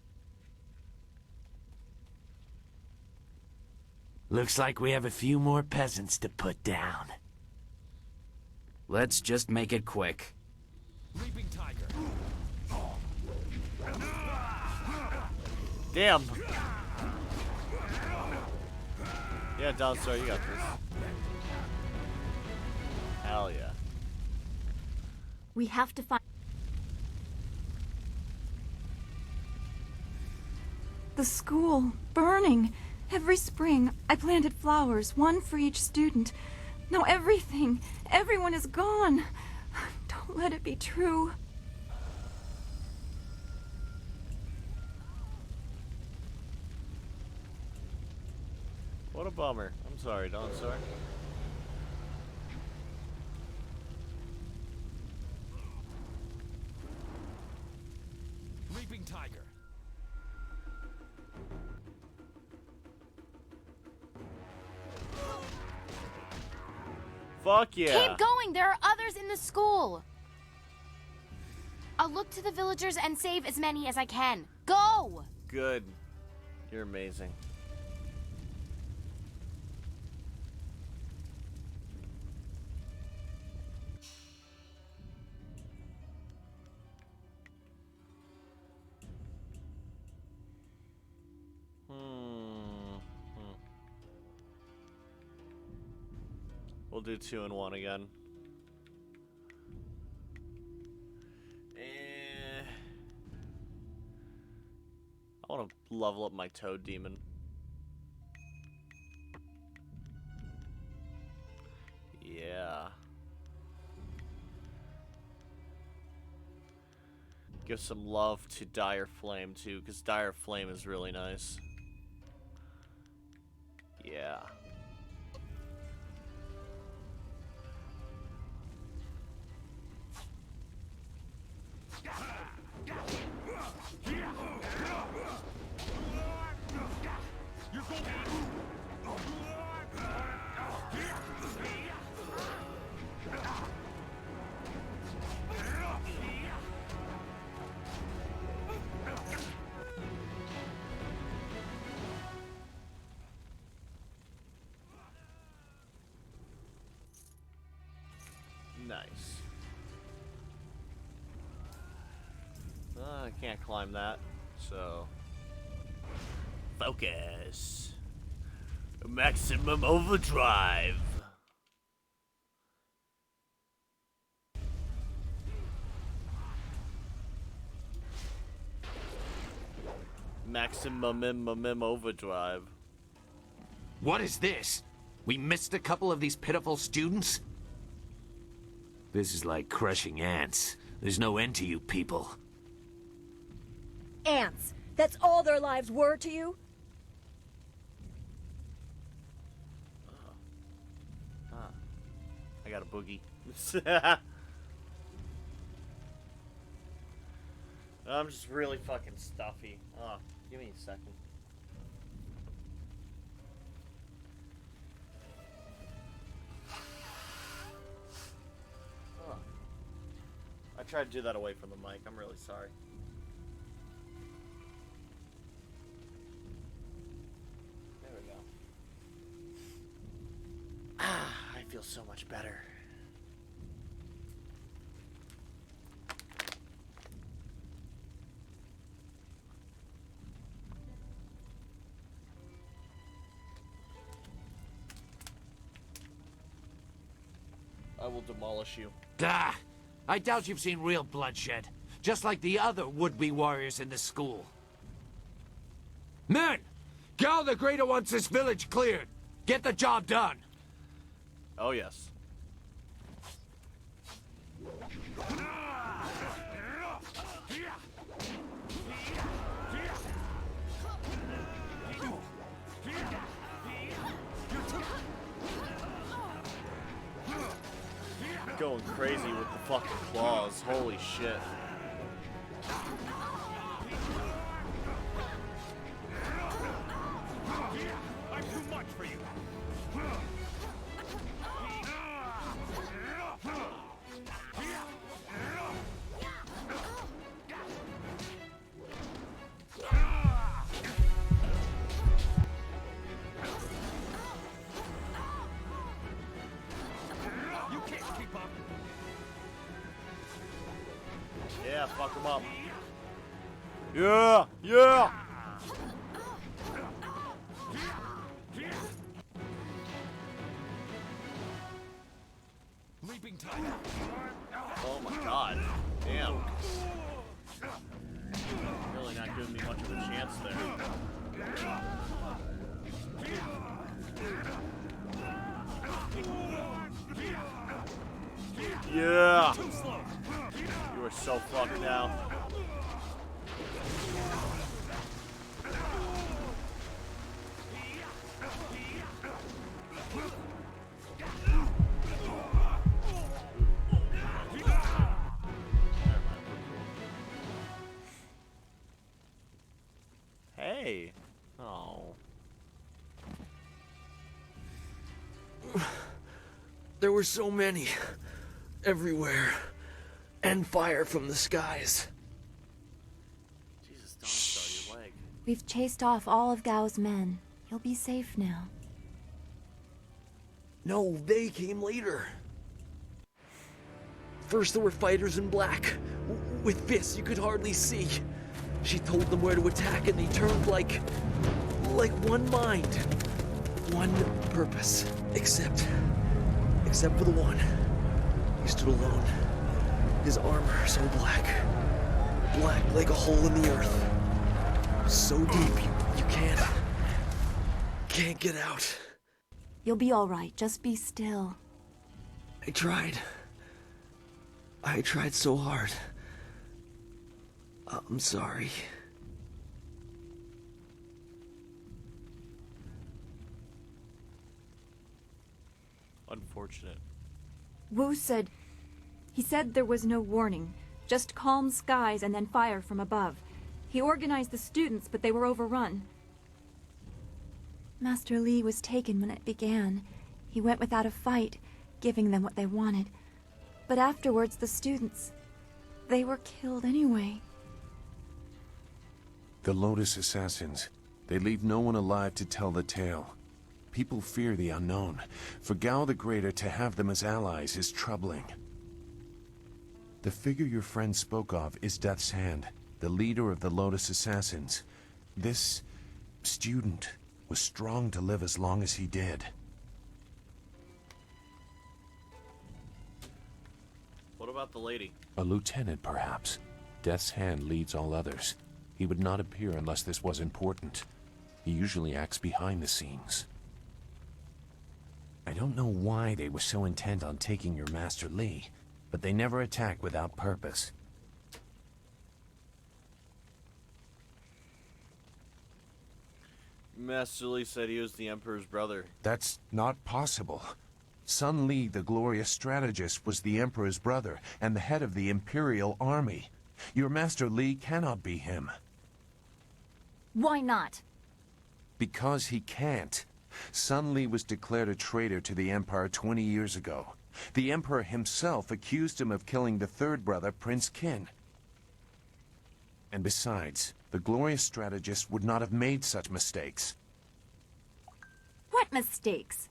Looks like we have a few more peasants to put down. Let's just make it quick. Leaping tiger. Damn. Yeah, Donstar, you got this. Hell yeah. We have to find... The school, burning. Every spring, I planted flowers, one for each student. Now everyone is gone. Don't let it be true. What a bummer. I'm sorry, Donstar. Leaping tiger. Fuck yeah. Keep going! There are others in the school! I'll look to the villagers and save as many as I can. Go! Good. You're amazing. We'll do 2 and 1 again. I want to level up my Toad Demon. Yeah. Give some love to Dire Flame too, because Dire Flame is really nice. Yeah. Nice. I can't climb that, so... Focus. Maximum overdrive. Maximum overdrive. What is this? We missed a couple of these pitiful students? This is like crushing ants. There's no end to you people. Ants. That's all their lives were to you? I got a boogie. I'm just really fucking stuffy. Give me a second. I tried to do that away from the mic. I'm really sorry. There we go. I feel so much better. I will demolish you. Ah, I doubt you've seen real bloodshed. Just like the other would-be warriors in the school. Men! Gal the Greater wants this village cleared. Get the job done. Oh, yes. Going crazy with the fucking claws. Holy shit. I'm too much for you. You can't keep up. Yeah, fuck him up. Yeah, yeah. Leaping tiger. Oh my god. Damn. Really not giving me much of a chance there. Yeah. You are so fucked now. Hey. Oh. There were so many. Everywhere. And fire from the skies. Jesus, don't start your leg. We've chased off all of Gao's men. He'll be safe now. No, they came later. First there were fighters in black. With fists you could hardly see. She told them where to attack and they turned like one mind. One purpose. Except for the one. He stood alone. His armor so black. Black like a hole in the earth. So deep you can't get out. You'll be all right. Just be still. I tried so hard. I'm sorry. Unfortunate. Wu said... He said there was no warning. Just calm skies and then fire from above. He organized the students, but they were overrun. Master Li was taken when it began. He went without a fight, giving them what they wanted. But afterwards, the students... They were killed anyway. The Lotus Assassins. They leave no one alive to tell the tale. People fear the unknown. For Gao the Greater to have them as allies is troubling. The figure your friend spoke of is Death's Hand, the leader of the Lotus Assassins. This student was strong to live as long as he did. What about the lady? A lieutenant, perhaps. Death's Hand leads all others. He would not appear unless this was important. He usually acts behind the scenes. I don't know why they were so intent on taking your Master Li, but they never attack without purpose. Master Li said he was the Emperor's brother. That's not possible. Sun Li, the glorious strategist, was the Emperor's brother and the head of the Imperial Army. Your Master Li cannot be him. Why not? Because he can't. Sun Li was declared a traitor to the Empire 20 years ago. The Emperor himself accused him of killing the third brother, Prince Qin. And besides, the glorious strategist would not have made such mistakes. What mistakes?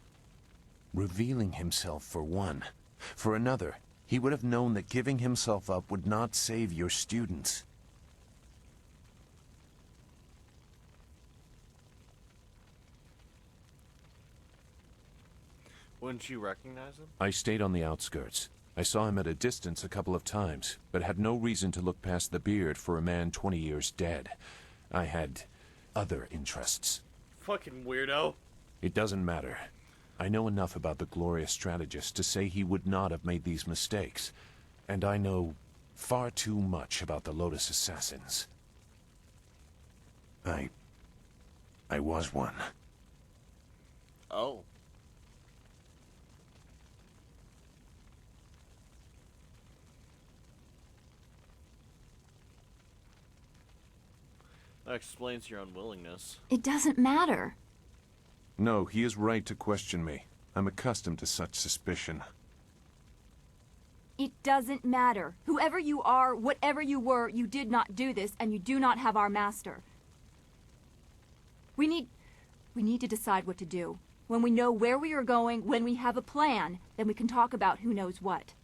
Revealing himself, for one. For another, he would have known that giving himself up would not save your students. Wouldn't you recognize him? I stayed on the outskirts. I saw him at a distance a couple of times, but had no reason to look past the beard for a man 20 years dead. I had other interests. Fucking weirdo. It doesn't matter. I know enough about the glorious strategist to say he would not have made these mistakes. And I know far too much about the Lotus Assassins. I was one. Oh. That explains your unwillingness. It doesn't matter. No, he is right to question me. I'm accustomed to such suspicion. It doesn't matter. Whoever you are, whatever you were, you did not do this, and you do not have our master. We need to decide what to do. When we know where we are going, when we have a plan, then we can talk about who knows what.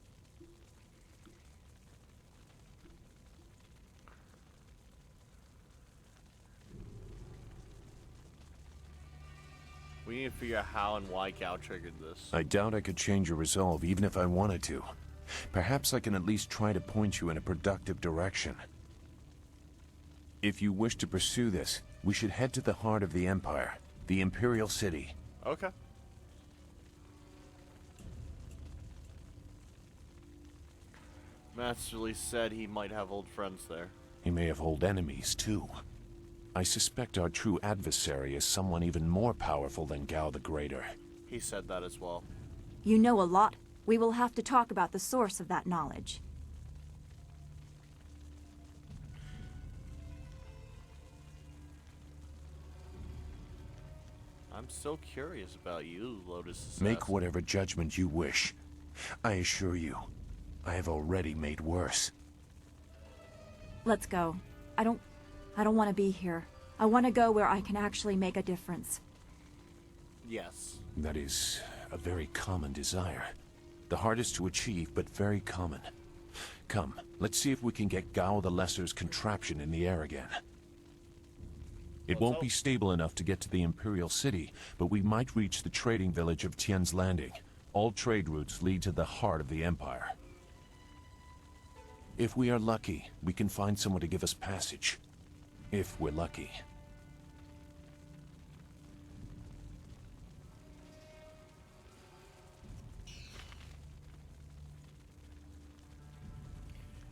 We need to figure out how and why Gao triggered this. I doubt I could change your resolve even if I wanted to. Perhaps I can at least try to point you in a productive direction. If you wish to pursue this, we should head to the heart of the Empire, the Imperial City. Okay. Masterly said he might have old friends there. He may have old enemies, too. I suspect our true adversary is someone even more powerful than Gao the Greater. He said that as well. You know a lot. We will have to talk about the source of that knowledge. I'm so curious about you, Lotus Assassin. Make whatever judgment you wish. I assure you, I have already made worse. Let's go. I don't want to be here. I want to go where I can actually make a difference. Yes. That is a very common desire. The hardest to achieve, but very common. Come, let's see if we can get Gao the Lesser's contraption in the air again. It won't be stable enough to get to the Imperial City, but we might reach the trading village of Tien's Landing. All trade routes lead to the heart of the Empire. If we are lucky, we can find someone to give us passage. If we're lucky.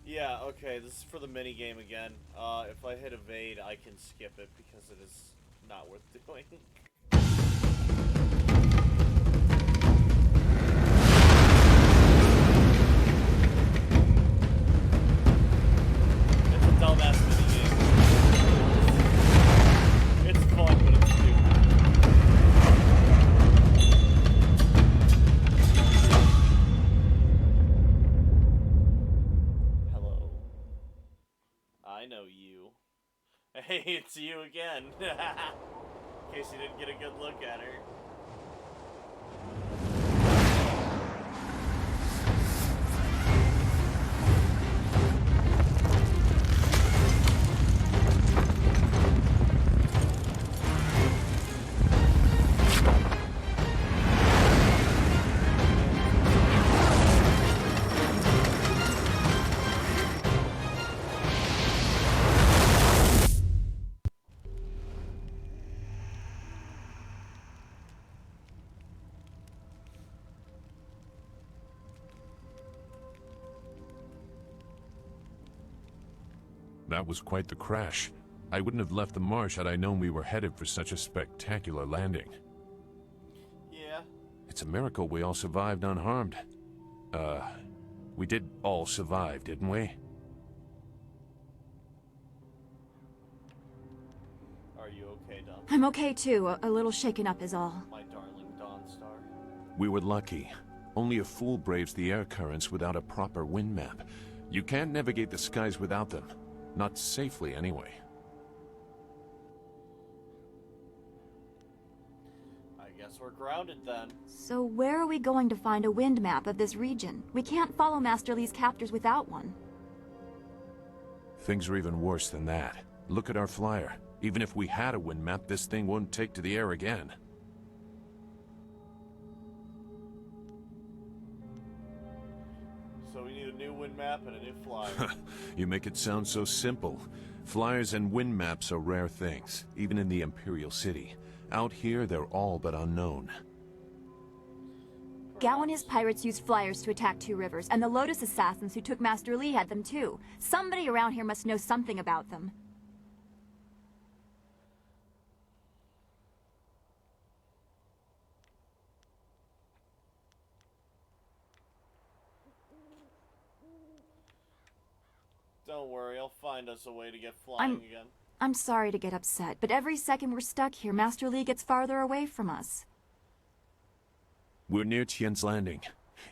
Yeah, okay, this is for the mini game again. If I hit evade, I can skip it because it is not worth doing. It's a dumbass mini game. It's fun, but it's stupid. I know you. Hey, it's you again. In case you didn't get a good look at her. That was quite the crash. I wouldn't have left the marsh had I known we were headed for such a spectacular landing. Yeah. It's a miracle we all survived unharmed. We did all survive, didn't we? Are you okay, Dawn? I'm okay too. A little shaken up is all. My darling Dawn Star. We were lucky. Only a fool braves the air currents without a proper wind map. You can't navigate the skies without them. Not safely, anyway. I guess we're grounded then. So where are we going to find a wind map of this region? We can't follow Master Li's captors without one. Things are even worse than that. Look at our flyer. Even if we had a wind map, this thing won't take to the air again. So we need a new wind map and a new flyer. You make it sound so simple. Flyers and wind maps are rare things, even in the Imperial City. Out here, they're all but unknown. Gao and his pirates used flyers to attack Two Rivers, and the Lotus Assassins who took Master Li had them too. Somebody around here must know something about them. Don't worry, I'll find us a way to get flying again. I'm sorry to get upset, but every second we're stuck here, Master Li gets farther away from us. We're near Tien's Landing.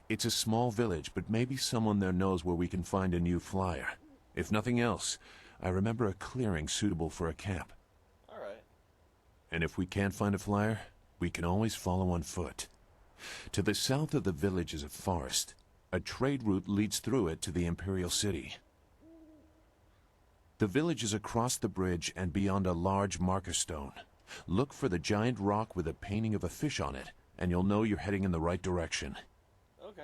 It's a small village, but maybe someone there knows where we can find a new flyer. If nothing else, I remember a clearing suitable for a camp. Alright. And if we can't find a flyer, we can always follow on foot. To the south of the village is a forest. A trade route leads through it to the Imperial City. The village is across the bridge and beyond a large marker stone. Look for the giant rock with a painting of a fish on it, and you'll know you're heading in the right direction. Okay.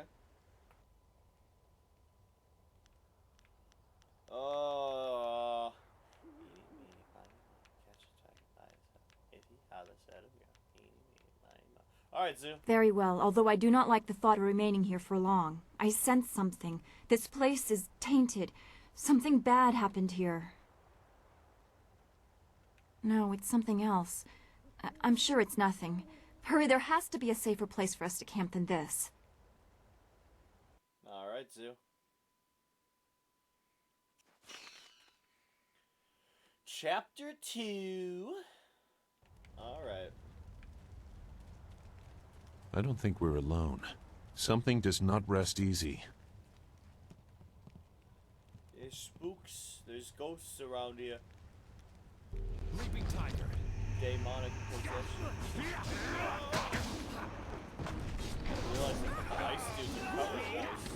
Alright, Zoo. Very well, although I do not like the thought of remaining here for long. I sense something. This place is tainted. Something bad happened here. No, it's something else. I'm sure it's nothing. Hurry, there has to be a safer place for us to camp than this. Alright, Zoo. Chapter 2. Alright. I don't think we're alone. Something does not rest easy. There's spooks. There's ghosts around here. Leaping tiger. Demonic possession. I realize that the ice dudes are covered in ice.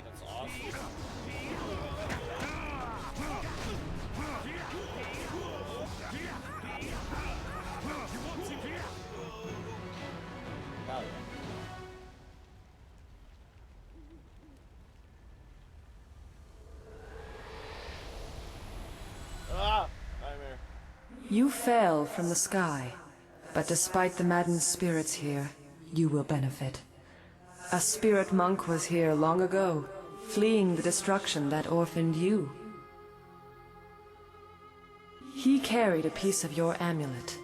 That's awesome. Hell yeah. Ah! Nightmare. You fell from the sky, but despite the maddened spirits here, you will benefit. A spirit monk was here long ago, fleeing the destruction that orphaned you. He carried a piece of your amulet.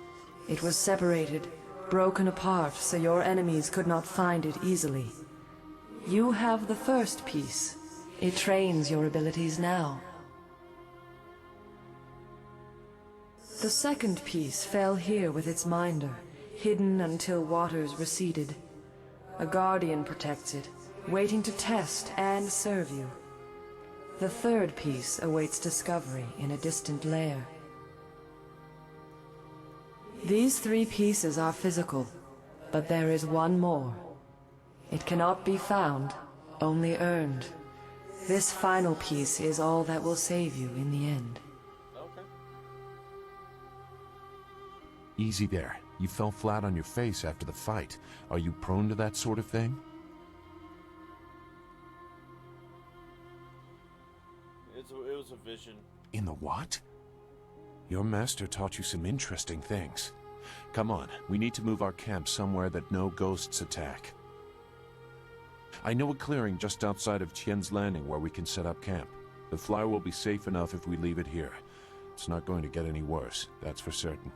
It was separated, broken apart, so your enemies could not find it easily. You have the first piece. It trains your abilities now. The second piece fell here with its minder, hidden until waters receded. A guardian protects it, waiting to test and serve you. The third piece awaits discovery in a distant lair. These 3 pieces are physical, but there is one more. It cannot be found, only earned. This final piece is all that will save you in the end. Easy there. You fell flat on your face after the fight. Are you prone to that sort of thing? It was a vision. In the what? Your master taught you some interesting things. Come on, we need to move our camp somewhere that no ghosts attack. I know a clearing just outside of Tien's Landing where we can set up camp. The flyer will be safe enough if we leave it here. It's not going to get any worse, that's for certain.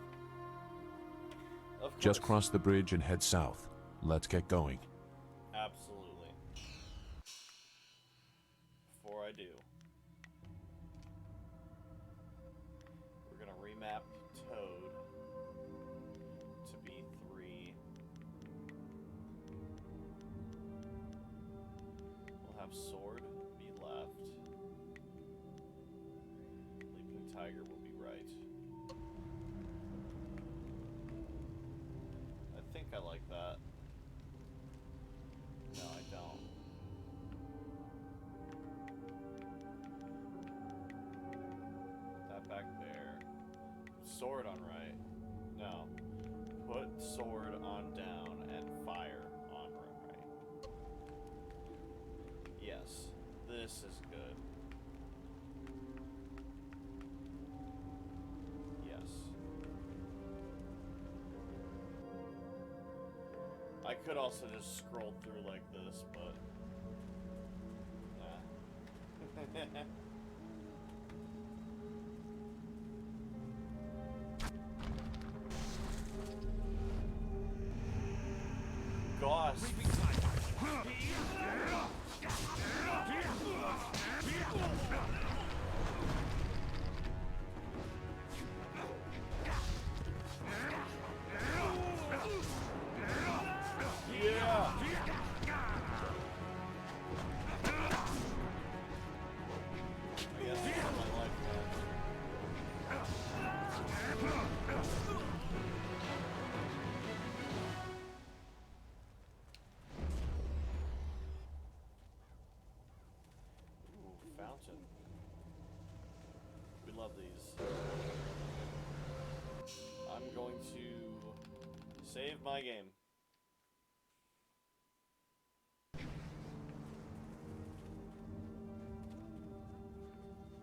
Just cross the bridge and head south. Let's get going. Absolutely. Before I do, we're gonna remap Toad to be 3. We'll have Sword be left. Leaping Tiger will be right. I think I like that. No, I don't. Put that back there. Sword on right. No. Put sword on down and fire on right. Yes. This is good. Yes. I could also just scroll through like this, but nah. Gosh. to save my game.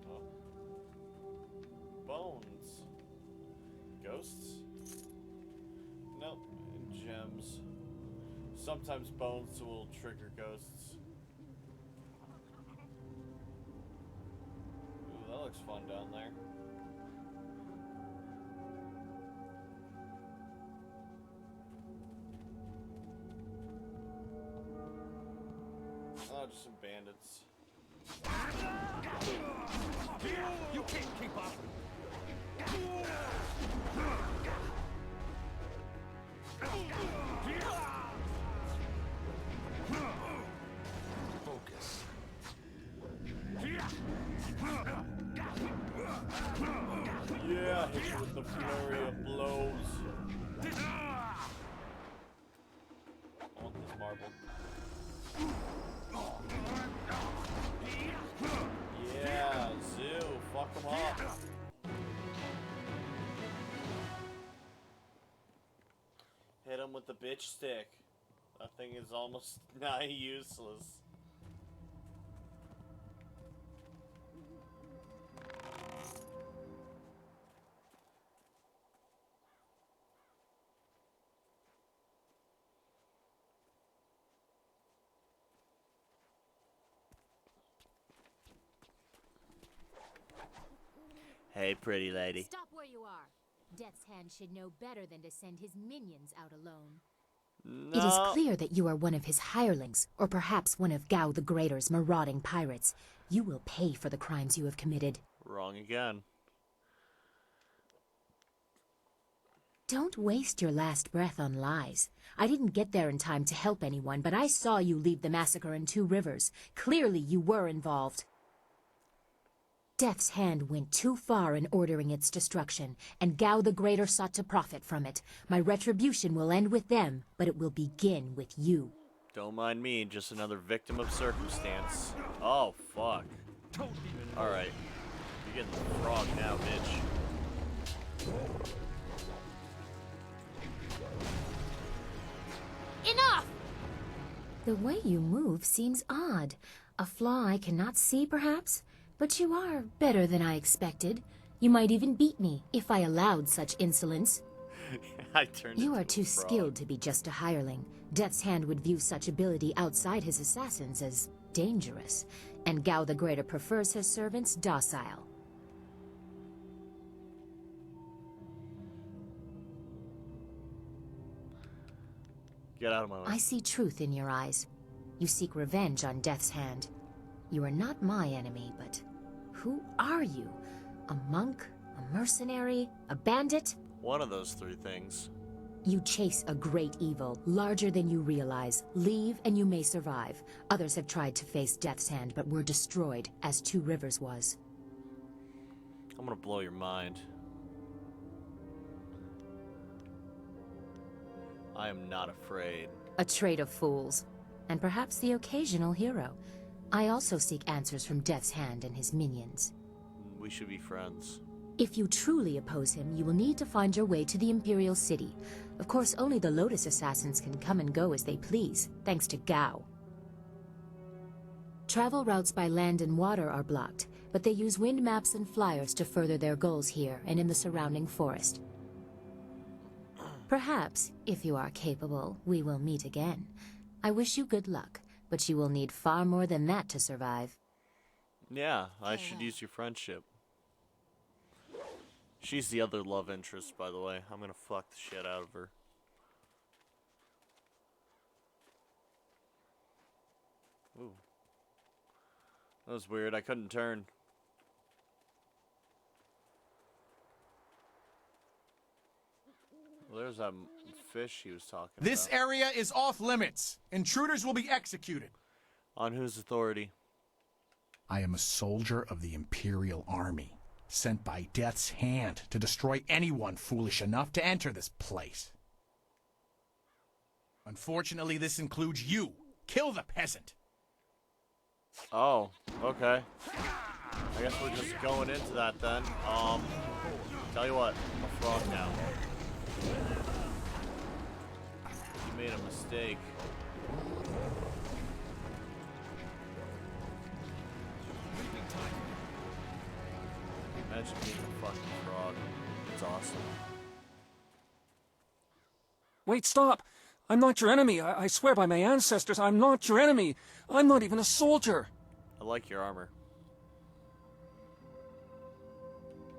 Oh. Bones. Ghosts? Nope. Gems. Sometimes bones will trigger ghosts. Ooh, that looks fun down there. Oh, just some bandits. You can't keep up. Focus. Yeah, hit you with the flurry of blows. I want this marble. Yeah, Zoo, fuck them up. Hit him with the bitch stick. That thing is almost nigh useless. Hey, pretty lady. Stop where you are. Death's Hand should know better than to send his minions out alone. No. It is clear that you are one of his hirelings, or perhaps one of Gao the Greater's marauding pirates. You will pay for the crimes you have committed. Wrong again. Don't waste your last breath on lies. I didn't get there in time to help anyone, but I saw you lead the massacre in Two Rivers. Clearly you were involved. Death's Hand went too far in ordering its destruction, and Gao the Greater sought to profit from it. My retribution will end with them, but it will begin with you. Don't mind me, just another victim of circumstance. Oh, fuck. Alright. You're getting the frog now, bitch. Enough! The way you move seems odd. A flaw I cannot see, perhaps? But you are better than I expected. You might even beat me if I allowed such insolence. I turned You into are a too frog. skilled to be just a hireling. Death's Hand would view such ability outside his assassins as dangerous, and Gao the Greater prefers his servants docile. Get out of my way. I see truth in your eyes. You seek revenge on Death's Hand. You are not my enemy, but who are you? A monk? A mercenary? A bandit? One of those three things. You chase a great evil, larger than you realize. Leave and you may survive. Others have tried to face Death's Hand, but were destroyed, as Two Rivers was. I'm gonna blow your mind. I am not afraid. A trait of fools, and perhaps the occasional hero. I also seek answers from Death's Hand and his minions. We should be friends. If you truly oppose him, you will need to find your way to the Imperial City. Of course, only the Lotus Assassins can come and go as they please, thanks to Gao. Travel routes by land and water are blocked, but they use wind maps and flyers to further their goals here and in the surrounding forest. Perhaps, if you are capable, we will meet again. I wish you good luck, but you will need far more than that to survive. Yeah, I should use your friendship. She's the other love interest, by the way. I'm gonna fuck the shit out of her. Ooh. That was weird. I couldn't turn. Well, there's that fish he was talking This about. area is off limits. Intruders will be executed. On whose authority? I am a soldier of the Imperial Army, sent by Death's Hand to destroy anyone foolish enough to enter this place. Unfortunately, this includes you. Kill the peasant. Oh, okay. I guess we're just going into that then. Tell you what, I'm a frog now. made a mistake. Imagine being a fucking frog. It's awesome. Wait, stop! I'm not your enemy. I swear by my ancestors, I'm not your enemy. I'm not even a soldier. I like your armor.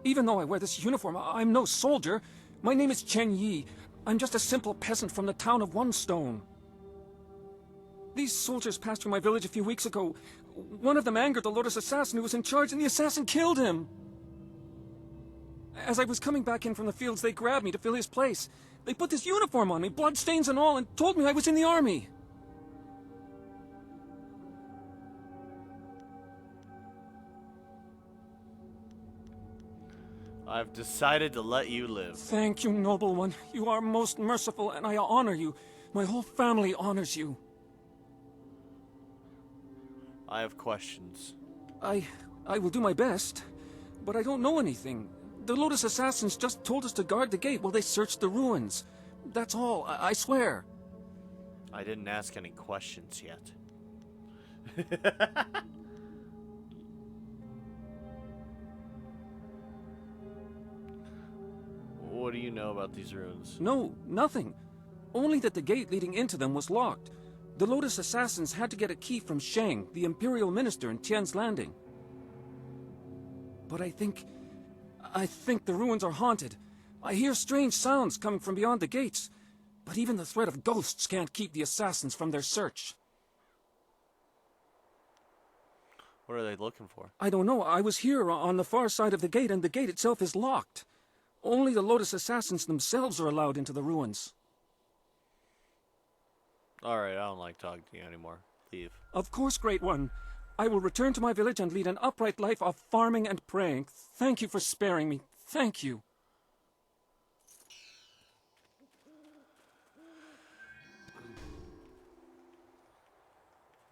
Even though I wear this uniform, I'm no soldier. My name is Chen Yi. I'm just a simple peasant from the town of One Stone. These soldiers passed through my village a few weeks ago. One of them angered the Lotus assassin who was in charge, and the assassin killed him. As I was coming back in from the fields, they grabbed me to fill his place. They put this uniform on me, bloodstains and all, and told me I was in the army. I've decided to let you live. Thank you, noble one. You are most merciful, and I honor you. My whole family honors you. I have questions. I will do my best, but I don't know anything. The Lotus assassins just told us to guard the gate while they searched the ruins. That's all, I swear. I didn't ask any questions yet. What do you know about these ruins? No, nothing. Only that the gate leading into them was locked. The Lotus assassins had to get a key from Shang, the imperial minister in Tian's Landing. But I think the ruins are haunted. I hear strange sounds coming from beyond the gates. But even the threat of ghosts can't keep the assassins from their search. What are they looking for? I don't know. I was here on the far side of the gate, and the gate itself is locked. Only the Lotus assassins themselves are allowed into the ruins. Alright, I don't like talking to you anymore. Leave. Of course, Great One. I will return to my village and lead an upright life of farming and praying. Thank you for sparing me. Thank you.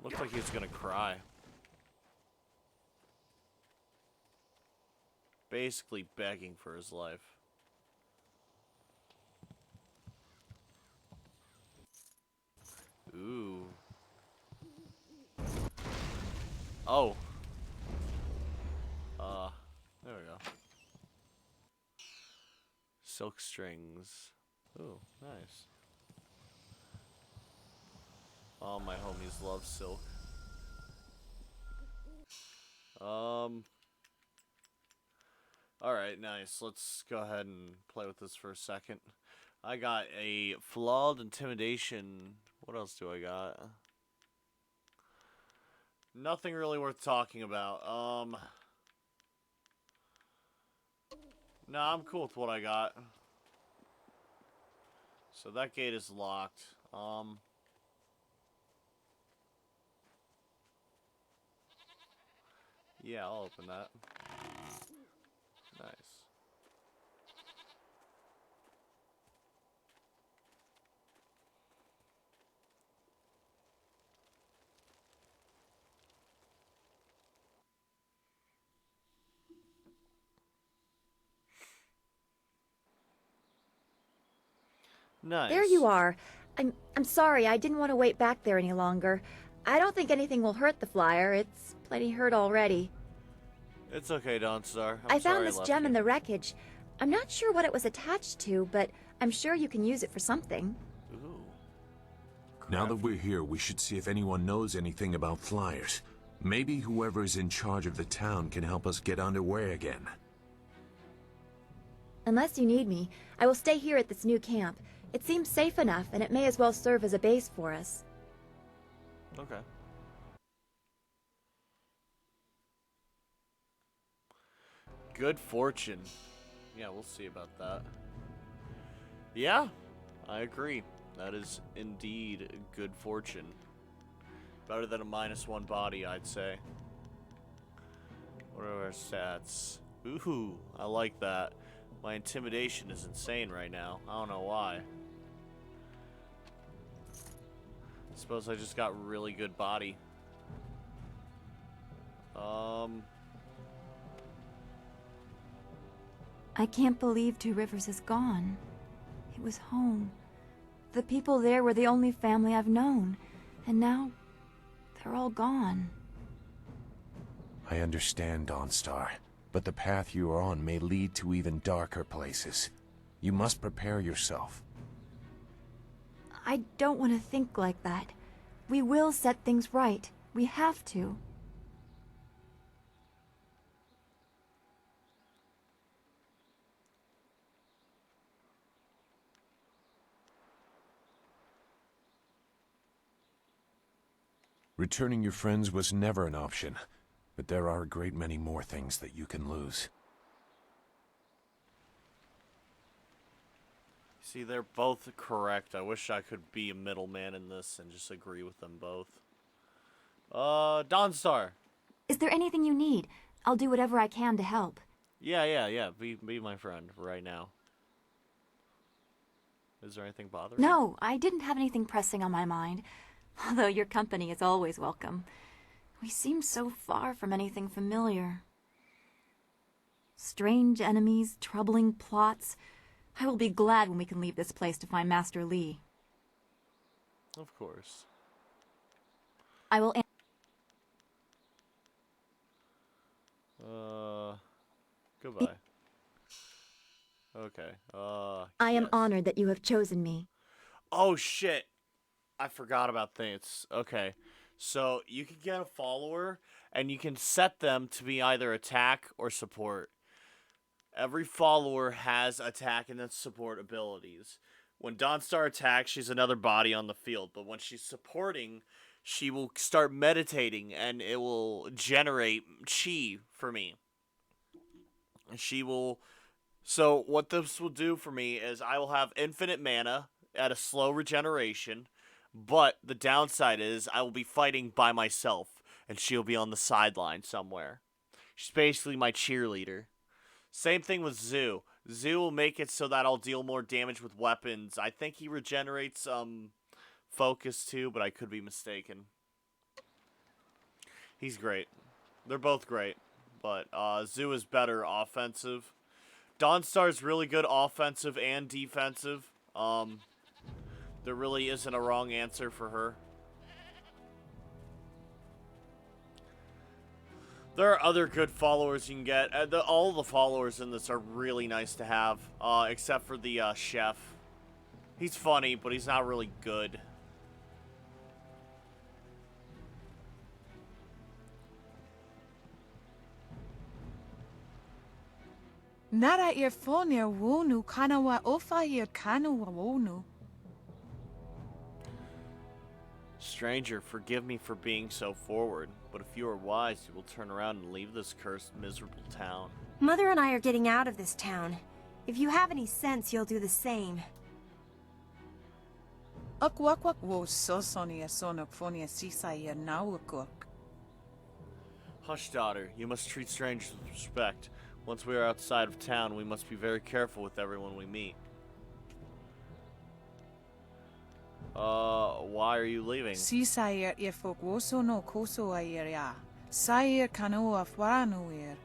Looked like he was gonna cry. Basically begging for his life. Ooh. Oh. There we go. Silk strings. Ooh, nice. All my homies love silk. Alright, nice. Let's go ahead and play with this for a second. I got a flawed intimidation. What else do I got? Nothing really worth talking about. Nah, I'm cool with what I got. So that gate is locked. Yeah, I'll open that. Nice. Nice. There you are. I'm sorry, I didn't want to wait back there any longer. I don't think anything will hurt the flyer. It's plenty hurt already. It's okay, Dawnstar. I found this gem in the wreckage. I'm not sure what it was attached to, but I'm sure you can use it for something. Ooh. Now that we're here, we should see if anyone knows anything about flyers. Maybe whoever's in charge of the town can help us get underway again. Unless you need me, I will stay here at this new camp. It seems safe enough, and it may as well serve as a base for us. Okay. Good fortune. Yeah, we'll see about that. Yeah, I agree. That is indeed good fortune. Better than a -1 body, I'd say. What are our stats? Ooh, I like that. My intimidation is insane right now. I don't know why. Suppose I just got really good body. I can't believe Two Rivers is gone. It was home. The people there were the only family I've known. And now, they're all gone. I understand, Dawnstar, but the path you are on may lead to even darker places. You must prepare yourself. I don't want to think like that. We will set things right. We have to. Returning your friends was never an option, but there are a great many more things that you can lose. See, they're both correct. I wish I could be a middleman in this and just agree with them both. Dawnstar. Is there anything you need? I'll do whatever I can to help. Yeah. Be my friend right now. Is there anything bothering you? No, I didn't have anything pressing on my mind. Although your company is always welcome. We seem so far from anything familiar. Strange enemies, troubling plots. I will be glad when we can leave this place to find Master Li. Of course. I will... Goodbye. Okay, I am honored that you have chosen me. Oh, shit. I forgot about things. Okay. So, you can get a follower, and you can set them to be either attack or support. Every follower has attack and then support abilities. When Dawnstar attacks, she's another body on the field. But when she's supporting, she will start meditating, and it will generate chi for me. She will... So, what this will do for me is I will have infinite mana at a slow regeneration. But the downside is I will be fighting by myself, and she'll be on the sideline somewhere. She's basically my cheerleader. Same thing with Zoo. Zoo will make it so that I'll deal more damage with weapons. I think he regenerates focus too, but I could be mistaken. He's great. They're both great, but Zoo is better offensive. Dawnstar's really good offensive and defensive. There really isn't a wrong answer for her. There are other good followers you can get. All the followers in this are really nice to have, except for the chef. He's funny, but he's not really good. Nara earphonia wonu kanawa ofahir kanawa wonu. Stranger, forgive me for being so forward, but if you are wise, you will turn around and leave this cursed, miserable town. Mother and I are getting out of this town. If you have any sense, you'll do the same. Akwakwak wo sosonia sonokfonia sisaya nawakok. Hush, daughter. You must treat strangers with respect. Once we are outside of town, we must be very careful with everyone we meet. Why are you leaving? Sisaya ifok woso no koso ayeria. Sayer kanoa fwaranuir.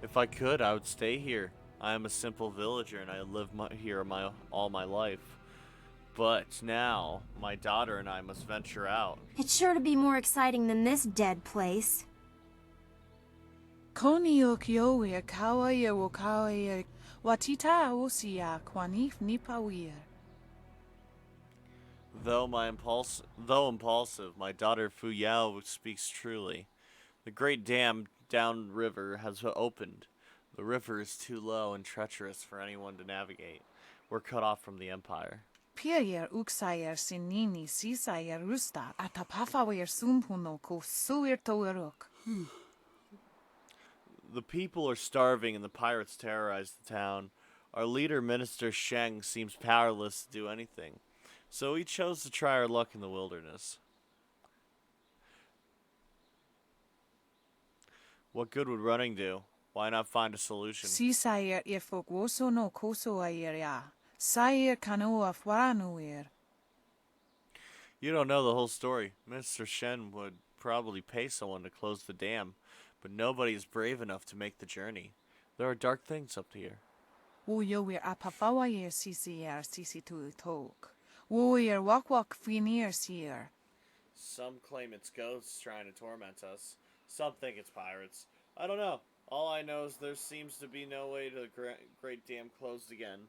If I could, I would stay here. I am a simple villager and I live here all my life. But now, my daughter and I must venture out. It's sure to be more exciting than this dead place. Koniok yoir kawaya wokawaya watita osia kwanif nipawir. Though impulsive, my daughter Fu Yao speaks truly. The great dam downriver has opened. The river is too low and treacherous for anyone to navigate. We're cut off from the Empire. Pier uksayer sinini sisayer rusta atapafawer sumpuno ko suir toeruk. The people are starving and the pirates terrorize the town. Our leader, Minister Sheng, seems powerless to do anything. So we chose to try our luck in the wilderness. What good would running do? Why not find a solution? Sisayer ifok woso no koso ayeria. Sayer kanoa fwaranuir. You don't know the whole story. Mr. Shen would probably pay someone to close the dam, but nobody is brave enough to make the journey. There are dark things up here. Wo yower apafawayer sisier sisi tu tok. Warrior wak Phoenix here. Some claim it's ghosts trying to torment us. Some think it's pirates. I don't know. All I know is there seems to be no way to the Great Dam closed again.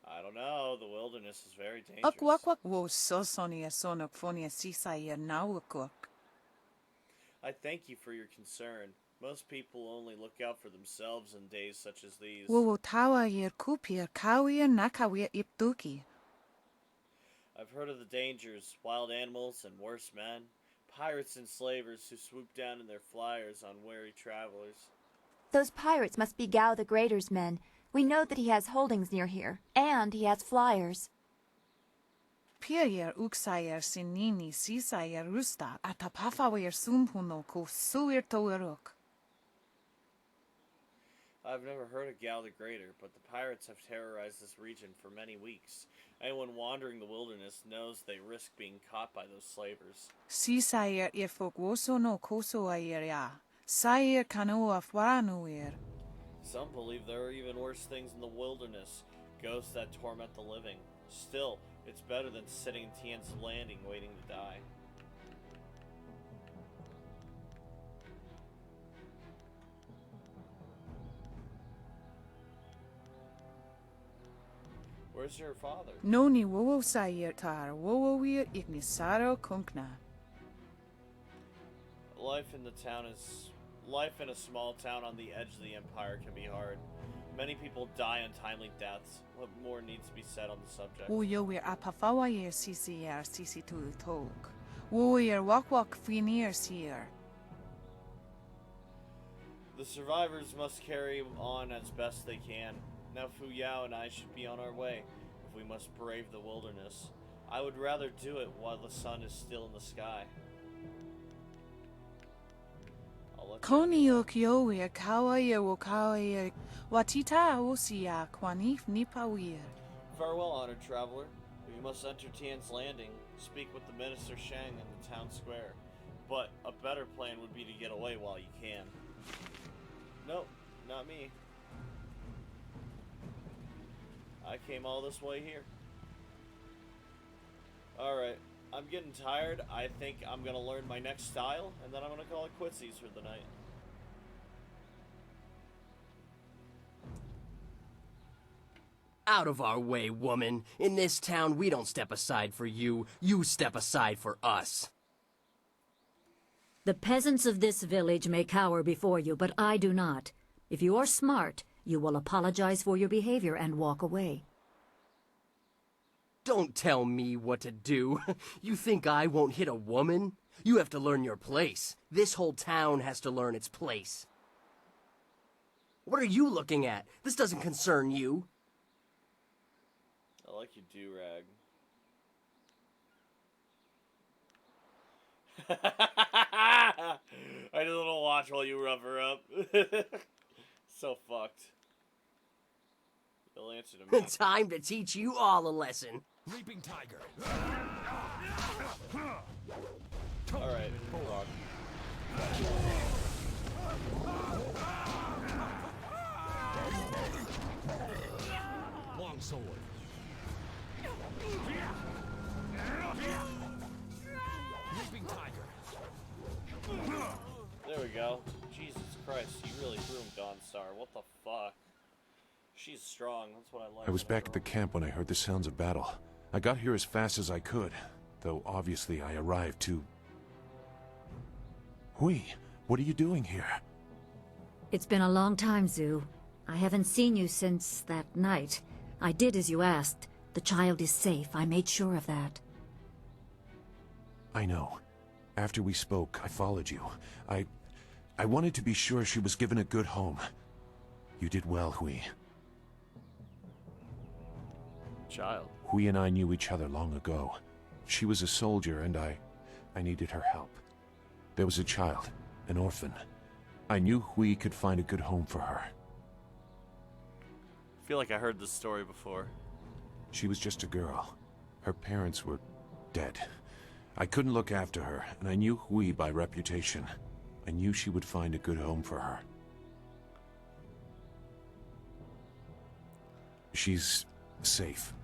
I don't know. The wilderness is very dangerous. Wak wo sosonia sonok phonia sisaya nawakuk. I thank you for your concern. Most people only look out for themselves in days such as these. Wo tawa yer kupir kawia nakawia iptuki. I've heard of the dangers, wild animals and worse men, pirates and slavers who swoop down in their flyers on wary travelers. Those pirates must be Gao the Greater's men. We know that he has holdings near here, and he has flyers. Pier uksayer sinini sisayer rusta atapafawer sumpuno ko suir toeruk. I've never heard of Gao the Greater, but the pirates have terrorized this region for many weeks. Anyone wandering the wilderness knows they risk being caught by those slavers. Sisayer irfok woso no koso ayeria. Sayer kanoa fwaranuir. Some believe there are even worse things in the wilderness, ghosts that torment the living. Still, it's better than sitting in Tian's Landing waiting to die. Where's your father? Noni wowo sayer tar wowo wir ignisaro kunkna. Life in a small town on the edge of the Empire can be hard. Many people die untimely deaths. What more needs to be said on the subject? Woyo wir apafawayer sisiyer sisitu tog. Woyer wak Phoenix here. The survivors must carry on as best they can. Now Fu Yao and I should be on our way, if we must brave the wilderness. I would rather do it while the sun is still in the sky. Konio kiowe kawaye wo kawaye watita osia kwanif nipawir. Farewell, honored traveler. If you must enter Tian's Landing, speak with the Minister Shang in the town square. But a better plan would be to get away while you can. Nope, not me. I came all this way here. Alright, I'm getting tired. I think I'm gonna learn my next style, and then I'm gonna call it quitsies for the night. Out of our way, woman. In this town, we don't step aside for you. You step aside for us. The peasants of this village may cower before you, but I do not. If you are smart, you will apologize for your behavior and walk away. Don't tell me what to do. You think I won't hit a woman? You have to learn your place. This whole town has to learn its place. What are you looking at? This doesn't concern you. I like your do-rag. I just want to watch while you rough her up. So fucked. You'll answer to me. Time to teach you all a lesson. Leaping tiger. Alright, rock. Long sword. Leaping tiger. There we go. Jesus Christ, you really threw him, Dawnstar. What the fuck? She's strong, that's what I like. I was back at the camp when I heard the sounds of battle. I got here as fast as I could, though obviously I arrived too... Hui, what are you doing here? It's been a long time, Zhu. I haven't seen you since that night. I did as you asked. The child is safe. I made sure of that. I know. After we spoke, I followed you. I wanted to be sure she was given a good home. You did well, Hui. Child. Hui and I knew each other long ago. She was a soldier, and I needed her help. There was a child, an orphan. I knew Hui could find a good home for her. I feel like I heard this story before. She was just a girl. Her parents were dead. I couldn't look after her, and I knew Hui by reputation. I knew she would find a good home for her. She's Safe.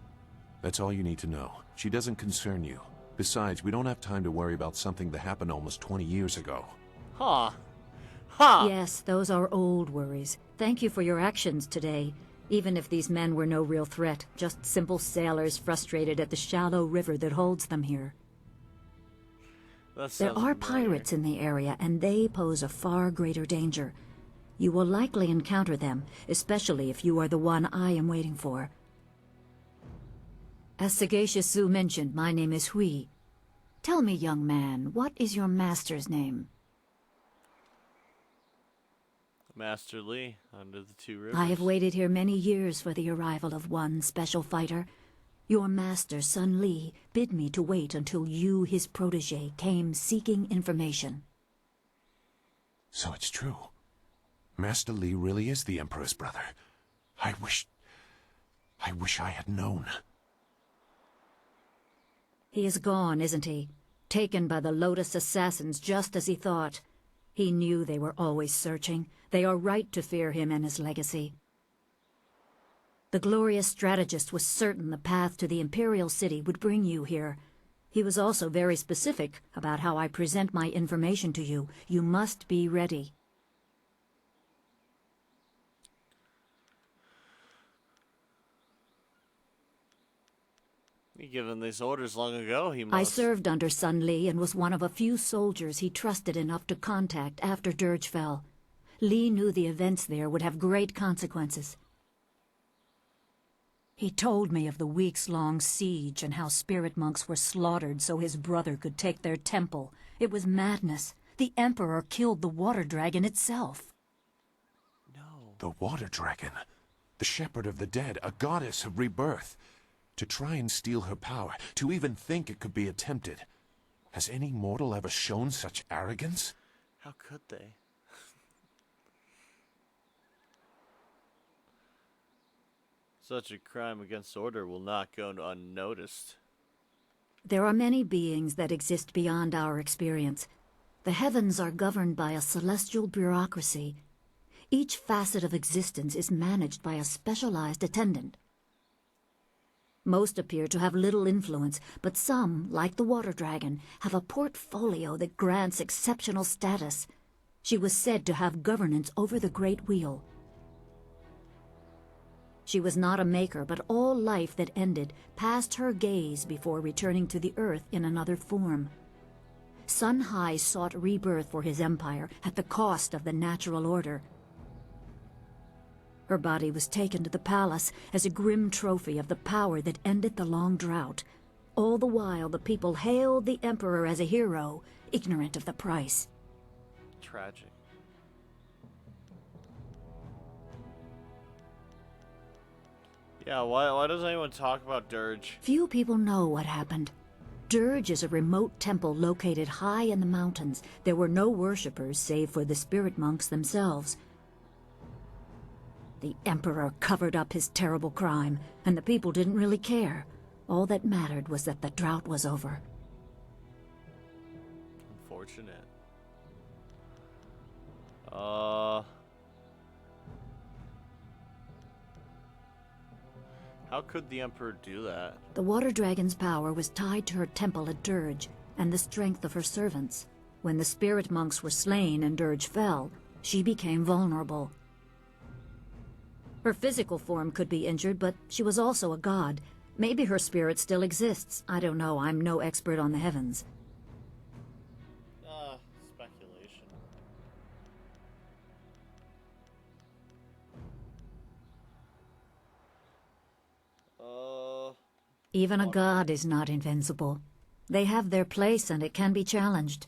That's all you need to know. She doesn't concern you. Besides, we don't have time to worry about something that happened almost 20 years ago. Huh. Huh. Yes, those are old worries. Thank you for your actions today. Even if these men were no real threat, just simple sailors frustrated at the shallow river that holds them here. There are pirates in the area, and they pose a far greater danger. You will likely encounter them, especially if you are the one I am waiting for. As Sagacious Su mentioned, my name is Hui. Tell me, young man, what is your master's name? Master Lee, under the two rivers. I have waited here many years for the arrival of one special fighter. Your master, Sun Li, bid me to wait until you, his protege, came seeking information. So it's true. Master Li really is the Emperor's brother. I wish I had known. He is gone, isn't he? Taken by the Lotus assassins just as he thought. He knew they were always searching. They are right to fear him and his legacy. The glorious strategist was certain the path to the Imperial City would bring you here. He was also very specific about how I present my information to you. You must be ready. He given these orders long ago, he must. I served under Sun Li and was one of a few soldiers he trusted enough to contact after Dirge fell. Li knew the events there would have great consequences. He told me of the weeks-long siege and how spirit monks were slaughtered so his brother could take their temple. It was madness. The Emperor killed the water dragon itself. The Water Dragon. The Shepherd of the Dead, a goddess of rebirth. To try and steal her power, to even think it could be attempted. Has any mortal ever shown such arrogance? How could they? Such a crime against order will not go unnoticed. There are many beings that exist beyond our experience. The heavens are governed by a celestial bureaucracy. Each facet of existence is managed by a specialized attendant. Most appear to have little influence, but some, like the Water Dragon, have a portfolio that grants exceptional status. She was said to have governance over the Great Wheel. She was not a maker, but all life that ended passed her gaze before returning to the earth in another form. Sun Hai sought rebirth for his empire at the cost of the natural order. Her body was taken to the palace as a grim trophy of the power that ended the long drought. All the while, the people hailed the Emperor as a hero, ignorant of the price. Tragic. Yeah, why doesn't anyone talk about Dirge? Few people know what happened. Dirge is a remote temple located high in the mountains. There were no worshippers save for the spirit monks themselves. The Emperor covered up his terrible crime, and the people didn't really care. All that mattered was that the drought was over. Unfortunate. How could the Emperor do that? The Water Dragon's power was tied to her temple at Dirge, and the strength of her servants. When the spirit monks were slain and Dirge fell, she became vulnerable. Her physical form could be injured, but she was also a god. Maybe her spirit still exists. I don't know. I'm no expert on the heavens. Speculation. Even a god is not invincible. They have their place and it can be challenged.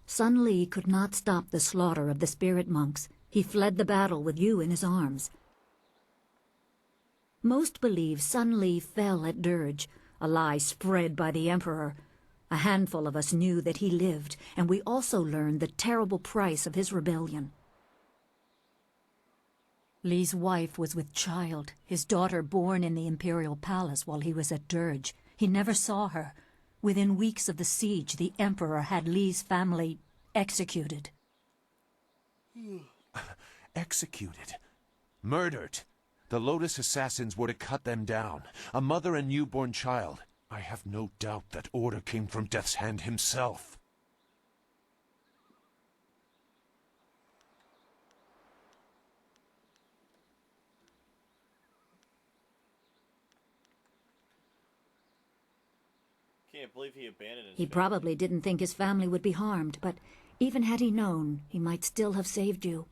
Sun Li could not stop the slaughter of the spirit monks. He fled the battle with you in his arms. Most believe Sun Li fell at Dirge, a lie spread by the Emperor. A handful of us knew that he lived, and we also learned the terrible price of his rebellion. Li's wife was with child, his daughter born in the Imperial Palace while he was at Dirge. He never saw her. Within weeks of the siege, the Emperor had Li's family executed. Executed? Murdered? The Lotus assassins would have cut them down. A mother and newborn child. I have no doubt that order came from Death's Hand himself. Can't believe he abandoned his He family. probably didn't think his family would be harmed, but even had he known, he might still have saved you.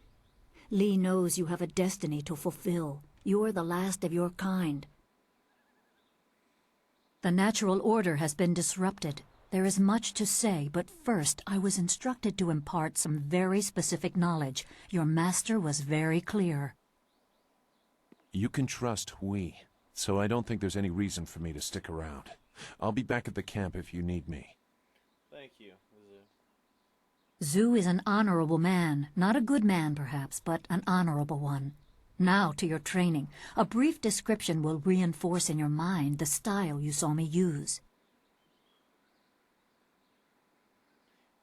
Lee knows you have a destiny to fulfill. You're the last of your kind. The natural order has been disrupted. There is much to say, but first I was instructed to impart some very specific knowledge. Your master was very clear. You can trust we, so I don't think there's any reason for me to stick around. I'll be back at the camp if you need me. Thank you, Zhu is an honorable man. Not a good man, perhaps, but an honorable one. Now to your training. A brief description will reinforce in your mind the style you saw me use.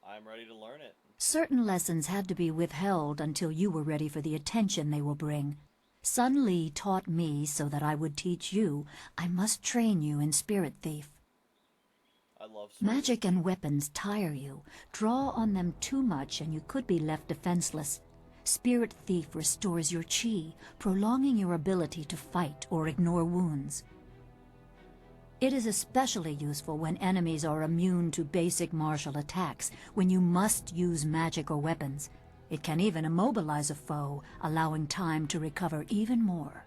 I'm ready to learn it. Certain lessons had to be withheld until you were ready for the attention they will bring. Sun Li taught me so that I would teach you. I must train you in Spirit Thief. I love Magic and weapons tire you. Draw on them too much and you could be left defenseless. Spirit Thief restores your chi, prolonging your ability to fight or ignore wounds. It is especially useful when enemies are immune to basic martial attacks, when you must use magic or weapons. It can even immobilize a foe, allowing time to recover even more.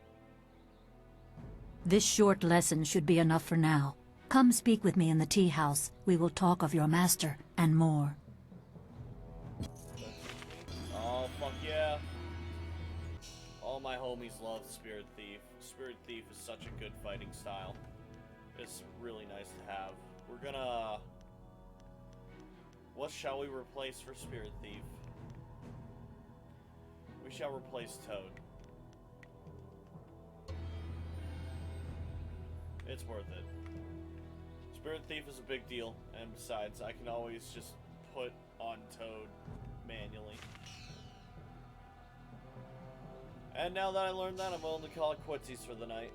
This short lesson should be enough for now. Come speak with me in the tea house. We will talk of your master and more. Oh, fuck yeah. All my homies love Spirit Thief. Spirit Thief is such a good fighting style. It's really nice to have. We're gonna... What shall we replace for Spirit Thief? We shall replace Toad. It's worth it. Spirit Thief is a big deal, and besides, I can always just put on Toad manually. And now that I learned that, I'm willing to call it quitsies for the night.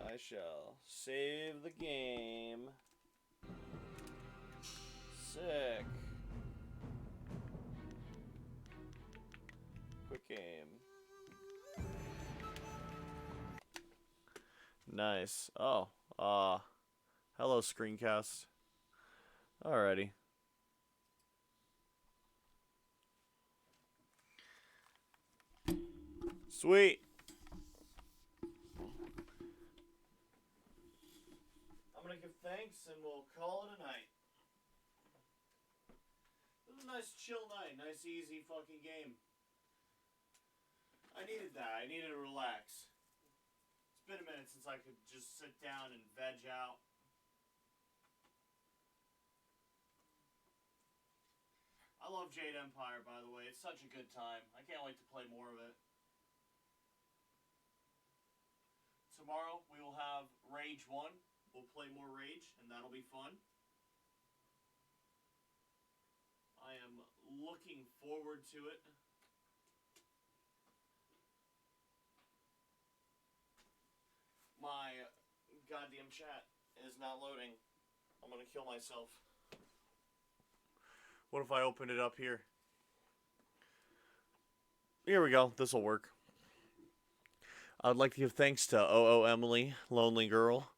I shall save the game. Sick. Quick game. Nice. Oh, hello screencast. Alrighty. Sweet. I'm gonna give thanks and we'll call it a night. This is a nice chill night, nice easy fucking game. I needed that. I needed to relax. It's been a minute since I could just sit down and veg out. I love Jade Empire, by the way. It's such a good time. I can't wait to play more of it. Tomorrow we will have Rage 1. We'll play more Rage, and that'll be fun. I am looking forward to it. My goddamn chat is not loading. I'm gonna kill myself. What if I open it up here? Here we go. This'll work. I would like to give thanks to OO Emily, Lonely Girl,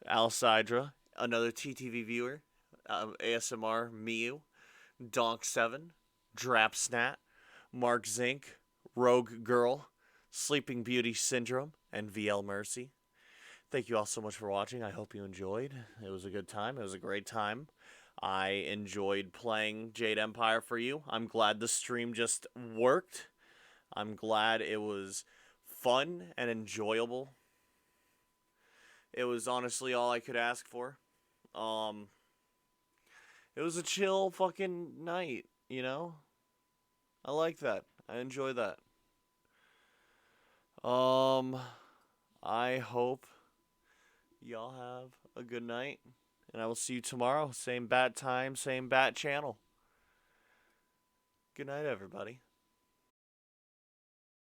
Alcidra, another TTV viewer, ASMR Miu, Donk7, Drapsnat, Mark Zink, Rogue Girl, Sleeping Beauty Syndrome, and VL Mercy. Thank you all so much for watching. I hope you enjoyed. It was a good time. It was a great time. I enjoyed playing Jade Empire for you. I'm glad the stream just worked. I'm glad it was fun and enjoyable. It was honestly all I could ask for. It was a chill fucking night, you know? I like that. I enjoy that. I hope y'all have a good night. And I will see you tomorrow. Same bat time, same bat channel. Good night, everybody.